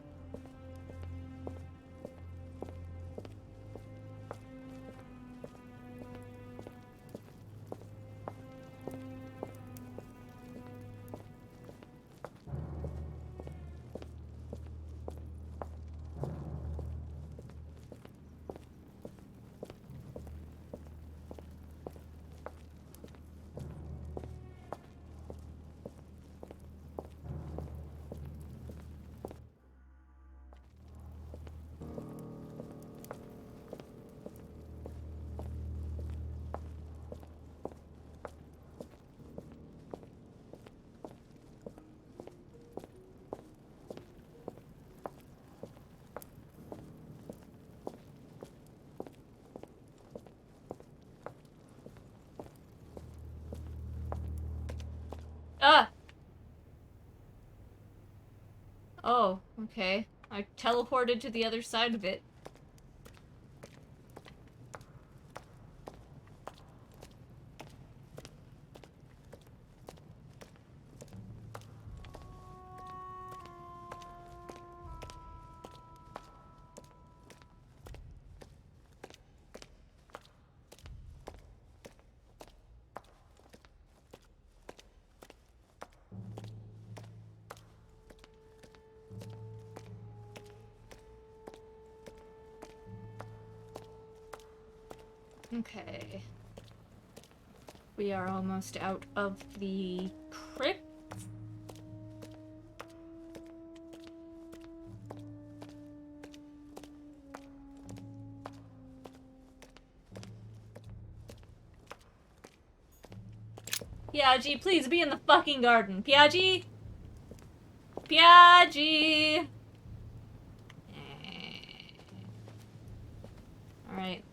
Ah! Oh, okay. I teleported to the other side of it. Okay. We are almost out of the crypt. Piaggi, please be in the fucking garden. Piaggi? Piaggi! Alright.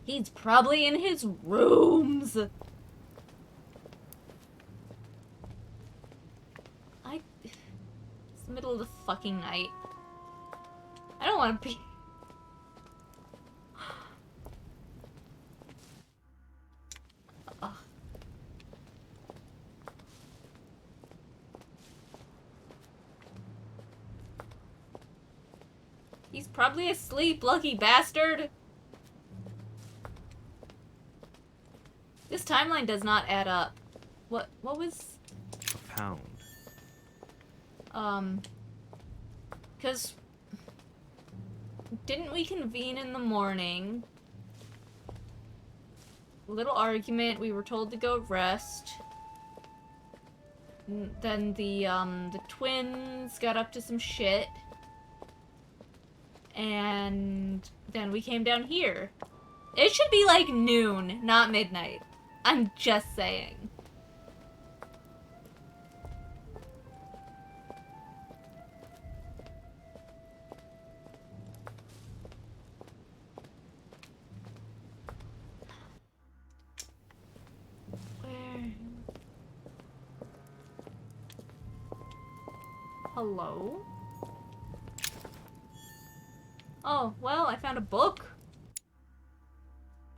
He's probably in his rooms. It's the middle of the fucking night. I don't want to be... Ugh. He's probably asleep, lucky bastard. This timeline does not add up. What was... A pound. Because... Didn't we convene in the morning? Little argument, we were told to go rest. Then the twins got up to some shit. And then we came down here. It should be like noon, not midnight. I'm just saying. Where? Hello? Oh, well, I found a book.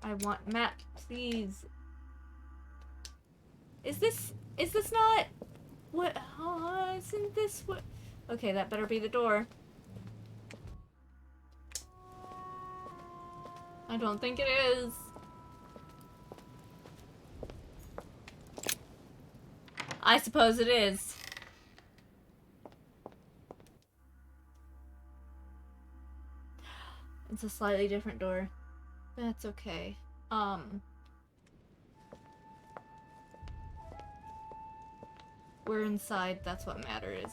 I want map, please. Is this not... What? Isn't this what... Okay, that better be the door. I don't think it is. I suppose it is. It's a slightly different door. That's okay. We're inside, that's what matters.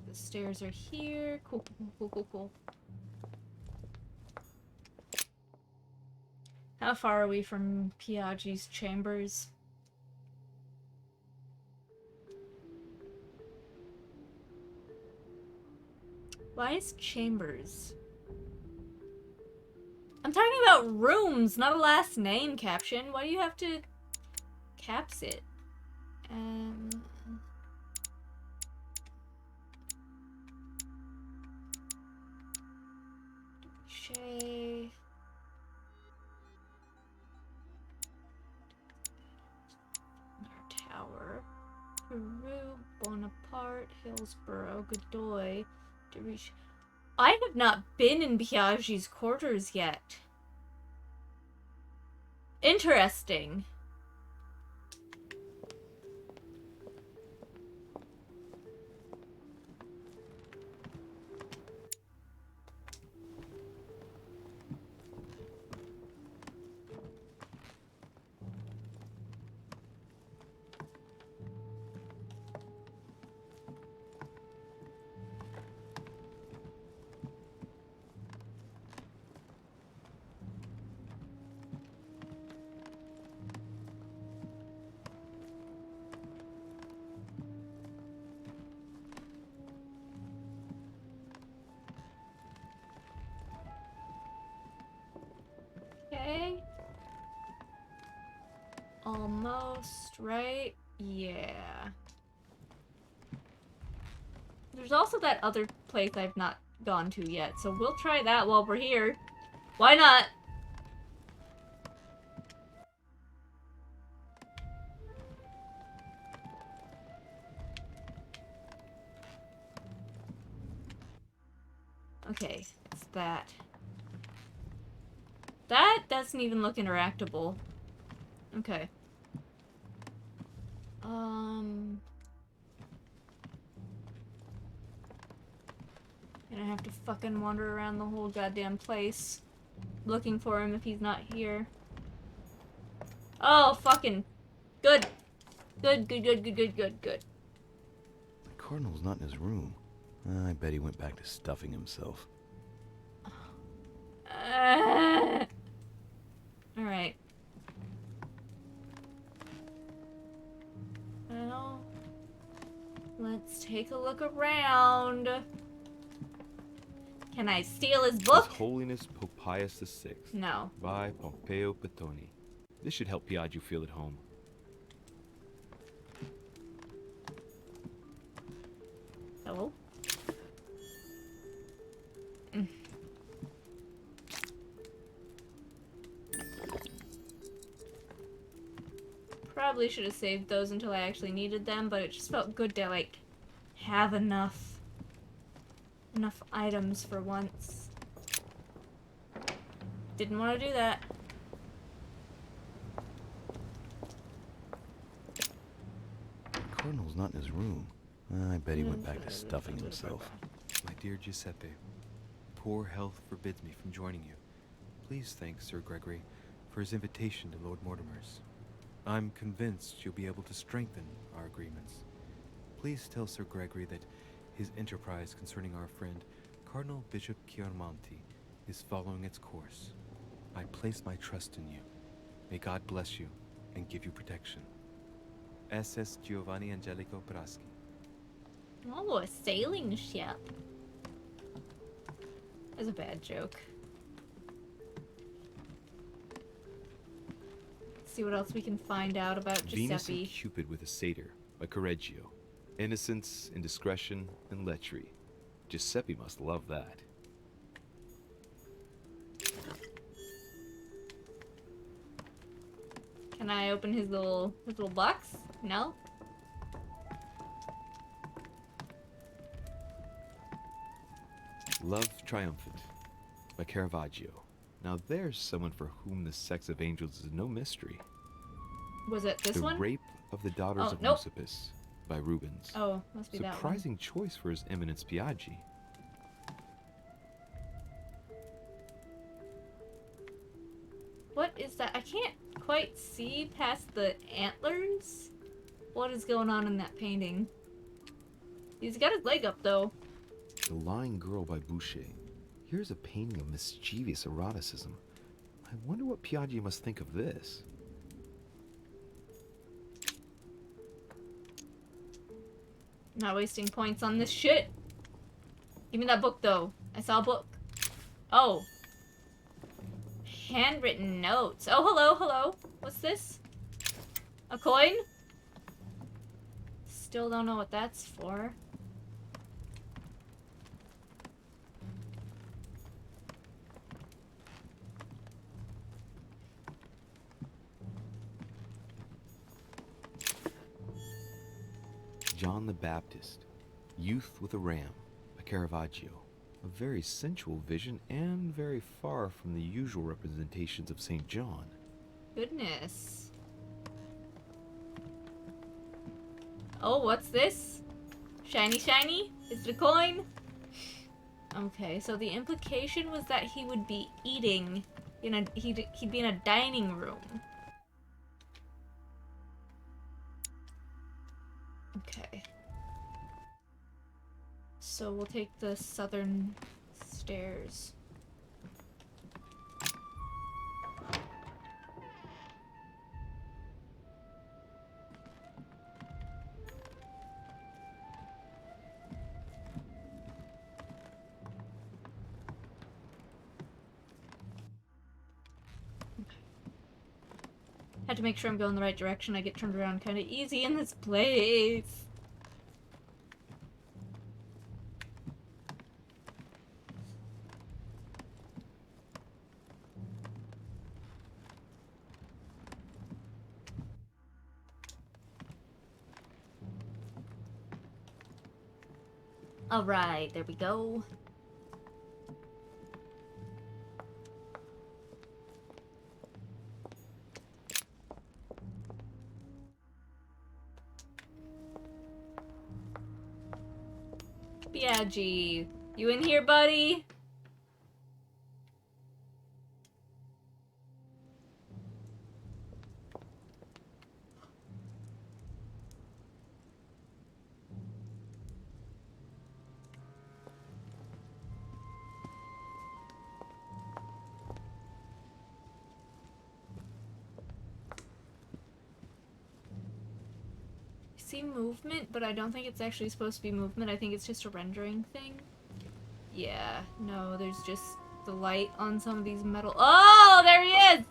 The stairs are here. Cool, cool, cool, cool. How far are we from Piaggi's chambers? Why is chambers? I'm talking about rooms, not a last name caption. Why do you have to caps it? Shay. Tower. Peru, Bonaparte, Hillsborough, Godoy, to reach. I have not been in Piaggi's quarters yet. Interesting. Okay. Almost, right? Yeah. There's also that other place I've not gone to yet, so we'll try that while we're here. Why not? Okay, it's that. That doesn't even look interactable. Okay. Gonna have to fucking wander around the whole goddamn place looking for him if he's not here. Oh, fucking good. Good. The Cardinal's not in his room. I bet he went back to stuffing himself. Alright. Well, let's take a look around. Can I steal his book? His Holiness Pope Pius VI. No. By Pompeo Petoni. This should help Piaggio feel at home. Hello? Probably should have saved those until I actually needed them, but it just felt good to, like, have enough items for once. Didn't want to do that. The Cardinal's not in his room. I bet he went back to stuffing himself. My dear Giuseppe, poor health forbids me from joining you. Please thank Sir Gregory for his invitation to Lord Mortimer's. I'm convinced you'll be able to strengthen our agreements. Please tell Sir Gregory that his enterprise concerning our friend, Cardinal Bishop Chiaramonti, is following its course. I place my trust in you. May God bless you and give you protection. SS Giovanni Angelico Praschi. Oh, a sailing ship. That's a bad joke. Let's see what else we can find out about Giuseppe. Venus and Cupid with a satyr by Correggio. Innocence, indiscretion, and lechery. Giuseppe must love that. Can I open his little box? No? Love Triumphant by Caravaggio. Now there's someone for whom the sex of angels is no mystery. Was it this the one? The Rape of the Daughters of nope. Lucipis by Rubens. Oh, must be that one. Surprising choice for His Eminence Piaggi. What is that? I can't quite see past the antlers. What is going on in that painting? He's got his leg up, though. The Lying Girl by Boucher. Here's a painting of mischievous eroticism. I wonder what Piaggi must think of this. Not wasting points on this shit. Give me that book, though. I saw a book. Oh. Handwritten notes. Oh, hello. What's this? A coin? Still don't know what that's for. John the Baptist, Youth with a Ram, by Caravaggio. A very sensual vision and very far from the usual representations of St. John. Goodness. Oh, what's this? Shiny, shiny? Is it a coin? Okay, so the implication was that he would be eating in a he'd be in a dining room. Okay. So we'll take the southern stairs. Had to make sure I'm going the right direction. I get turned around kind of easy in this place. Alright, there we go. Piaggi, You in here, buddy? See movement, but I don't think it's actually supposed to be movement. I think it's just a rendering thing. Yeah, no, there's just the light on some of these metal. Oh, there he is!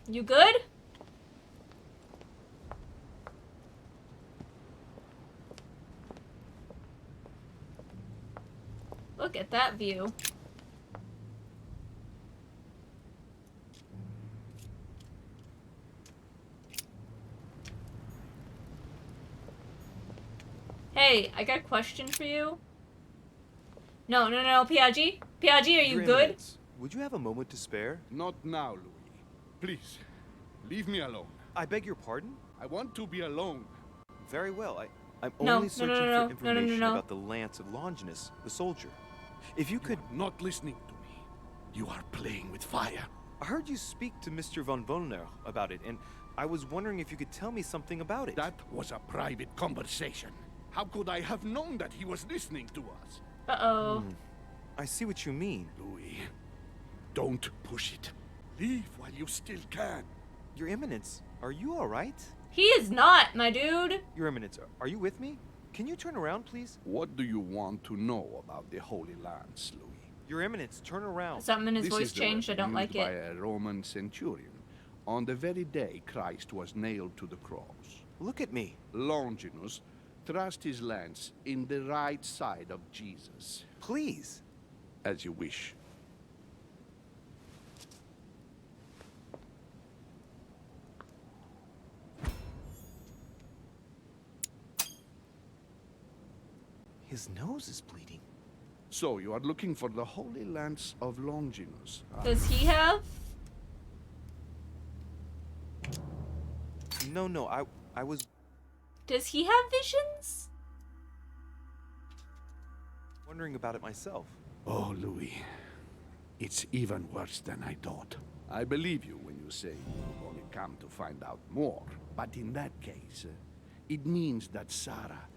You good? Look at that view. Hey, I got a question for you. No, Piaggi? Piaggi, are you Your good? Eminence, would you have a moment to spare? Not now, Louis. Please, leave me alone. I beg your pardon? I want to be alone. Very well. I'm No, only searching no, for information no. about the lance of Longinus, the soldier. If you could... are not listening to me. You are playing with fire. I heard you speak to Mr. von Wollner about it, and I was wondering if you could tell me something about it. That was a private conversation. How could I have known that he was listening to us? Uh-oh. I see what you mean. Louis, don't push it. Leave while you still can. Your Eminence, are you all right? He is not, my dude. Your Eminence, are you with me? Can you turn around, please? What do you want to know about the Holy Lance, Louis? Your Eminence, turn around. Something in his This voice is the changed. I don't weapon like used by it. a Roman centurion on the very day Christ was nailed to the cross. Look at me. Longinus thrust his lance in the right side of Jesus. Please. As you wish. His nose is bleeding. So you are looking for the Holy Lance of Longinus. Huh? Does he have? No, I was... Does he have visions? wondering about it myself. Oh, Louis. It's even worse than I thought. I believe you when you say you've only come to find out more. But in that case, it means that Sarah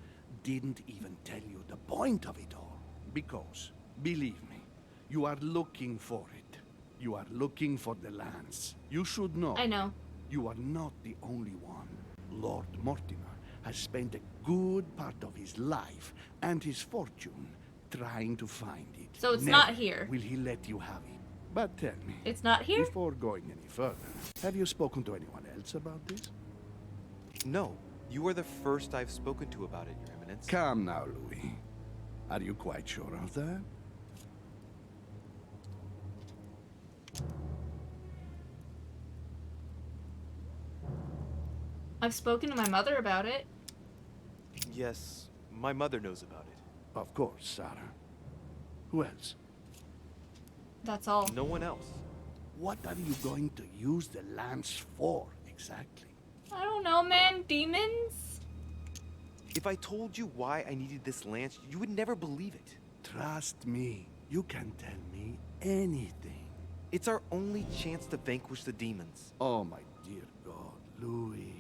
didn't even tell you the point of it all. Because, believe me, you are looking for it. You are looking for the lance. You should know. I know. You are not the only one. Lord Mortimer has spent a good part of his life and his fortune trying to find it. So it's Never not here. will he let you have it. But tell me. It's not here? Before going any further, have you spoken to anyone else about this? No. You are the first I've spoken to about it, Your Eminence. Come now, Louis. Are you quite sure of that? I've spoken to my mother about it. Yes, my mother knows about it. Of course, Sarah. Who else? That's all. No one else. What are you going to use the lance for, exactly? I don't know, man. Demons? If I told you why I needed this lance, you would never believe it. Trust me. You can tell me anything. It's our only chance to vanquish the demons. Oh, my dear God, Louis.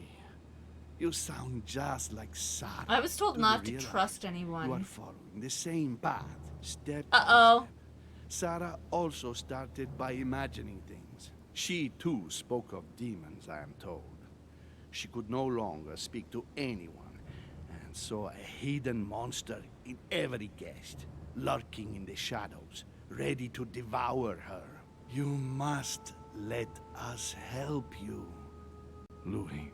You sound just like Sarah. I was told not to realize trust anyone. You are following the same path, step Uh-oh. by step. Sarah also started by imagining things. She, too, spoke of demons, I am told. She could no longer speak to anyone, and saw a hidden monster in every guest, lurking in the shadows, ready to devour her. You must let us help you. Louis,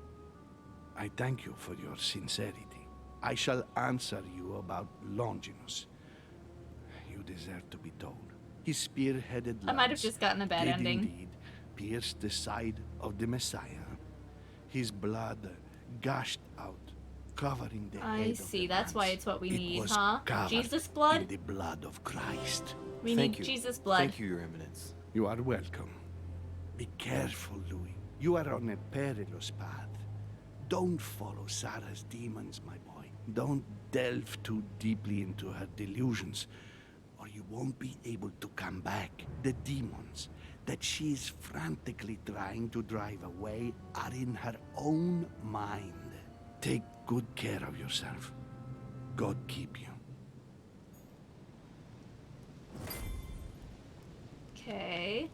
I thank you for your sincerity. I shall answer you about Longinus. You deserve to be told. His spear-headed I might have lance just gotten a bad did ending. indeed pierce the side of the Messiah. His blood gushed out, covering the head I of see. the That's why lance. it's what we It need, was huh? covered Jesus blood? in the blood of Christ. We Thank need you. Jesus blood. Thank you, Your Eminence. You are welcome. Be careful, Louis. You are on a perilous path. Don't follow Sarah's demons, my boy. Don't delve too deeply into her delusions, or you won't be able to come back. The demons that she is frantically trying to drive away are in her own mind. Take good care of yourself. God keep you. Okay.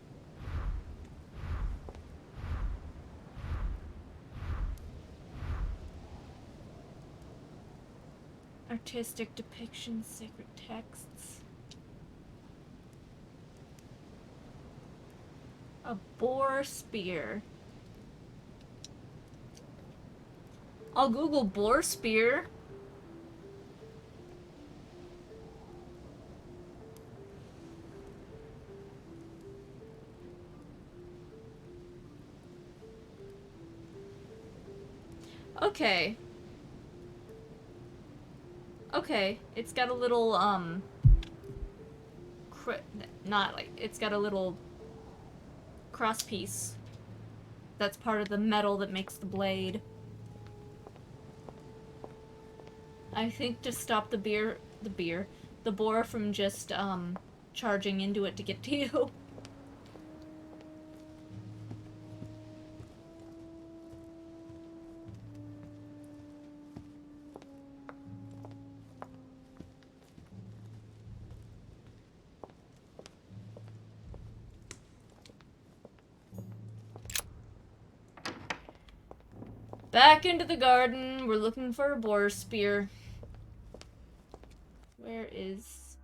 Artistic depictions, sacred texts. A boar spear. I'll Google boar spear. Okay. Okay, it's got a little, not like, it's got a little cross piece. That's part of the metal that makes the blade. I think to stop the boar from just, charging into it to get to you. Back into the garden. We're looking for a boar spear. Where is...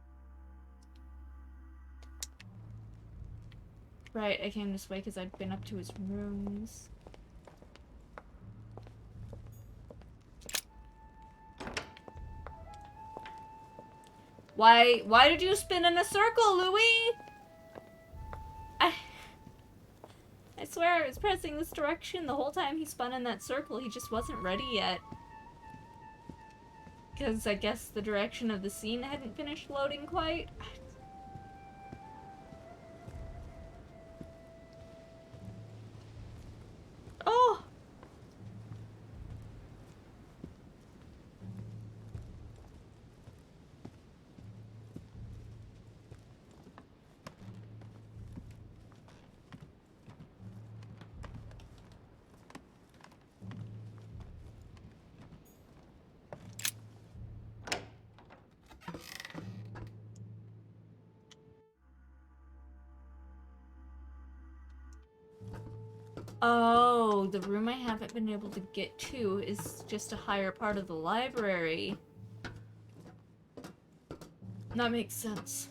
Right, I came this way because I'd been up to his rooms. Why did you spin in a circle, Louis? I swear I was pressing this direction the whole time he spun in that circle. He just wasn't ready yet. Because I guess the direction of the scene hadn't finished loading quite. Oh! Oh, the room I haven't been able to get to is just a higher part of the library. That makes sense.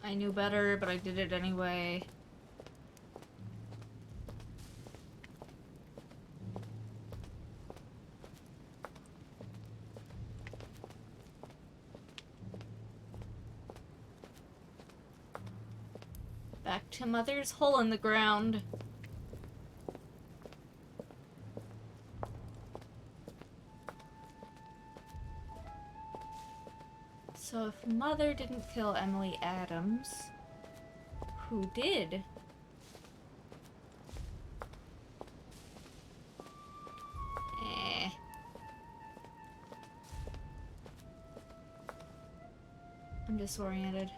I knew better, but I did it anyway. Back to Mother's hole in the ground. So if Mother didn't kill Emily Adams, who did? I'm disoriented.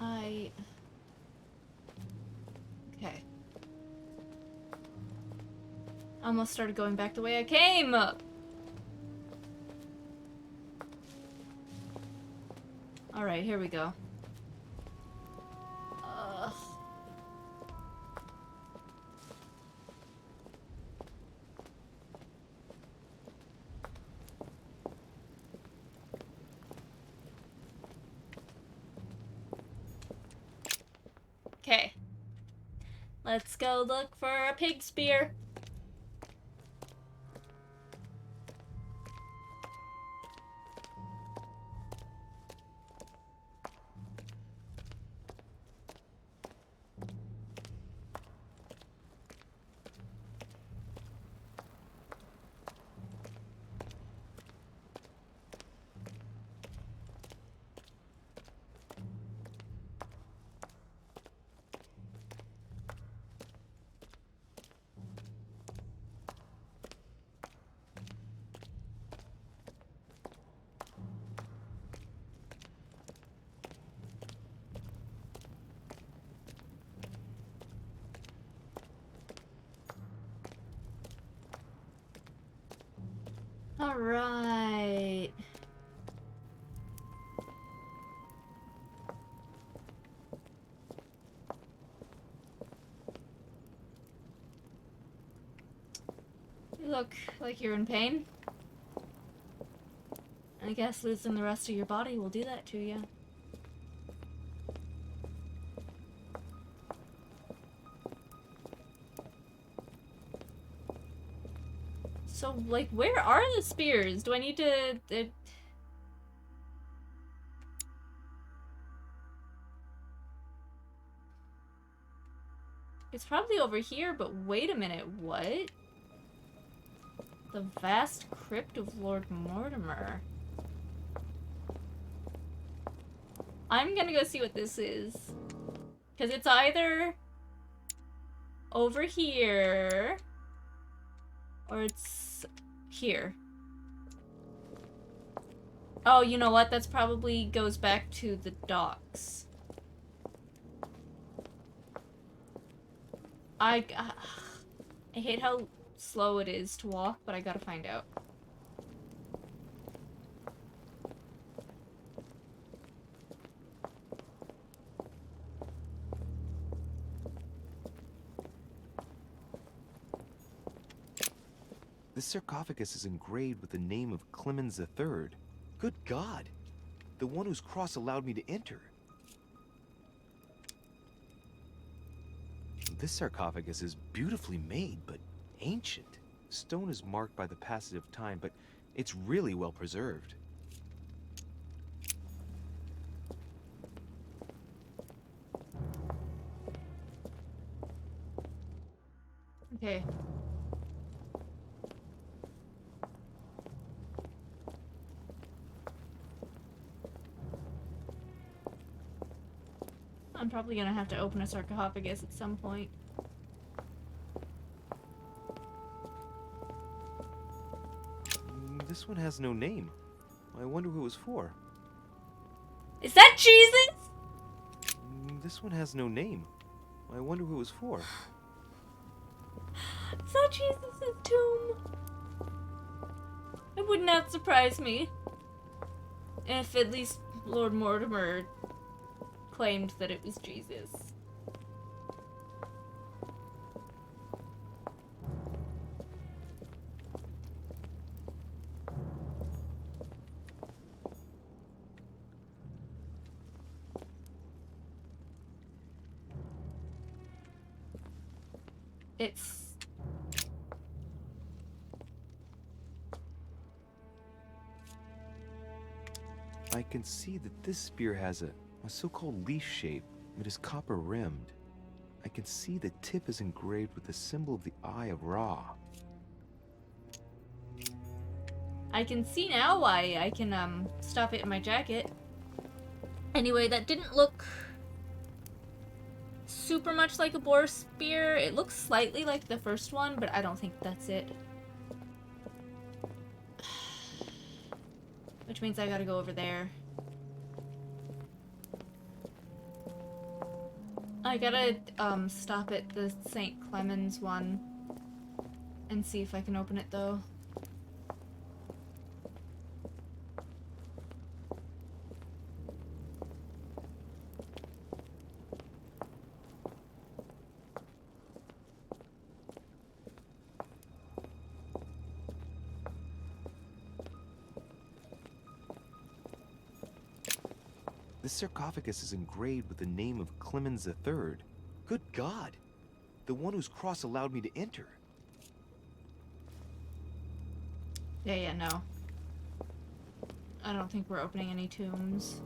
Okay. Almost started going back the way I came! Alright, here we go. Okay. Let's go look for a pig spear. Alright. You look like you're in pain. I guess losing the rest of your body will do that to you. So, like, where are the spears? Do I need to... It's probably over here, but wait a minute, what? The vast crypt of Lord Mortimer. I'm gonna go see what this is. Because it's either over here or it's here. Oh, you know what? That's probably goes back to the docks. I hate how slow it is to walk, but I gotta find out. This sarcophagus is engraved with the name of Clemens III. Good God! The one whose cross allowed me to enter. This sarcophagus is beautifully made, but ancient. Stone is marked by the passage of time, but it's really well preserved. Okay. I'm probably gonna have to open a sarcophagus at some point. This one has no name. I wonder who it was for. Is that Jesus? This one has no name. I wonder who it was for. Is that Jesus' tomb? It would not surprise me if at least Lord Mortimer claimed that it was Jesus. It's... I can see that this spear has a so-called leaf shape. It is copper rimmed. I can see the tip is engraved with the symbol of the Eye of Ra. I can see now why I can stop it in my jacket. Anyway, that didn't look super much like a boar spear. It looks slightly like the first one, but I don't think that's it. Which means I gotta go over there. I gotta stop at the St. Clemens one and see if I can open it though. This sarcophagus is engraved with the name of Clemens III. Good God! The one whose cross allowed me to enter. Yeah, no. I don't think we're opening any tombs.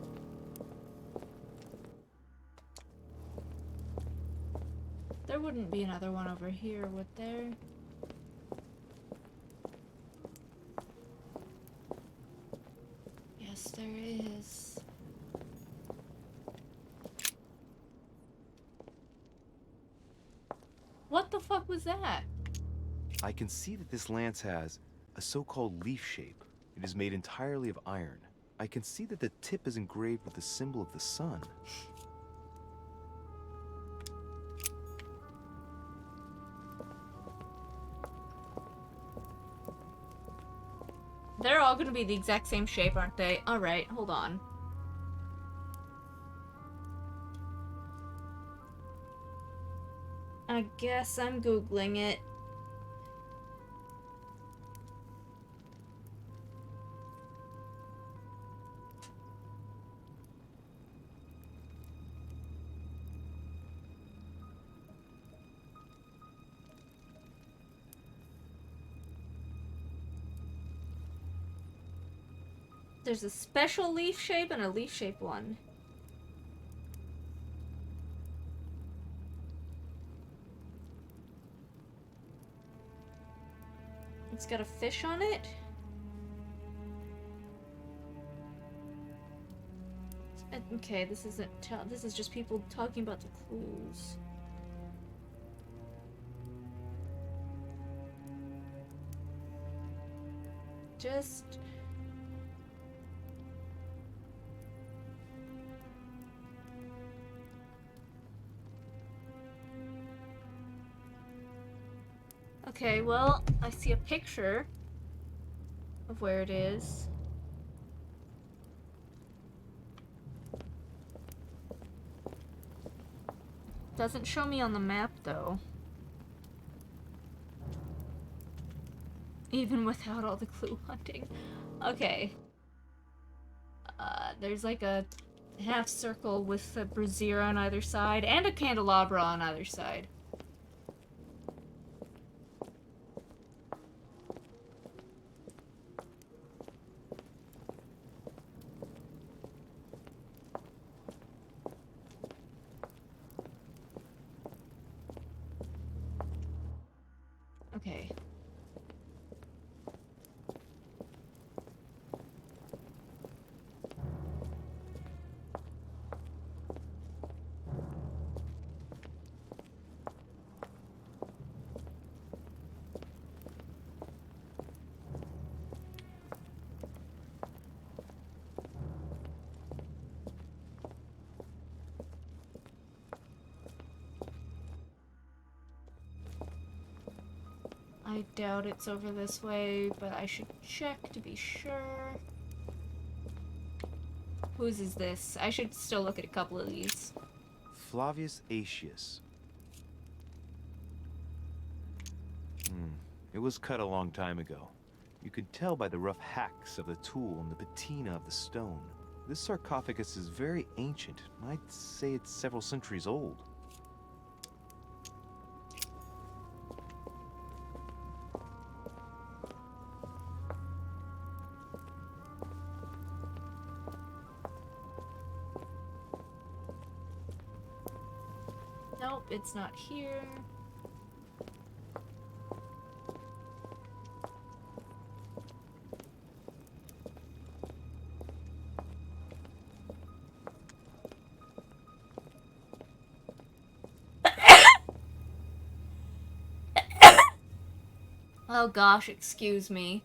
There wouldn't be another one over here, would there? Yes, there is. What the fuck was that? I can see that this lance has a so-called leaf shape. It is made entirely of iron. I can see that the tip is engraved with the symbol of the sun. They're all gonna be the exact same shape, aren't they? Alright, hold on. I guess I'm Googling it. There's a special leaf shape and a leaf shape one. It's got a fish on it. Okay, this isn't. This is just people talking about the clues. Just. Okay, well, I see a picture of where it is. Doesn't show me on the map, though. Even without all the clue hunting. Okay. There's like a half circle with a brazier on either side and a candelabra on either side. Okay. I doubt it's over this way, but I should check to be sure. Whose is this? I should still look at a couple of these. Flavius Aetius. It was cut a long time ago. You could tell by the rough hacks of the tool and the patina of the stone. This sarcophagus is very ancient. I'd say it's several centuries old. Nope, it's not here. Oh gosh, excuse me.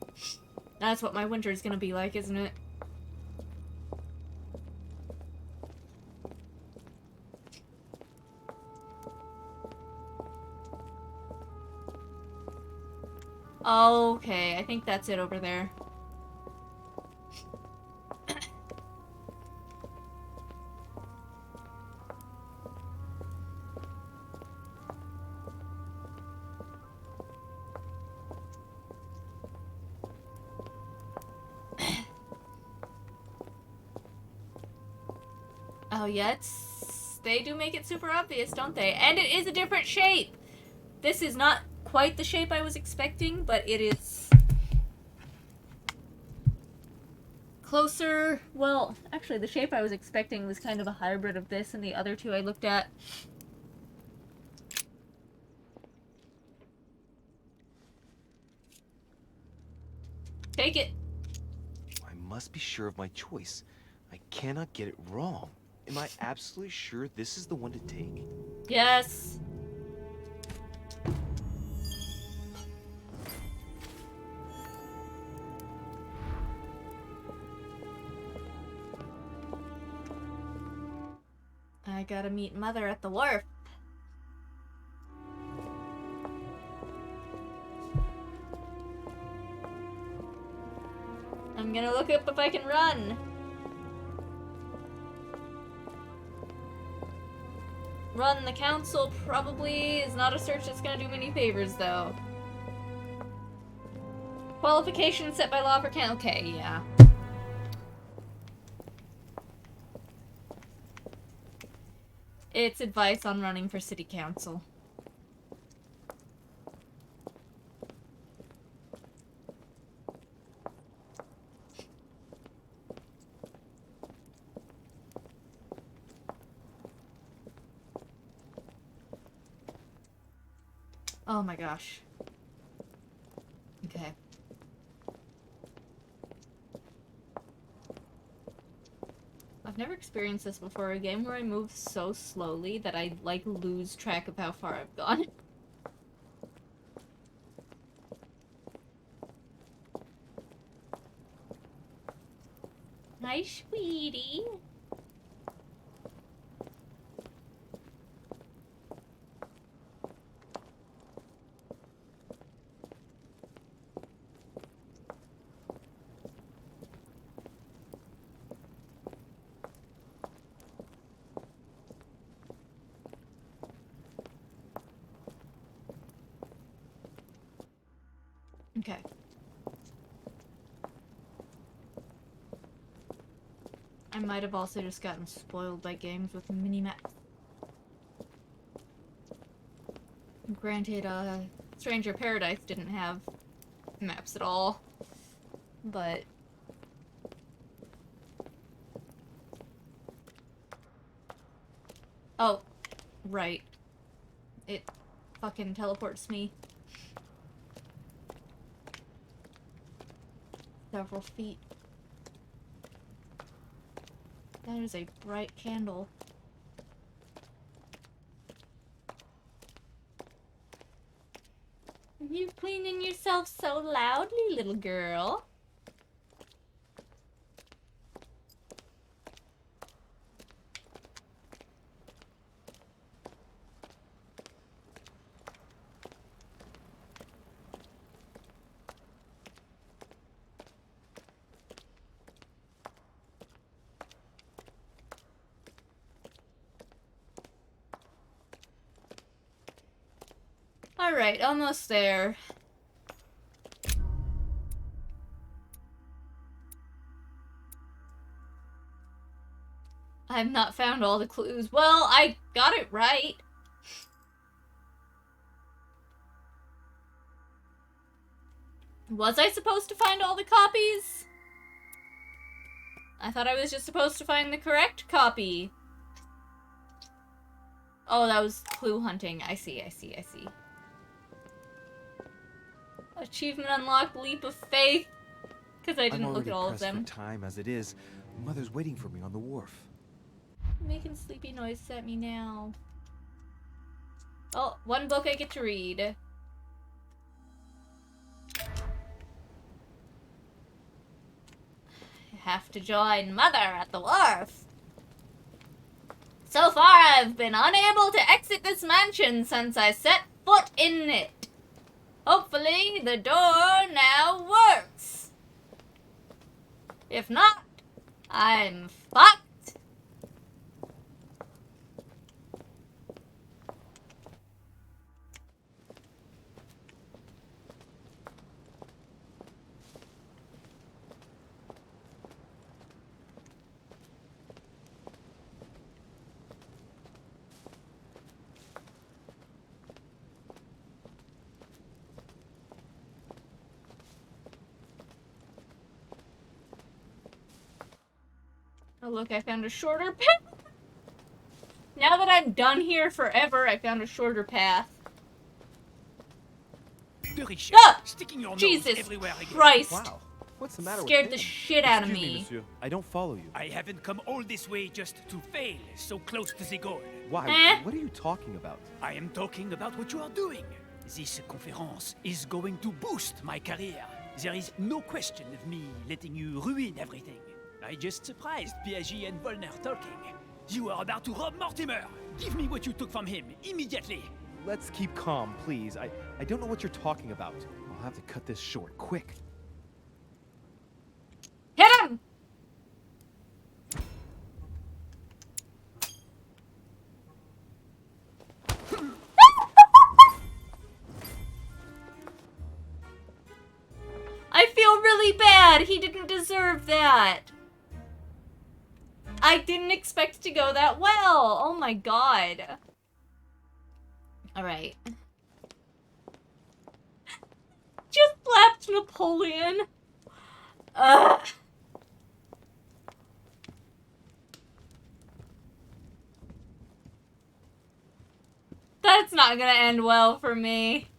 That's what my winter is gonna be like, isn't it? Okay, I think that's it over there. Oh yeah, they do make it super obvious, don't they? And it is a different shape! This is not quite the shape I was expecting, but it is closer. Well, actually the shape I was expecting was kind of a hybrid of this and the other two I looked at. Take it! I must be sure of my choice. I cannot get it wrong. Am I absolutely sure this is the one to take? Yes! I gotta meet Mother at the wharf. I'm gonna look up if I can run. Run the council probably is not a search that's gonna do me any favors, though. Qualifications set by law for council. Okay, yeah. It's advice on running for city council. Oh my gosh. Okay. I've never experienced this before, a game where I move so slowly that I, like, lose track of how far I've gone. Hi, sweetie. Okay. I might have also just gotten spoiled by games with mini-maps. Granted, Stranger Paradise didn't have maps at all, but... Oh, right. It fucking teleports me several feet. That is a bright candle. You cleaning yourself so loudly, little girl. Alright, almost there. I've not found all the clues. Well, I got it right. Was I supposed to find all the copies? I thought I was just supposed to find the correct copy. Oh, that was clue hunting. I see. Achievement unlocked, leap of faith. Because I didn't look at all of them. I'm already pressed for time as it is. Mother's waiting for me on the wharf. Making sleepy noises at me now. Oh, one book I get to read. I have to join Mother at the wharf. So far, I've been unable to exit this mansion since I set foot in it. Hopefully, the door now works. If not, I'm fucked. Oh look, I found a shorter path. Now that I'm done here forever, I found a shorter path. Ah! Sticking your Jesus nose everywhere again. Christ! Wow. What's the matter Scared with the him? shit out of Excuse me. Monsieur. I don't follow you. I haven't come all this way just to fail, so close to the goal. Why? What are you talking about? I am talking about what you are doing. This conference is going to boost my career. There is no question of me letting you ruin everything. I just surprised Piaget and Volner talking. You are about to rob Mortimer. Give me what you took from him, immediately. Let's keep calm, please. I don't know what you're talking about. I'll have to cut this short, quick. Hit him! I feel really bad. He didn't deserve that. I didn't expect it to go that well. Oh my god. Alright. Just slapped Napoleon. Ugh. That's not gonna end well for me.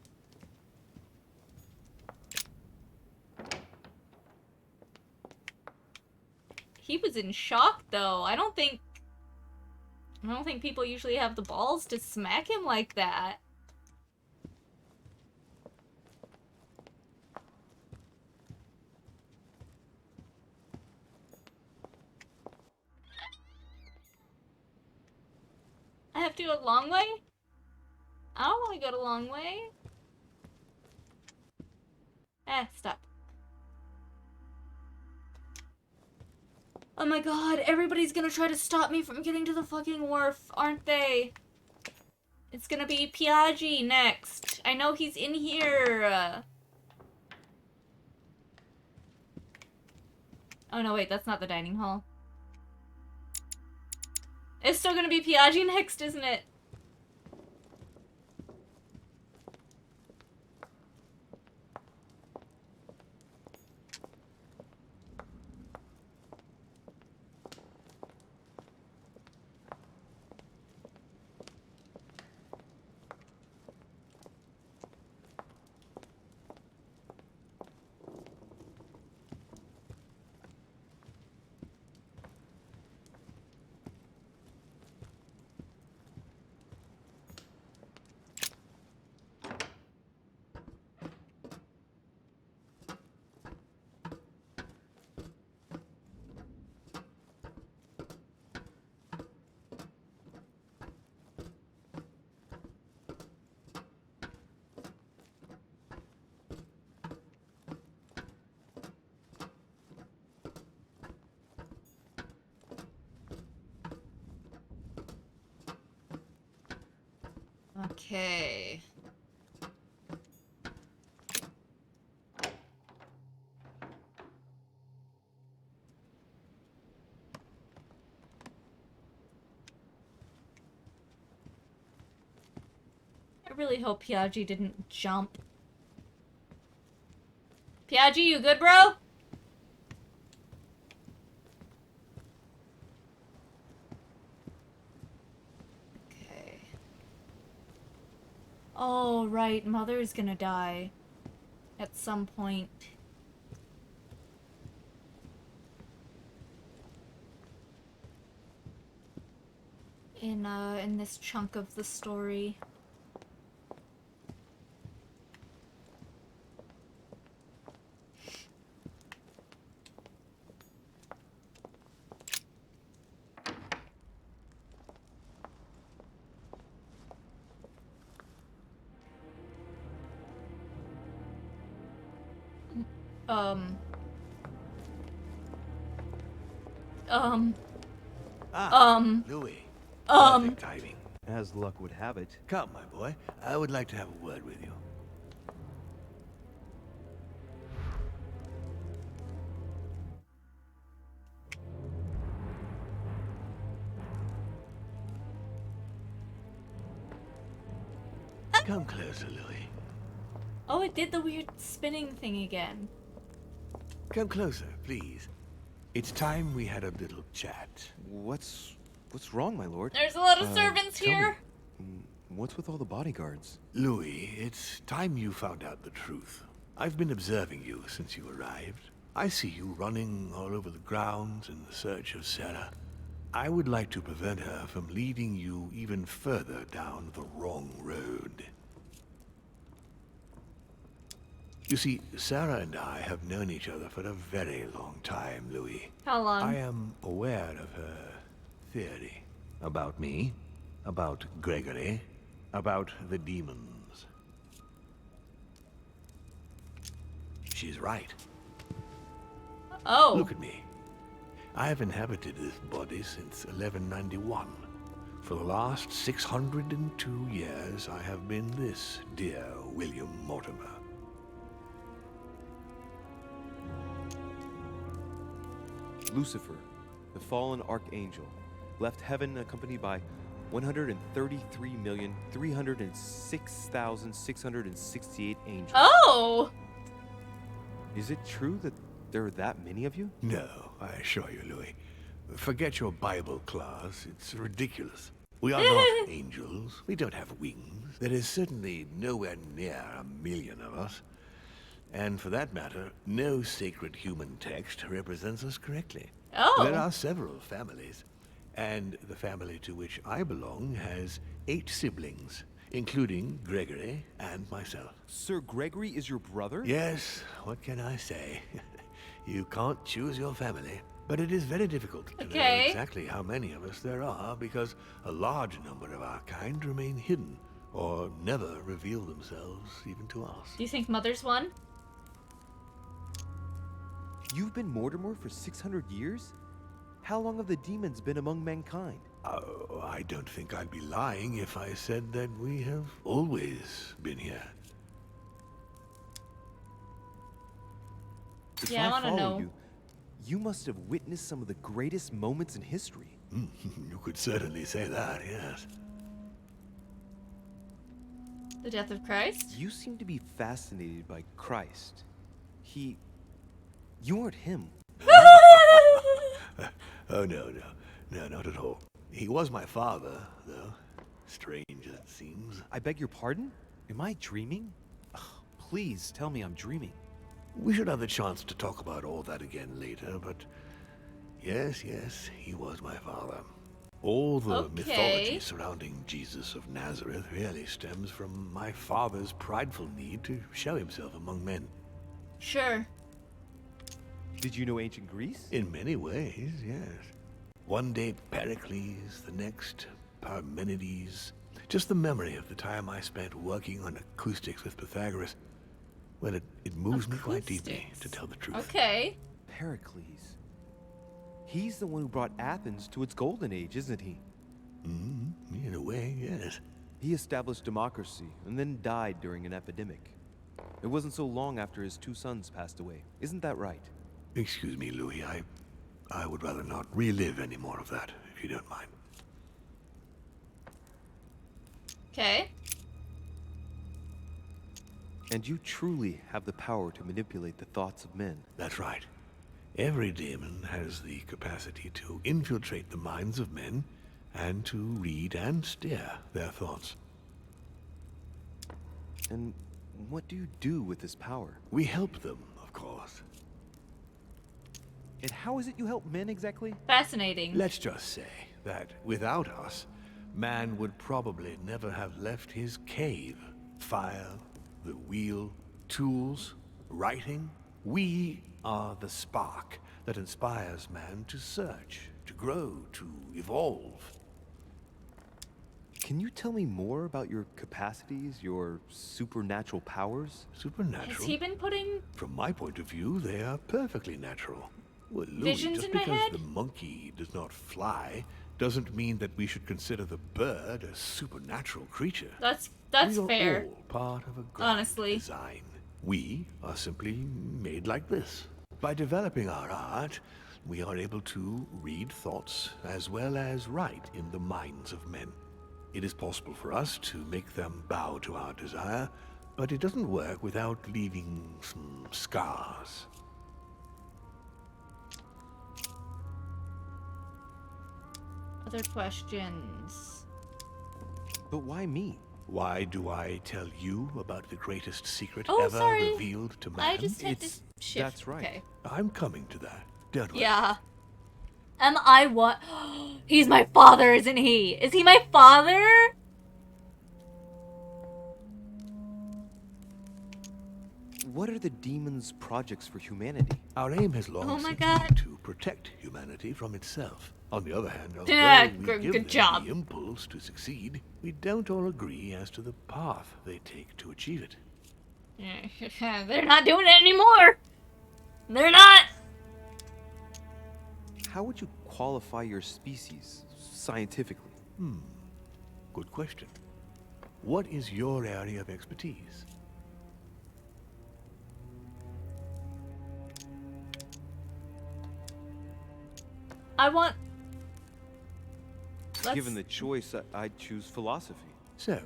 He was in shock though. I don't think people usually have the balls to smack him like that. I have to go a long way? I don't want to go the long way. Stop. Oh my god, everybody's gonna try to stop me from getting to the fucking wharf, aren't they? It's gonna be Piaggi next. I know he's in here. Oh no, wait, that's not the dining hall. It's still gonna be Piaggi next, isn't it? Okay. I really hope Piaggi didn't jump. Piaggi, you good, bro? Okay. Oh, right. Mother's gonna die. At some point. In this chunk of the story. Um. Louis. Um. Perfect timing. As luck would have it. Come, my boy. I would like to have a word with you. Come closer, Louis. Oh, it did the weird spinning thing again. Come closer, please. It's time we had a little chat. What's wrong, my lord? There's a lot of servants tell me, here. What's with all the bodyguards? Louis, it's time you found out the truth. I've been observing you since you arrived. I see you running all over the grounds in search of Sarah. I would like to prevent her from leading you even further down the wrong road. You see, Sarah and I have known each other for a very long time, Louis. How long? I am aware of her theory. About me, about Gregory, about the demons. She's right. Oh. Look at me. I have inhabited this body since 1191. For the last 602 years, I have been this dear William Mortimer. Lucifer, the fallen archangel, left heaven accompanied by 133,306,668 angels. Oh! Is it true that there are that many of you? No, I assure you, Louis. Forget your Bible class. It's ridiculous. We are not angels. We don't have wings. There is certainly nowhere near 1,000,000 of us. And for that matter, no sacred human text represents us correctly. Oh. There are several families, and the family to which I belong has 8 siblings, including Gregory and myself. Sir Gregory is your brother? Yes, what can I say? You can't choose your family. But it is very difficult to know exactly how many of us there are, because a large number of our kind remain hidden, or never reveal themselves even to us. Do you think Mother's one? You've been Mortimer for 600 years? How long have the demons been among mankind? Oh, I don't think I'd be lying if I said that we have always been here. If Yeah, I want to follow know. You must have witnessed some of the greatest moments in history. You could certainly say that, yes. The death of Christ? You seem to be fascinated by Christ. You aren't him. Oh, no, not at all. He was my father, though. Strange as it seems. I beg your pardon? Am I dreaming? Ugh, please tell me I'm dreaming. We should have the chance to talk about all that again later, but yes, he was my father. All the mythology surrounding Jesus of Nazareth really stems from my father's prideful need to show himself among men. Sure. Did you know ancient Greece? In many ways, yes. One day Pericles, the next Parmenides. Just the memory of the time I spent working on acoustics with Pythagoras. Well, it moves me quite deeply, to tell the truth. Okay. Pericles. He's the one who brought Athens to its golden age, isn't he? In a way, yes. He established democracy and then died during an epidemic. It wasn't so long after his 2 sons passed away. Isn't that right? Excuse me, Louis. I would rather not relive any more of that, if you don't mind. Okay. And you truly have the power to manipulate the thoughts of men. That's right. Every demon has the capacity to infiltrate the minds of men and to read and steer their thoughts. And what do you do with this power? We help them, of course. And how is it you help men exactly? Fascinating. Let's just say that without us, man would probably never have left his cave. Fire, the wheel, tools, writing. We are the spark that inspires man to search, to grow, to evolve. Can you tell me more about your capacities, your supernatural powers? Supernatural? Has he been putting From my point of view, they are perfectly natural. Well, Louis, visions just in my because head? the monkey does not fly doesn't mean that we should consider the bird a supernatural creature. That's we are fair. all part of a grand Honestly. design. We are simply made like this. By developing our art, we are able to read thoughts as well as write in the minds of men. It is possible for us to make them bow to our desire, but it doesn't work without leaving some scars. Other questions? But why me? Why do I tell you about the greatest secret Oh, ever sorry. revealed to man? I just hit this shift. That's right. Okay. I'm coming to that. Don't worry. Yeah. Am I what? He's my father, isn't he? Is he my father? What are the demon's projects for humanity? Our aim has long Oh my since God. been to protect humanity from itself. On the other hand, although Yeah, we good give them job. the impulse to succeed, we don't all agree as to the path they take to achieve it. They're not doing it anymore. They're not. How would you qualify your species scientifically? Good question. What is your area of expertise? I want. Given the choice, I'd choose philosophy. So,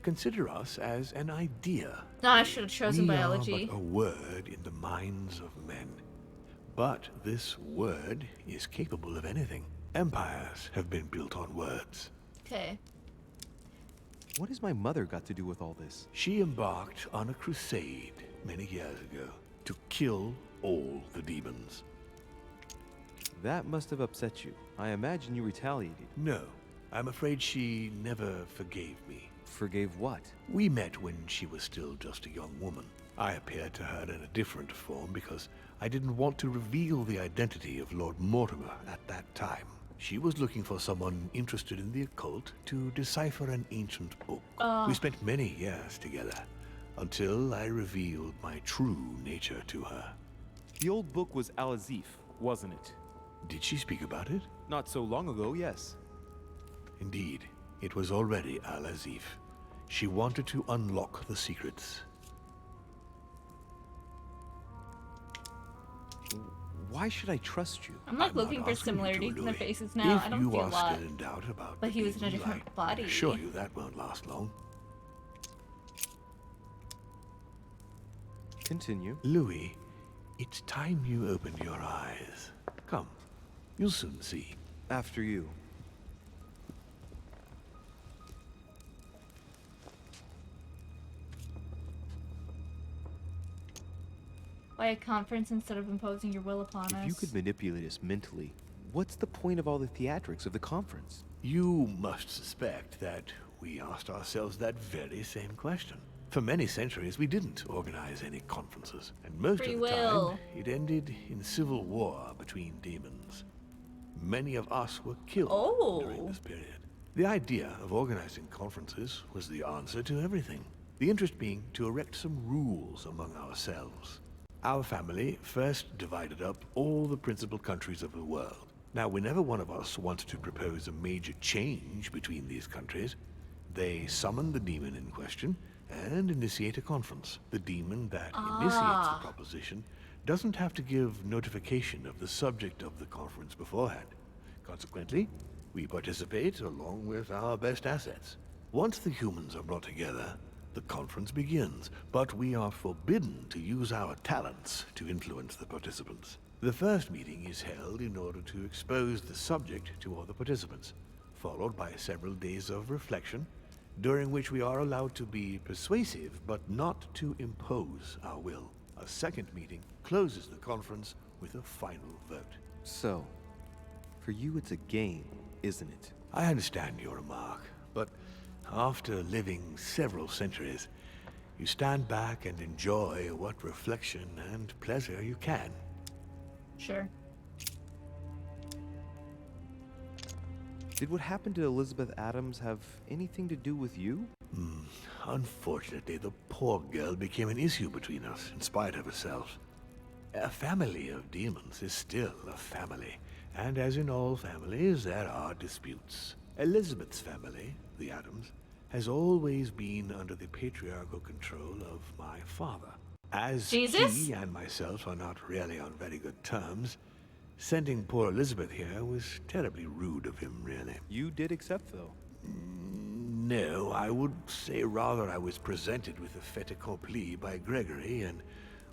consider us as an idea. No, I should have chosen we biology. are but a word in the minds of men. But this word is capable of anything. Empires have been built on words. Okay. What has my mother got to do with all this? She embarked on a crusade many years ago to kill all the demons. That must have upset you. I imagine you retaliated. No, I'm afraid she never forgave me. Forgave what? We met when she was still just a young woman. I appeared to her in a different form because I didn't want to reveal the identity of Lord Mortimer at that time. She was looking for someone interested in the occult to decipher an ancient book. We spent many years together, until I revealed my true nature to her. The old book was Al-Azif, wasn't it? Did she speak about it? Not so long ago, yes. Indeed, it was already Al-Azif. She wanted to unlock the secrets. Why should I trust you? I'm like I'm looking not for asking you to, similarities in their Louis. faces now. If I don't you see a are lot. still in doubt about But the he was in a demon different light, body. I assure you that won't last long. Continue. Louis, it's time you opened your eyes. Come, you'll soon see. After you. Why a conference instead of imposing your will upon us? If you could manipulate us mentally, what's the point of all the theatrics of the conference? You must suspect that we asked ourselves that very same question. For many centuries, we didn't organize any conferences, and most Free of the will. time, it ended in civil war between demons. Many of us were killed during this period. The idea of organizing conferences was the answer to everything. The interest being to erect some rules among ourselves. Our family first divided up all the principal countries of the world. Now, whenever one of us wanted to propose a major change between these countries, they summon the demon in question and initiate a conference. The demon that initiates the proposition doesn't have to give notification of the subject of the conference beforehand. Consequently, we participate along with our best assets. Once the humans are brought together, the conference begins, but we are forbidden to use our talents to influence the participants. The first meeting is held in order to expose the subject to all the participants, followed by several days of reflection, during which we are allowed to be persuasive but not to impose our will. A second meeting closes the conference with a final vote. So, for you it's a game, isn't it? I understand your remark, but after living several centuries, you stand back and enjoy what reflection and pleasure you can. Sure. Did what happened to Elizabeth Adams have anything to do with you? Unfortunately, the poor girl became an issue between us, in spite of herself. A family of demons is still a family, and as in all families, there are disputes. Elizabeth's family, the Adams, has always been under the patriarchal control of my father. As Jesus? he and myself are not really on very good terms, sending poor Elizabeth here was terribly rude of him, really. You did accept, though. No, I would say rather I was presented with a fait accompli by Gregory and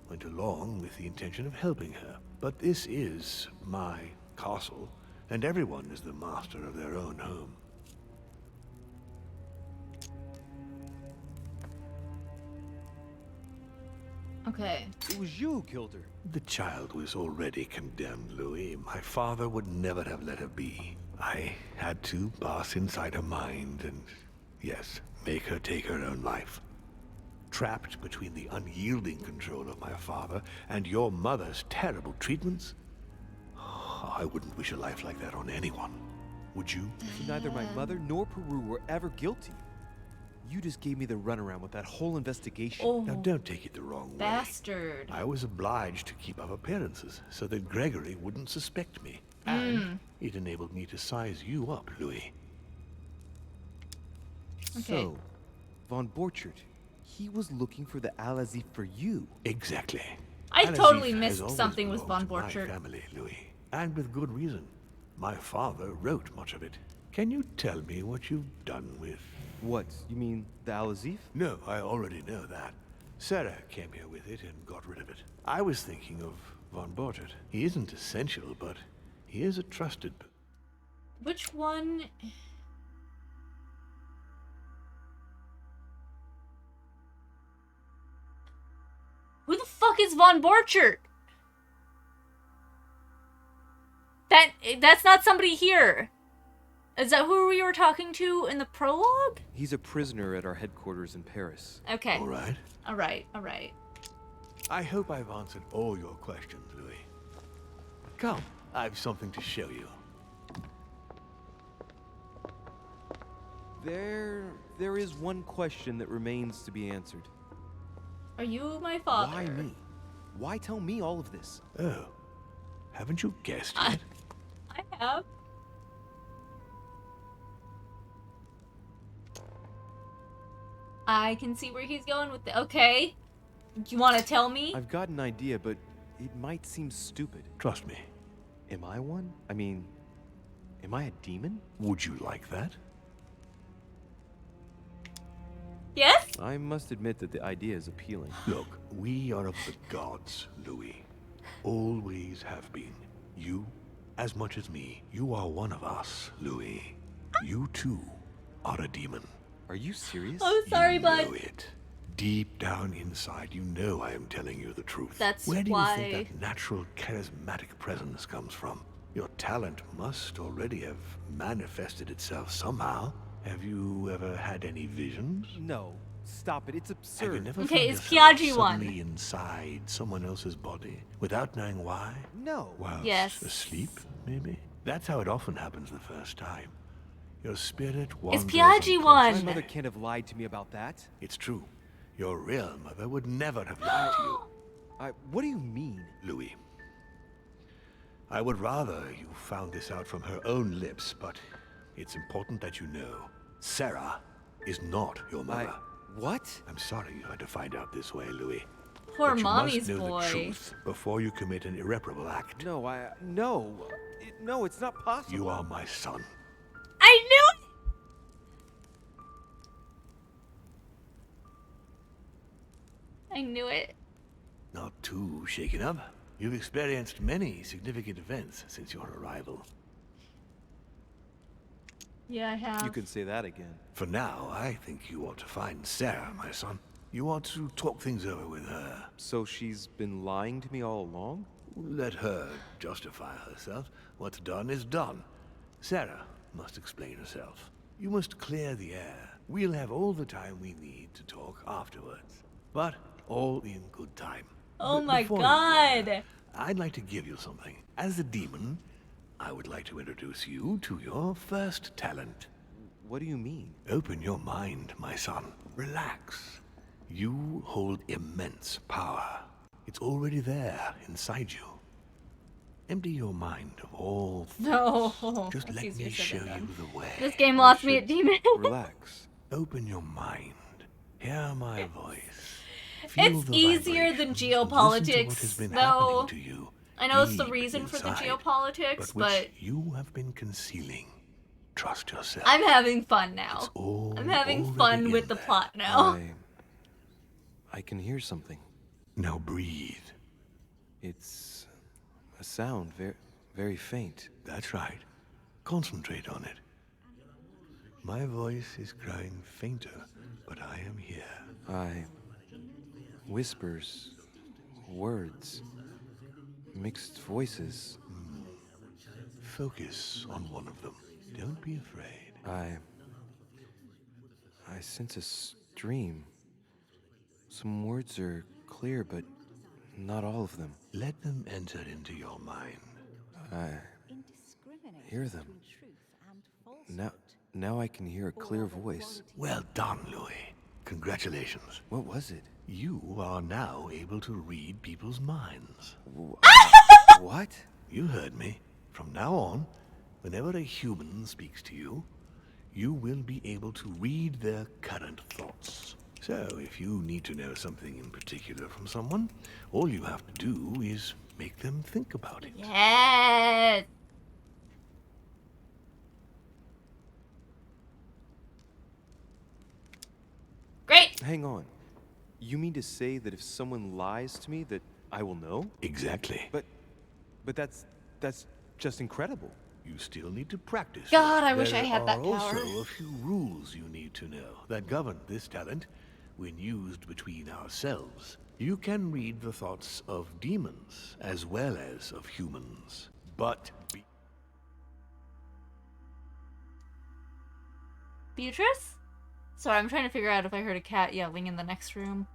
went along with the intention of helping her. But this is my castle, and everyone is the master of their own home. Okay. It was you who killed her. The child was already condemned, Louis. My father would never have let her be. I had to pass inside her mind and, yes, make her take her own life. Trapped between the unyielding control of my father and your mother's terrible treatments, I wouldn't wish a life like that on anyone. Would you? Neither my mother nor Peru were ever guilty. You just gave me the runaround with that whole investigation. Oh, now don't take it the wrong way. bastard. I was obliged to keep up appearances so that Gregory wouldn't suspect me. And it enabled me to size you up, Louis. Okay. So, Von Borchert, he was looking for the Al-Azif for you. Exactly. I Al-Azif totally has missed always something with Von belonged to Borchert. my family, Louis. And with good reason. My father wrote much of it. Can you tell me what you've done with... What? You mean the Al-Azif? No, I already know that. Sarah came here with it and got rid of it. I was thinking of Von Borchert. He isn't essential, but he is a trusted... Which one? Who the fuck is Von Borchert? That's not somebody here. Is that who we were talking to in the prologue? He's a prisoner at our headquarters in Paris. Okay. All right. All right. All right. I hope I've answered all your questions, Louis. Come, I've something to show you. There is one question that remains to be answered. Are you my father? Why me? Why tell me all of this? Oh, haven't you guessed yet? I have. I can see where he's going with the... Okay. You want to tell me? I've got an idea, but it might seem stupid. Trust me. Am I one? I mean, am I a demon? Would you like that? Yes? I must admit that the idea is appealing. Look, we are of the gods, Louis. Always have been. You, as much as me, you are one of us, Louis. You too are a demon. Are you serious? Oh, sorry, bud. You know it. Deep down inside, you know I am telling you the truth. That's Where do why... you think that natural, charismatic presence comes from? Your talent must already have manifested itself somehow. Have you ever had any visions? No. Stop it. It's absurd. Have you never Okay, found it's yourself Piaggi one. suddenly inside someone else's body without knowing why? No. Whilst Yes. asleep, maybe? That's how it often happens the first time. Your spirit wanders. It's Piaggi unconsciously. one. My mother can't have lied to me about that. It's true. Your real mother would never have lied to you. What do you mean? Louis. I would rather you found this out from her own lips, but it's important that you know. Sarah is not your mother. What? I'm sorry you had to find out this way, Louis. Poor But you mommy's must know boy. the truth before you commit an irreparable act. No, no, it's not possible. You are my son. I knew it! I knew it. Not too shaken up. You've experienced many significant events since your arrival. Yeah, I have. You can say that again. For now, I think you ought to find Sarah, my son. You ought to talk things over with her. So she's been lying to me all along? Let her justify herself. What's done is done. Sarah must explain herself. You must clear the air. We'll have all the time we need to talk afterwards. But all in good time. Oh But my before you god! go, I'd like to give you something. As a demon, I would like to introduce you to your first talent. What do you mean? Open your mind, my son. Relax. You hold immense power. It's already there, inside you. Empty your mind of all thoughts. No. Just That's let easier me said show than you done. the way. This game lost me at demon. Relax. Open your mind. Hear my voice. Feel It's the easier than vibrations and listen to what has geopolitics, been though. happening to you I know it's the deep reason for the inside, geopolitics, but which but you have been concealing. Trust yourself. I'm having fun now. I'm having fun with the plot now. I can hear something. Now breathe. It's a sound, very faint. That's right. Concentrate on it. My voice is growing fainter, but I am here. Whispers, words, mixed voices. Focus on one of them. Don't be afraid. I sense a stream. Some words are clear, but not all of them. Let them enter into your mind. I hear them. Now I can hear a clear voice. Well done, Louis. Congratulations. What was it? You are now able to read people's minds. What? You heard me. From now on, whenever a human speaks to you, you will be able to read their current thoughts. So, if you need to know something in particular from someone, all you have to do is make them think about it. Yes! Great! Hang on. You mean to say that if someone lies to me that I will know? Exactly. But that's just incredible. You still need to practice. God, I wish I had that power. There are also a few rules you need to know that govern this talent when used between ourselves. You can read the thoughts of demons as well as of humans, but Beatrice? Sorry, I'm trying to figure out if I heard a cat yelling in the next room.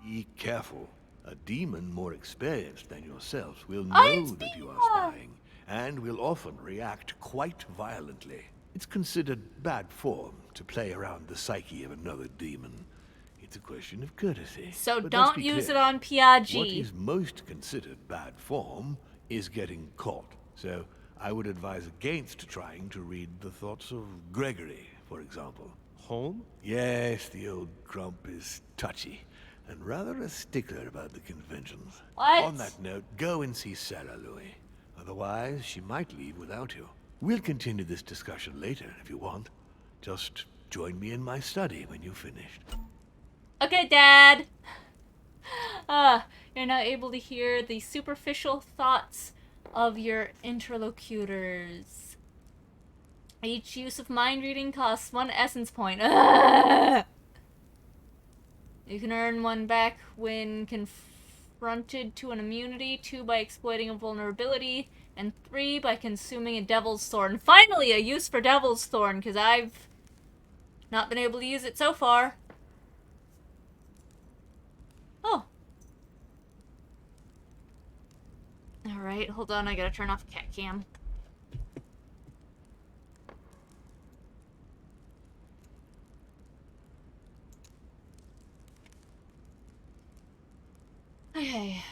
be careful. A demon more experienced than yourself will know that you are spying, and will often react quite violently. It's considered bad form to play around the psyche of another demon. It's a question of courtesy. So But let's don't be use clear. it on Piaggi. What is most considered bad form is getting caught. So I would advise against trying to read the thoughts of Gregory, for example. Home? Yes, the old grump is touchy, and rather a stickler about the conventions. What? On that note, go and see Sarah, Louis. Otherwise, she might leave without you. We'll continue this discussion later if you want. Just join me in my study when you've finished. Okay, Dad. You're now able to hear the superficial thoughts of your interlocutors. Each use of mind reading costs 1 essence point. You can earn 1 back when confronted to an immunity, 2 by exploiting a vulnerability, and 3 by consuming a Devil's Thorn. Finally, a use for Devil's Thorn, because I've not been able to use it so far. Oh. Alright, hold on, I gotta turn off the cat cam. Okay.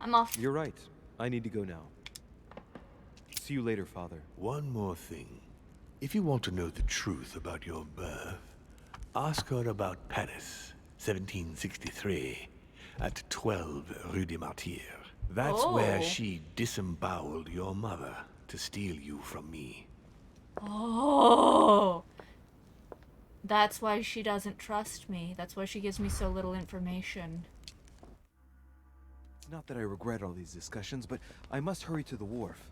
I'm off. You're right. I need to go now. See you later, Father. One more thing. If you want to know the truth about your birth, ask her about Paris, 1763, at 12 Rue des Martyrs. That's where she disemboweled your mother to steal you from me. Oh. That's why she doesn't trust me. That's why she gives me so little information. It's not that I regret all these discussions, but I must hurry to the wharf.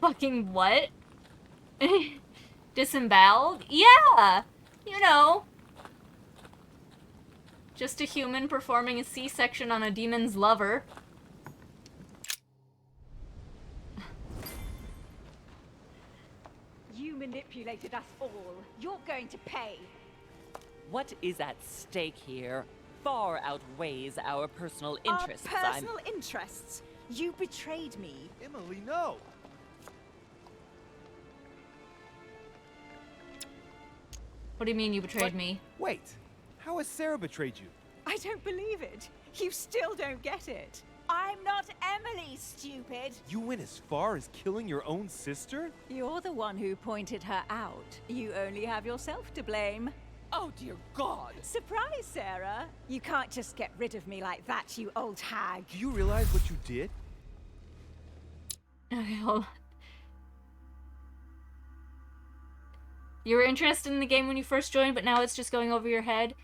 Fucking what? Disemboweled? Yeah! You know. Just a human performing a C-section on a demon's lover. manipulated us all. You're going to pay. What is at stake here far outweighs our personal interests. Our personal interests? You betrayed me. Emily, no! What do you mean you betrayed me? Wait, how has Sarah betrayed you? I don't believe it. You still don't get it. I'm not Emily, stupid. You went as far as killing your own sister? You're the one who pointed her out. You only have yourself to blame. Oh, dear God! Surprise, Sarah. You can't just get rid of me like that, you old hag. Do you realize what you did? Okay, hold on. You were interested in the game when you first joined, but now it's just going over your head.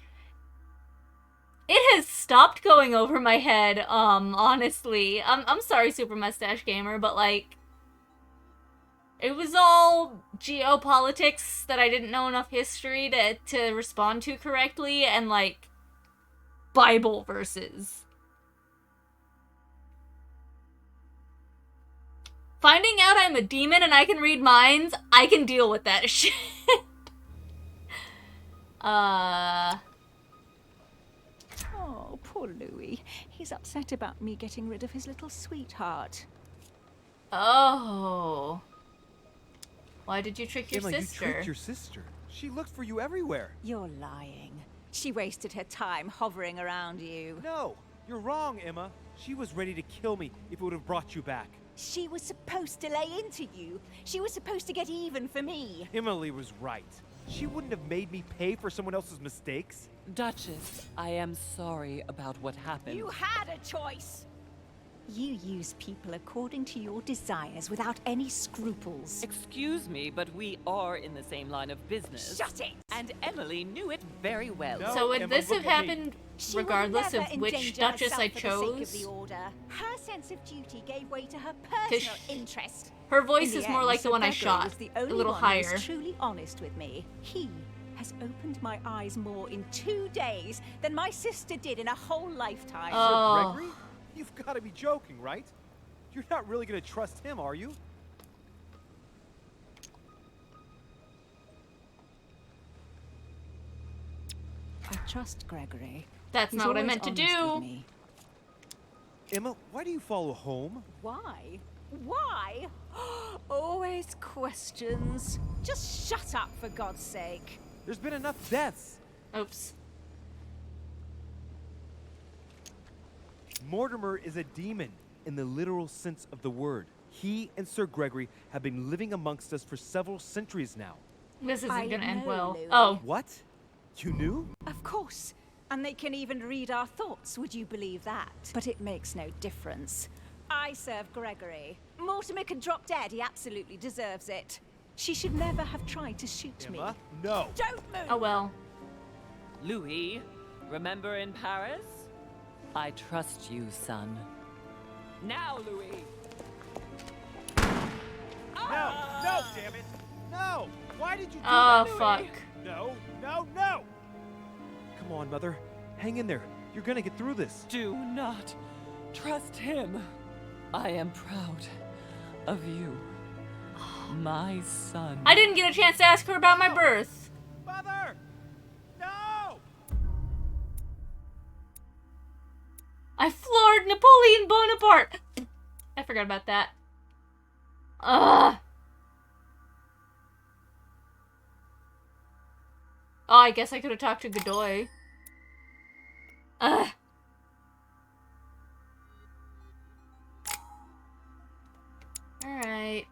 It has stopped going over my head, honestly. I'm sorry, Super Mustache Gamer, but, like, it was all geopolitics that I didn't know enough history to respond to correctly, and, like, Bible verses. Finding out I'm a demon and I can read minds, I can deal with that shit. Oh, poor Louis. He's upset about me getting rid of his little sweetheart. Oh. Why did you trick your Emma, sister? You tricked your sister. She looked for you everywhere. You're lying. She wasted her time hovering around you. No, you're wrong, Emma. She was ready to kill me if it would have brought you back. She was supposed to lay into you. She was supposed to get even for me. Emily was right. She wouldn't have made me pay for someone else's mistakes. Duchess, I am sorry about what happened. You had a choice. You use people according to your desires without any scruples. Excuse me, but we are in the same line of business. Shut it! And Emily knew it very well. No, So would Emma, this have look at me. happened She regardless would of never which endanger Duchess I herself for the sake chose? of the order. Her sense of duty gave way to her 'Cause personal interest. Her voice In is the more end, like the Sir one I Gregory shot. was the A only little one who higher. was truly honest with me. He has opened my eyes more in 2 days than my sister did in a whole lifetime. Oh. Gregory? You've got to be joking, right? You're not really going to trust him, are you? I trust Gregory. That's He's not what I always meant to honest with do. me. Emma, why do you follow home? Why? Why? Always questions. Just shut up, for God's sake. There's been enough deaths. Oops. Mortimer is a demon in the literal sense of the word. He and Sir Gregory have been living amongst us for several centuries now. This isn't I gonna end know, well. Louis. Oh. What? You knew? Of course. And they can even read our thoughts, would you believe that? But it makes no difference. I serve Gregory. Mortimer can drop dead, he absolutely deserves it. She should never have tried to shoot me. Emma, no. Don't move! Oh well. Louis, remember in Paris? I trust you, son. Now, Louis! No, no, damn it. No. Why did you do Oh, that? fuck. No, no, no. Come on, Mother. Hang in there. You're gonna get through this. Do not trust him. I am proud of you, my son. I didn't get a chance to ask her about my birth. Mother! No! I floored Napoleon Bonaparte. I forgot about that. Ugh. Oh, I guess I could have talked to Godoy. Ugh. Alright,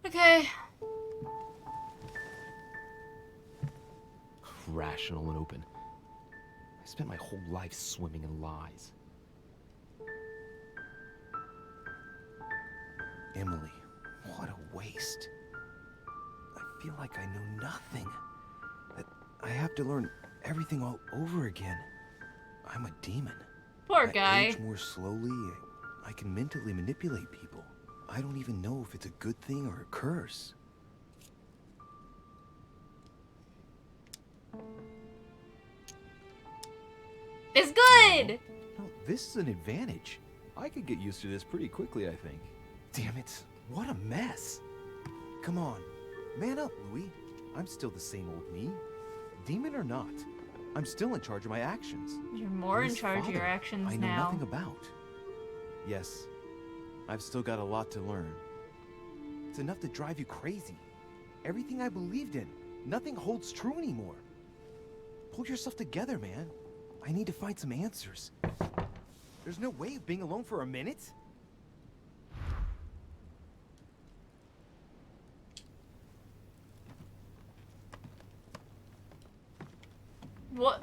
okay. Rational and open. I spent my whole life swimming in lies. Emily, what a waste. I feel like I know nothing. That I have to learn everything all over again. I'm a demon. Poor guy. I age more slowly. I can mentally manipulate people. I don't even know if it's a good thing or a curse. good! No, this is an advantage. I could get used to this pretty quickly, I think. Damn it, what a mess. Come on, man up, Louis. I'm still the same old me. Demon or not, I'm still in charge of my actions. You're more in His charge of father, your actions I know now. nothing about. Yes, I've still got a lot to learn. It's enough to drive you crazy. Everything I believed in, nothing holds true anymore. Pull yourself together, man. I need to find some answers. There's no way of being alone for a minute. What?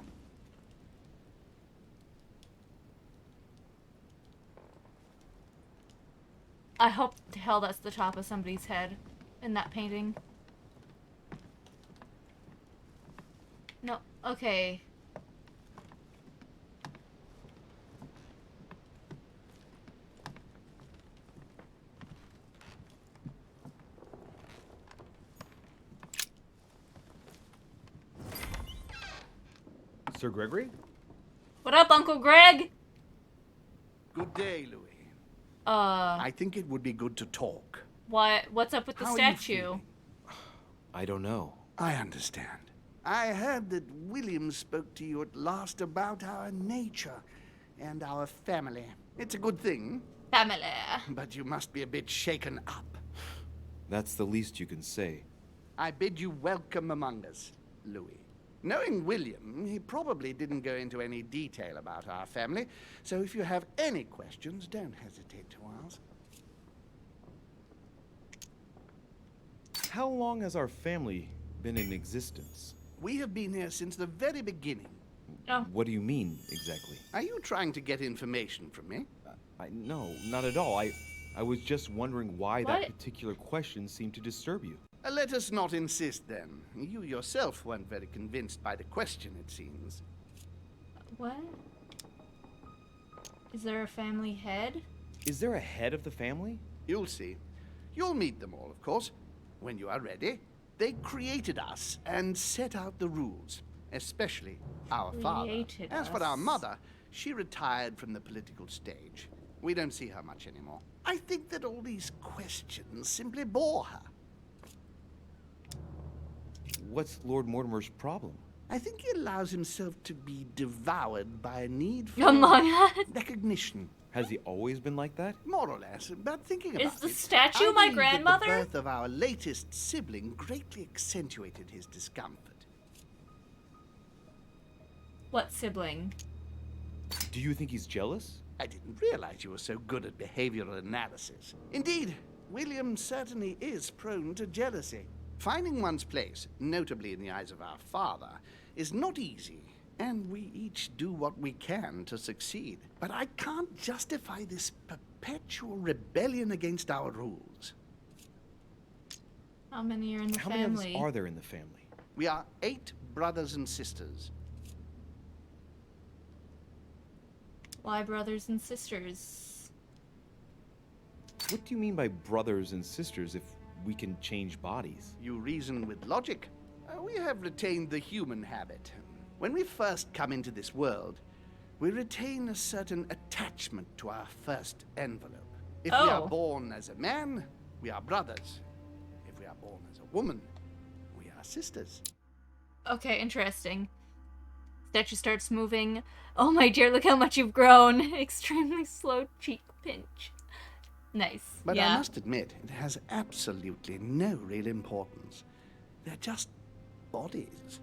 I hope to hell that's the top of somebody's head in that painting. No, okay. Sir Gregory? What up, Uncle Greg? Good day, Louis. I I think it would be good to talk. what's up with the How are you statue? feeling? I don't know. I understand. I heard that William spoke to you at last about our nature and our family. It's a good thing. Family. But you must be a bit shaken up. That's the least you can say. I bid you welcome among us, Louis. Knowing William, he probably didn't go into any detail about our family, so if you have any questions, don't hesitate to ask. How long has our family been in existence? We have been here since the very beginning. Oh. What do you mean, exactly? Are you trying to get information from me? No, not at all. I was just wondering why What? that particular question seemed to disturb you. Let us not insist, then. You yourself weren't very convinced by the question, it seems. What? Is there a family head? Is there a head of the family? You'll see. You'll meet them all, of course. When you are ready, they created us and set out the rules, especially our father. Created As for us. our mother, she retired from the political stage. We don't see her much anymore. I think that all these questions simply bore her. What's Lord Mortimer's problem? I think he allows himself to be devoured by a need for Among Us? recognition. Has he always been like that? More or less, but thinking about Is the it, statue I my believe grandmother? That the birth of our latest sibling greatly accentuated his discomfort. What sibling? Do you think he's jealous? I didn't realize you were so good at behavioral analysis. Indeed, William certainly is prone to jealousy. Finding one's place, notably in the eyes of our father, is not easy, and we each do what we can to succeed. But I can't justify this perpetual rebellion against our rules. How many are in the How many of family? us are there in the family? We are 8 brothers and sisters. Why brothers and sisters? What do you mean by brothers and sisters if we can change bodies? You reason with logic. We have retained the human habit. When we first come into this world, we retain a certain attachment to our first envelope. If we are born as a man, we are brothers. If we are born as a woman, we are sisters. Okay, interesting. Statue starts moving. Oh my dear, look how much you've grown. Extremely slow cheek pinch. Nice. But yeah. I must admit, it has absolutely no real importance. They're just bodies.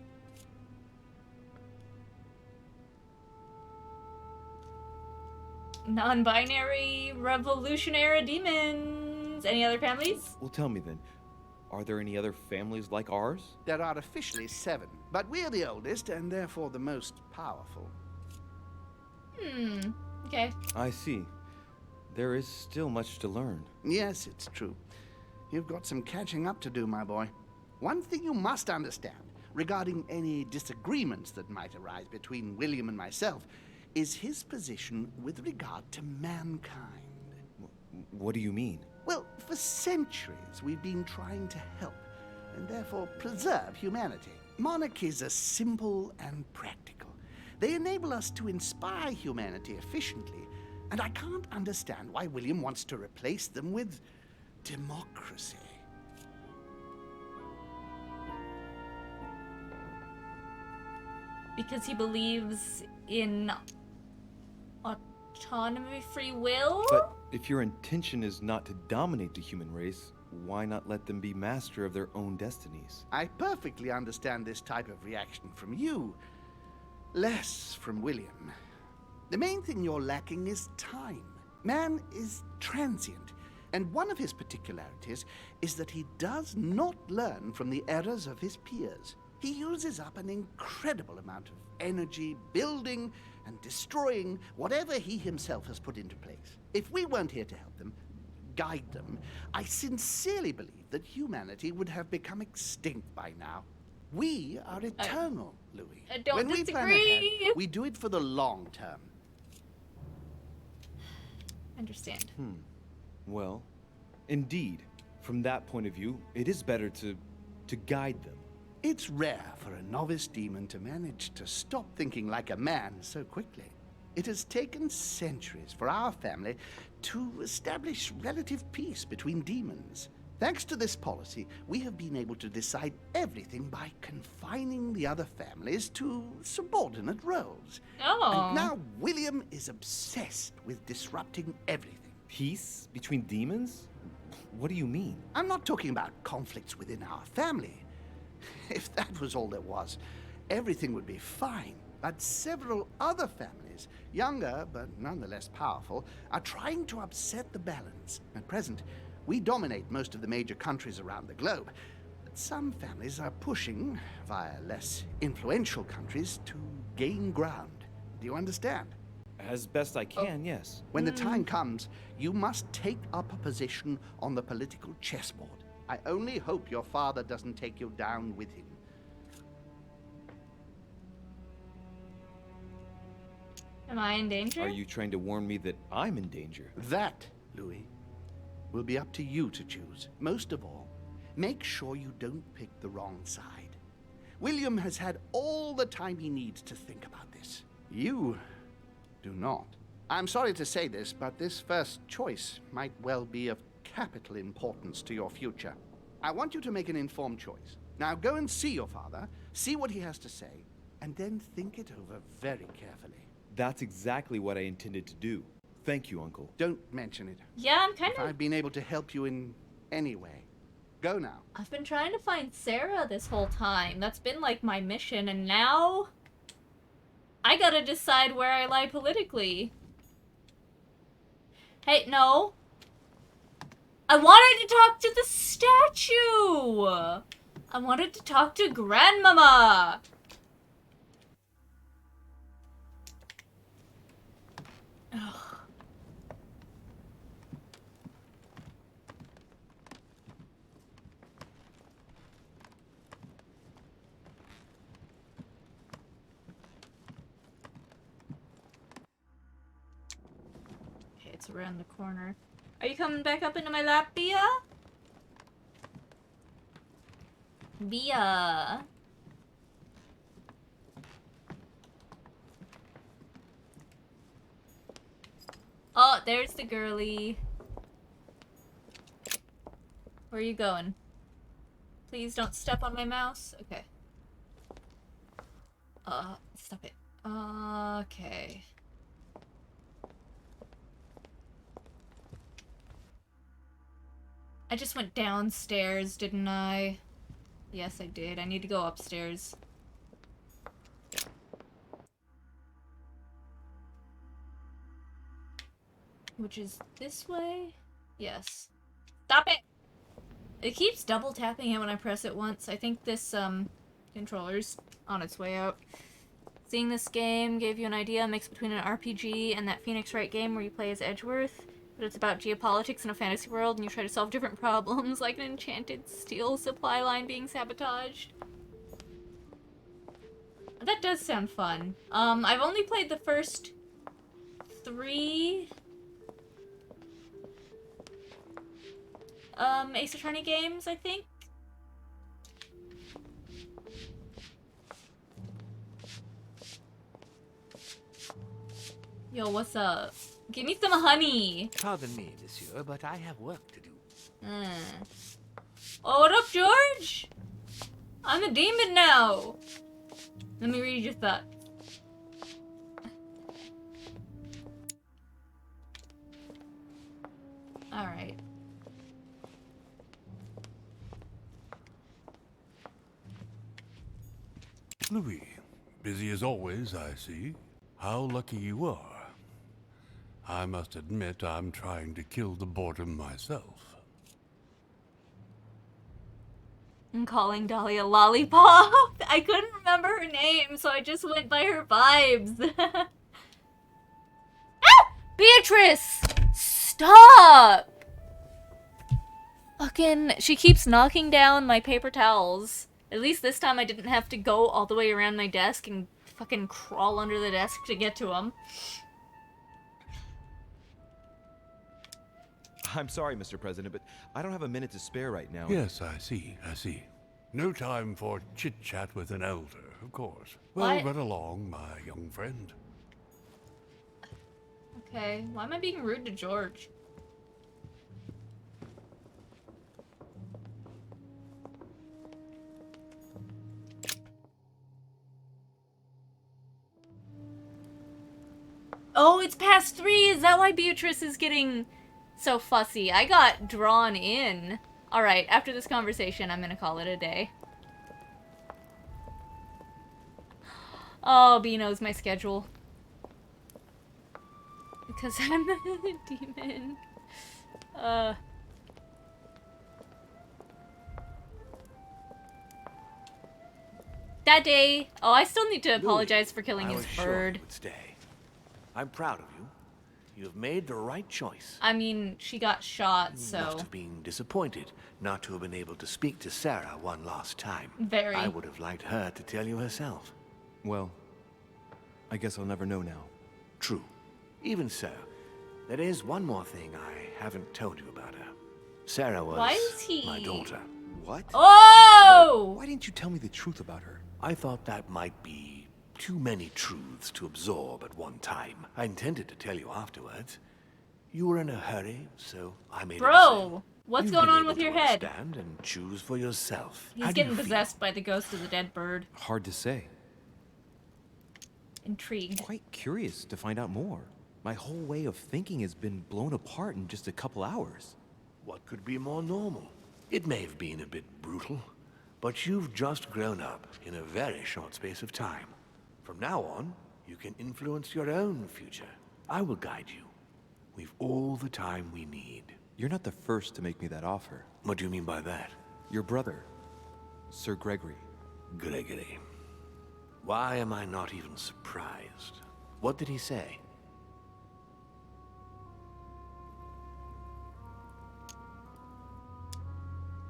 Non-binary revolutionary demons. Any other families? Well, tell me then, are there any other families like ours? There are officially 7, but we're the oldest and therefore the most powerful. Okay. I see. There is still much to learn. Yes, it's true. You've got some catching up to do, my boy. One thing you must understand, regarding any disagreements that might arise between William and myself, is his position with regard to mankind. What do you mean? Well, for centuries we've been trying to help, and therefore preserve humanity. Monarchies are simple and practical. They enable us to inspire humanity efficiently, and I can't understand why William wants to replace them with democracy. Because he believes in autonomy, free will? But if your intention is not to dominate the human race, why not let them be master of their own destinies? I perfectly understand this type of reaction from you, less from William. The main thing you're lacking is time. Man is transient, and one of his particularities is that he does not learn from the errors of his peers. He uses up an incredible amount of energy building and destroying whatever he himself has put into place. If we weren't here to help them, guide them, I sincerely believe that humanity would have become extinct by now. We are eternal, Louis. I don't when we plan disagree. ahead, we do it for the long term. Understand. Well, indeed, from that point of view, it is better to guide them. It's rare for a novice demon to manage to stop thinking like a man so quickly. It has taken centuries for our family to establish relative peace between demons. Thanks to this policy, we have been able to decide everything by confining the other families to subordinate roles. Oh. And now William is obsessed with disrupting everything. Peace between demons? What do you mean? I'm not talking about conflicts within our family. If that was all there was, everything would be fine. But several other families, younger but nonetheless powerful, are trying to upset the balance. At present, we dominate most of the major countries around the globe. But some families are pushing, via less influential countries, to gain ground. Do you understand? As best I can, yes. When the time comes, you must take up a position on the political chessboard. I only hope your father doesn't take you down with him. Am I in danger? Are you trying to warn me that I'm in danger? That, Louis, will be up to you to choose. Most of all, make sure you don't pick the wrong side. William has had all the time he needs to think about this. You do not. I'm sorry to say this, but this first choice might well be of capital importance to your future. I want you to make an informed choice. Now go and see your father, see what he has to say, and then think it over very carefully. That's exactly what I intended to do. Thank you, Uncle. Don't mention it. Yeah, I'm kind If of... I've been able to help you in any way, go now. I've been trying to find Sarah this whole time. That's been like my mission, and now I gotta decide where I lie politically. Hey, no. I wanted to talk to the statue! I wanted to talk to Grandmama! Ugh. Okay, it's around the corner. Are you coming back up into my lap, Bia? Bia. Oh, there's the girly. Where are you going? Please don't step on my mouse. Okay. Stop it. Okay. I just went downstairs, didn't I? Yes, I did. I need to go upstairs. Which is this way? Yes. Stop it! It keeps double tapping it when I press it once. I think this, controller's on its way out. Seeing this game gave you an idea, a mix between an RPG and that Phoenix Wright game where you play as Edgeworth. But it's about geopolitics in a fantasy world and you try to solve different problems, like an enchanted steel supply line being sabotaged. That does sound fun. I've only played the first 3 Ace Attorney games, I think. Yo, what's up? Give me some honey. Pardon me, monsieur, but I have work to do. Oh, what up, George? I'm a demon now. Let me read your thoughts. Alright. Louis, busy as always, I see. How lucky you are. I must admit I'm trying to kill the boredom myself. I'm calling Dolly a lollipop. I couldn't remember her name, so I just went by her vibes. Ah! Beatrice! Stop! Fucking, she keeps knocking down my paper towels. At least this time I didn't have to go all the way around my desk and fucking crawl under the desk to get to them. I'm sorry, Mr. President, but I don't have a minute to spare right now. Yes, I see. No time for chit-chat with an elder, of course. Well, What? run along, my young friend. Okay, why am I being rude to George? Oh, it's past 3! Is that why Beatrice is getting so fussy? I got drawn in. Alright, after this conversation, I'm gonna call it a day. Oh, B knows my schedule. Because I'm a demon. That day... Oh, I still need to apologize for killing his bird. You would stay. I'm proud of you. You have made the right choice. I mean, she got shot, You so... must have been disappointed not to have been able to speak to Sarah one last time. Very. I would have liked her to tell you herself. Well, I guess I'll never know now. True. Even so, there is one more thing I haven't told you about her. Sarah was Why is he... my daughter. What? Oh! Why didn't you tell me the truth about her? I thought that might be too many truths to absorb at one time. I intended to tell you afterwards. You were in a hurry, so I made it. Bro, what's You've going been on able with to your head? Understand and choose for yourself. He's How do you getting feel? possessed by the ghost of the dead bird. Hard to say. Intrigued. Quite curious to find out more. My whole way of thinking has been blown apart in just a couple hours. What could be more normal? It may have been a bit brutal, but you've just grown up in a very short space of time. From now on, you can influence your own future. I will guide you. We've all the time we need. You're not the first to make me that offer. What do you mean by that? Your brother, Sir Gregory. Gregory. Why am I not even surprised? What did he say?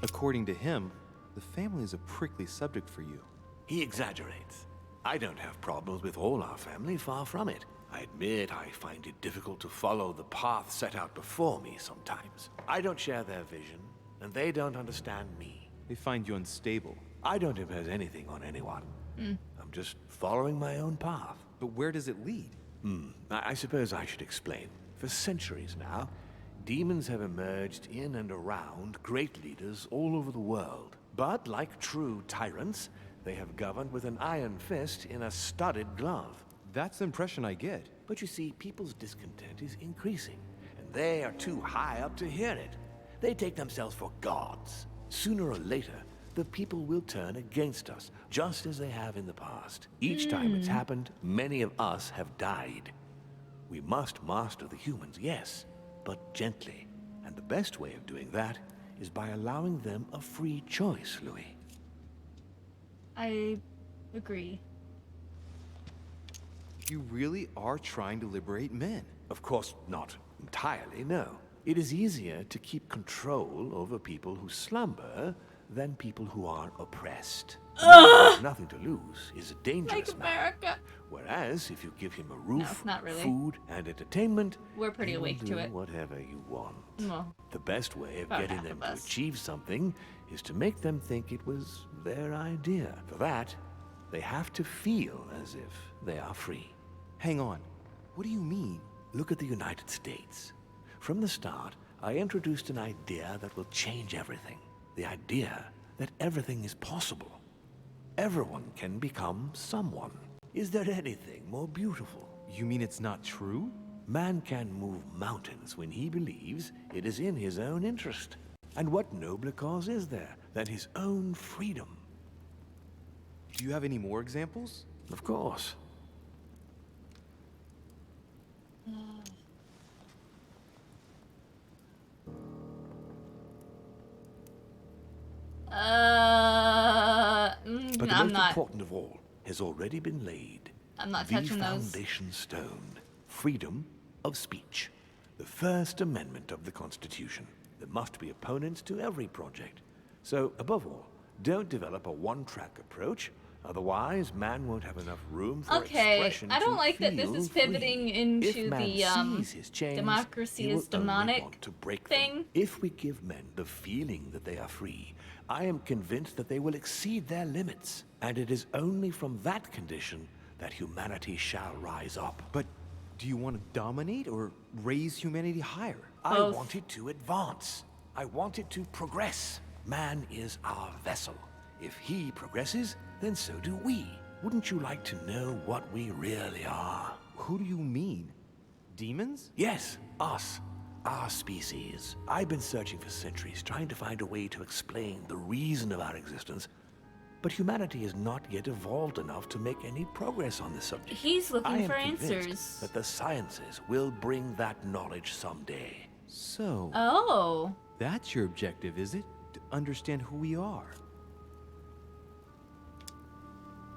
According to him, the family is a prickly subject for you. He exaggerates. I don't have problems with all our family, far from it. I admit I find it difficult to follow the path set out before me sometimes. I don't share their vision, and they don't understand me. They find you unstable. I don't impose anything on anyone. I'm just following my own path. But where does it lead? I suppose I should explain. For centuries now, demons have emerged in and around great leaders all over the world. But like true tyrants, they have governed with an iron fist in a studded glove. That's the impression I get. But you see, people's discontent is increasing, and they are too high up to hear it. They take themselves for gods. Sooner or later, the people will turn against us, just as they have in the past. Each time it's happened, many of us have died. We must master the humans, yes, but gently. And the best way of doing that is by allowing them a free choice, Louis. I agree. You really are trying to liberate men. Of course, not entirely, no. It is easier to keep control over people who slumber than people who are oppressed. Nothing to lose is a dangerous Like man. America. Whereas if you give him a roof, not really. food, and entertainment, We're pretty he will awake to do it. whatever you want. Well, The best way of about getting half them of to us. achieve something is to make them think it was their idea. For that, they have to feel as if they are free. Hang on. What do you mean? Look at the United States. From the start, I introduced an idea that will change everything. The idea that everything is possible. Everyone can become someone. Is there anything more beautiful? You mean it's not true? Man can move mountains when he believes it is in his own interest. And what nobler cause is there than his own freedom? Do you have any more examples? Of course. But the most important of all has already been laid. I'm not the touching those. foundation stone. Freedom of speech. The First Amendment of the Constitution. There must be opponents to every project. So, above all, don't develop a one-track approach. Otherwise, man won't have enough room for expression. I don't to like that this feel is pivoting free. into If man the sees his chains, democracy he is will only demonic want to break thing. them. If we give men the feeling that they are free, I am convinced that they will exceed their limits. And it is only from that condition that humanity shall rise up. But do you want to dominate or raise humanity higher? I want it to advance. I want it to progress. Man is our vessel. If he progresses, then so do we. Wouldn't you like to know what we really are? Who do you mean? Demons? Yes, us. Our species. I've been searching for centuries, trying to find a way to explain the reason of our existence. But humanity is not yet evolved enough to make any progress on this subject. He's looking for I am convinced answers. that the sciences will bring that knowledge someday. So... Oh. That's your objective, is it? To understand who we are.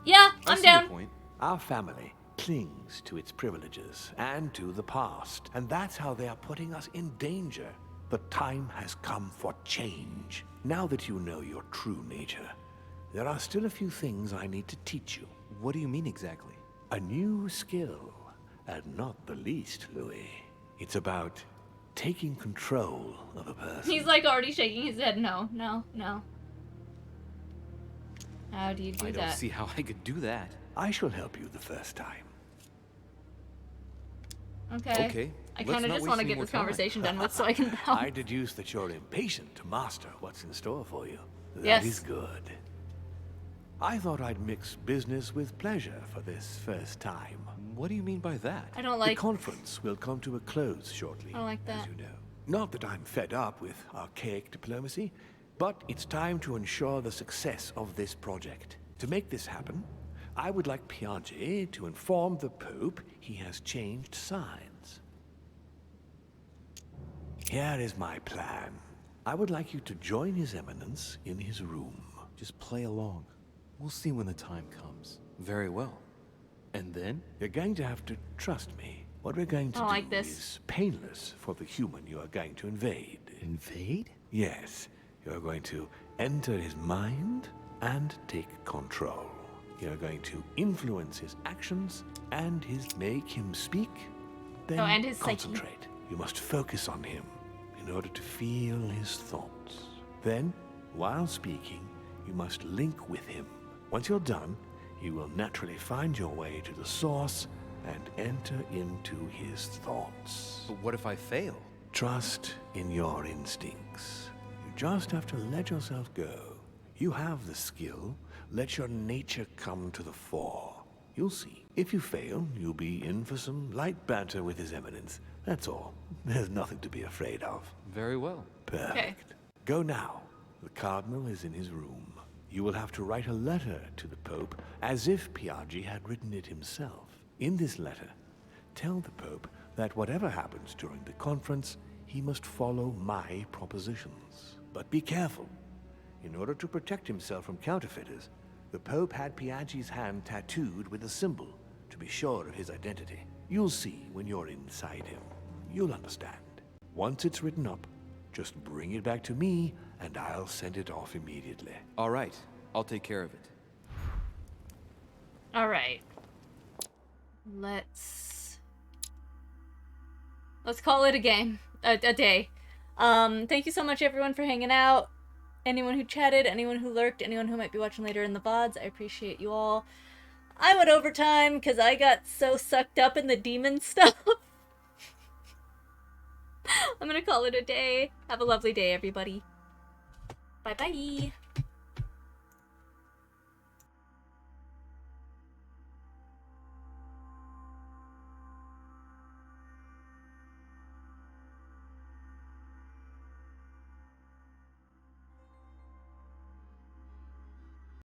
Yeah, I'm I see down. your point. Our family clings to its privileges and to the past, and that's how they are putting us in danger. The time has come for change. Now that you know your true nature, there are still a few things I need to teach you. What do you mean exactly? A new skill, and not the least, Louis. It's about taking control of a person. He's like already shaking his head. No, no, no. How do you do that? I don't see how I could do that. I shall help you the first time. Okay. Okay. I kind of just want to get this conversation done with so I can help. I deduce that you're impatient to master what's in store for you. That Yes. is good. I thought I'd mix business with pleasure for this first time. What do you mean by that? I don't like... The conference will come to a close shortly, I don't like that. as you know. Not that I'm fed up with archaic diplomacy, but it's time to ensure the success of this project. To make this happen, I would like Piaget to inform the Pope he has changed sides. Here is my plan. I would like you to join His Eminence in his room. Just play along. We'll see when the time comes. Very well. And then? You're going to have to trust me. What we're going to do is painless for the human you are going to invade. Invade? Yes. You're going to enter his mind and take control. You're going to influence his actions and make him speak. Then and his psyche. concentrate. You must focus on him in order to feel his thoughts. Then, while speaking, you must link with him. Once you're done, you will naturally find your way to the source and enter into his thoughts. But what if I fail? Trust in your instincts. You just have to let yourself go. You have the skill. Let your nature come to the fore. You'll see. If you fail, you'll be in for some light banter with His Eminence. That's all. There's nothing to be afraid of. Very well. Perfect. Okay. Go now. The Cardinal is in his room. You will have to write a letter to the Pope as if Piaget had written it himself. In this letter, tell the Pope that whatever happens during the conference, he must follow my propositions. But be careful. In order to protect himself from counterfeiters, the Pope had Piaget's hand tattooed with a symbol to be sure of his identity. You'll see when you're inside him. You'll understand. Once it's written up, just bring it back to me, and I'll send it off immediately. All right. I'll take care of it. All right. Let's call it a game. A day. Thank you so much, everyone, for hanging out. Anyone who chatted, anyone who lurked, anyone who might be watching later in the VODs, I appreciate you all. I went overtime because I got so sucked up in the demon stuff. I'm gonna call it a day. Have a lovely day, everybody. Bye-bye.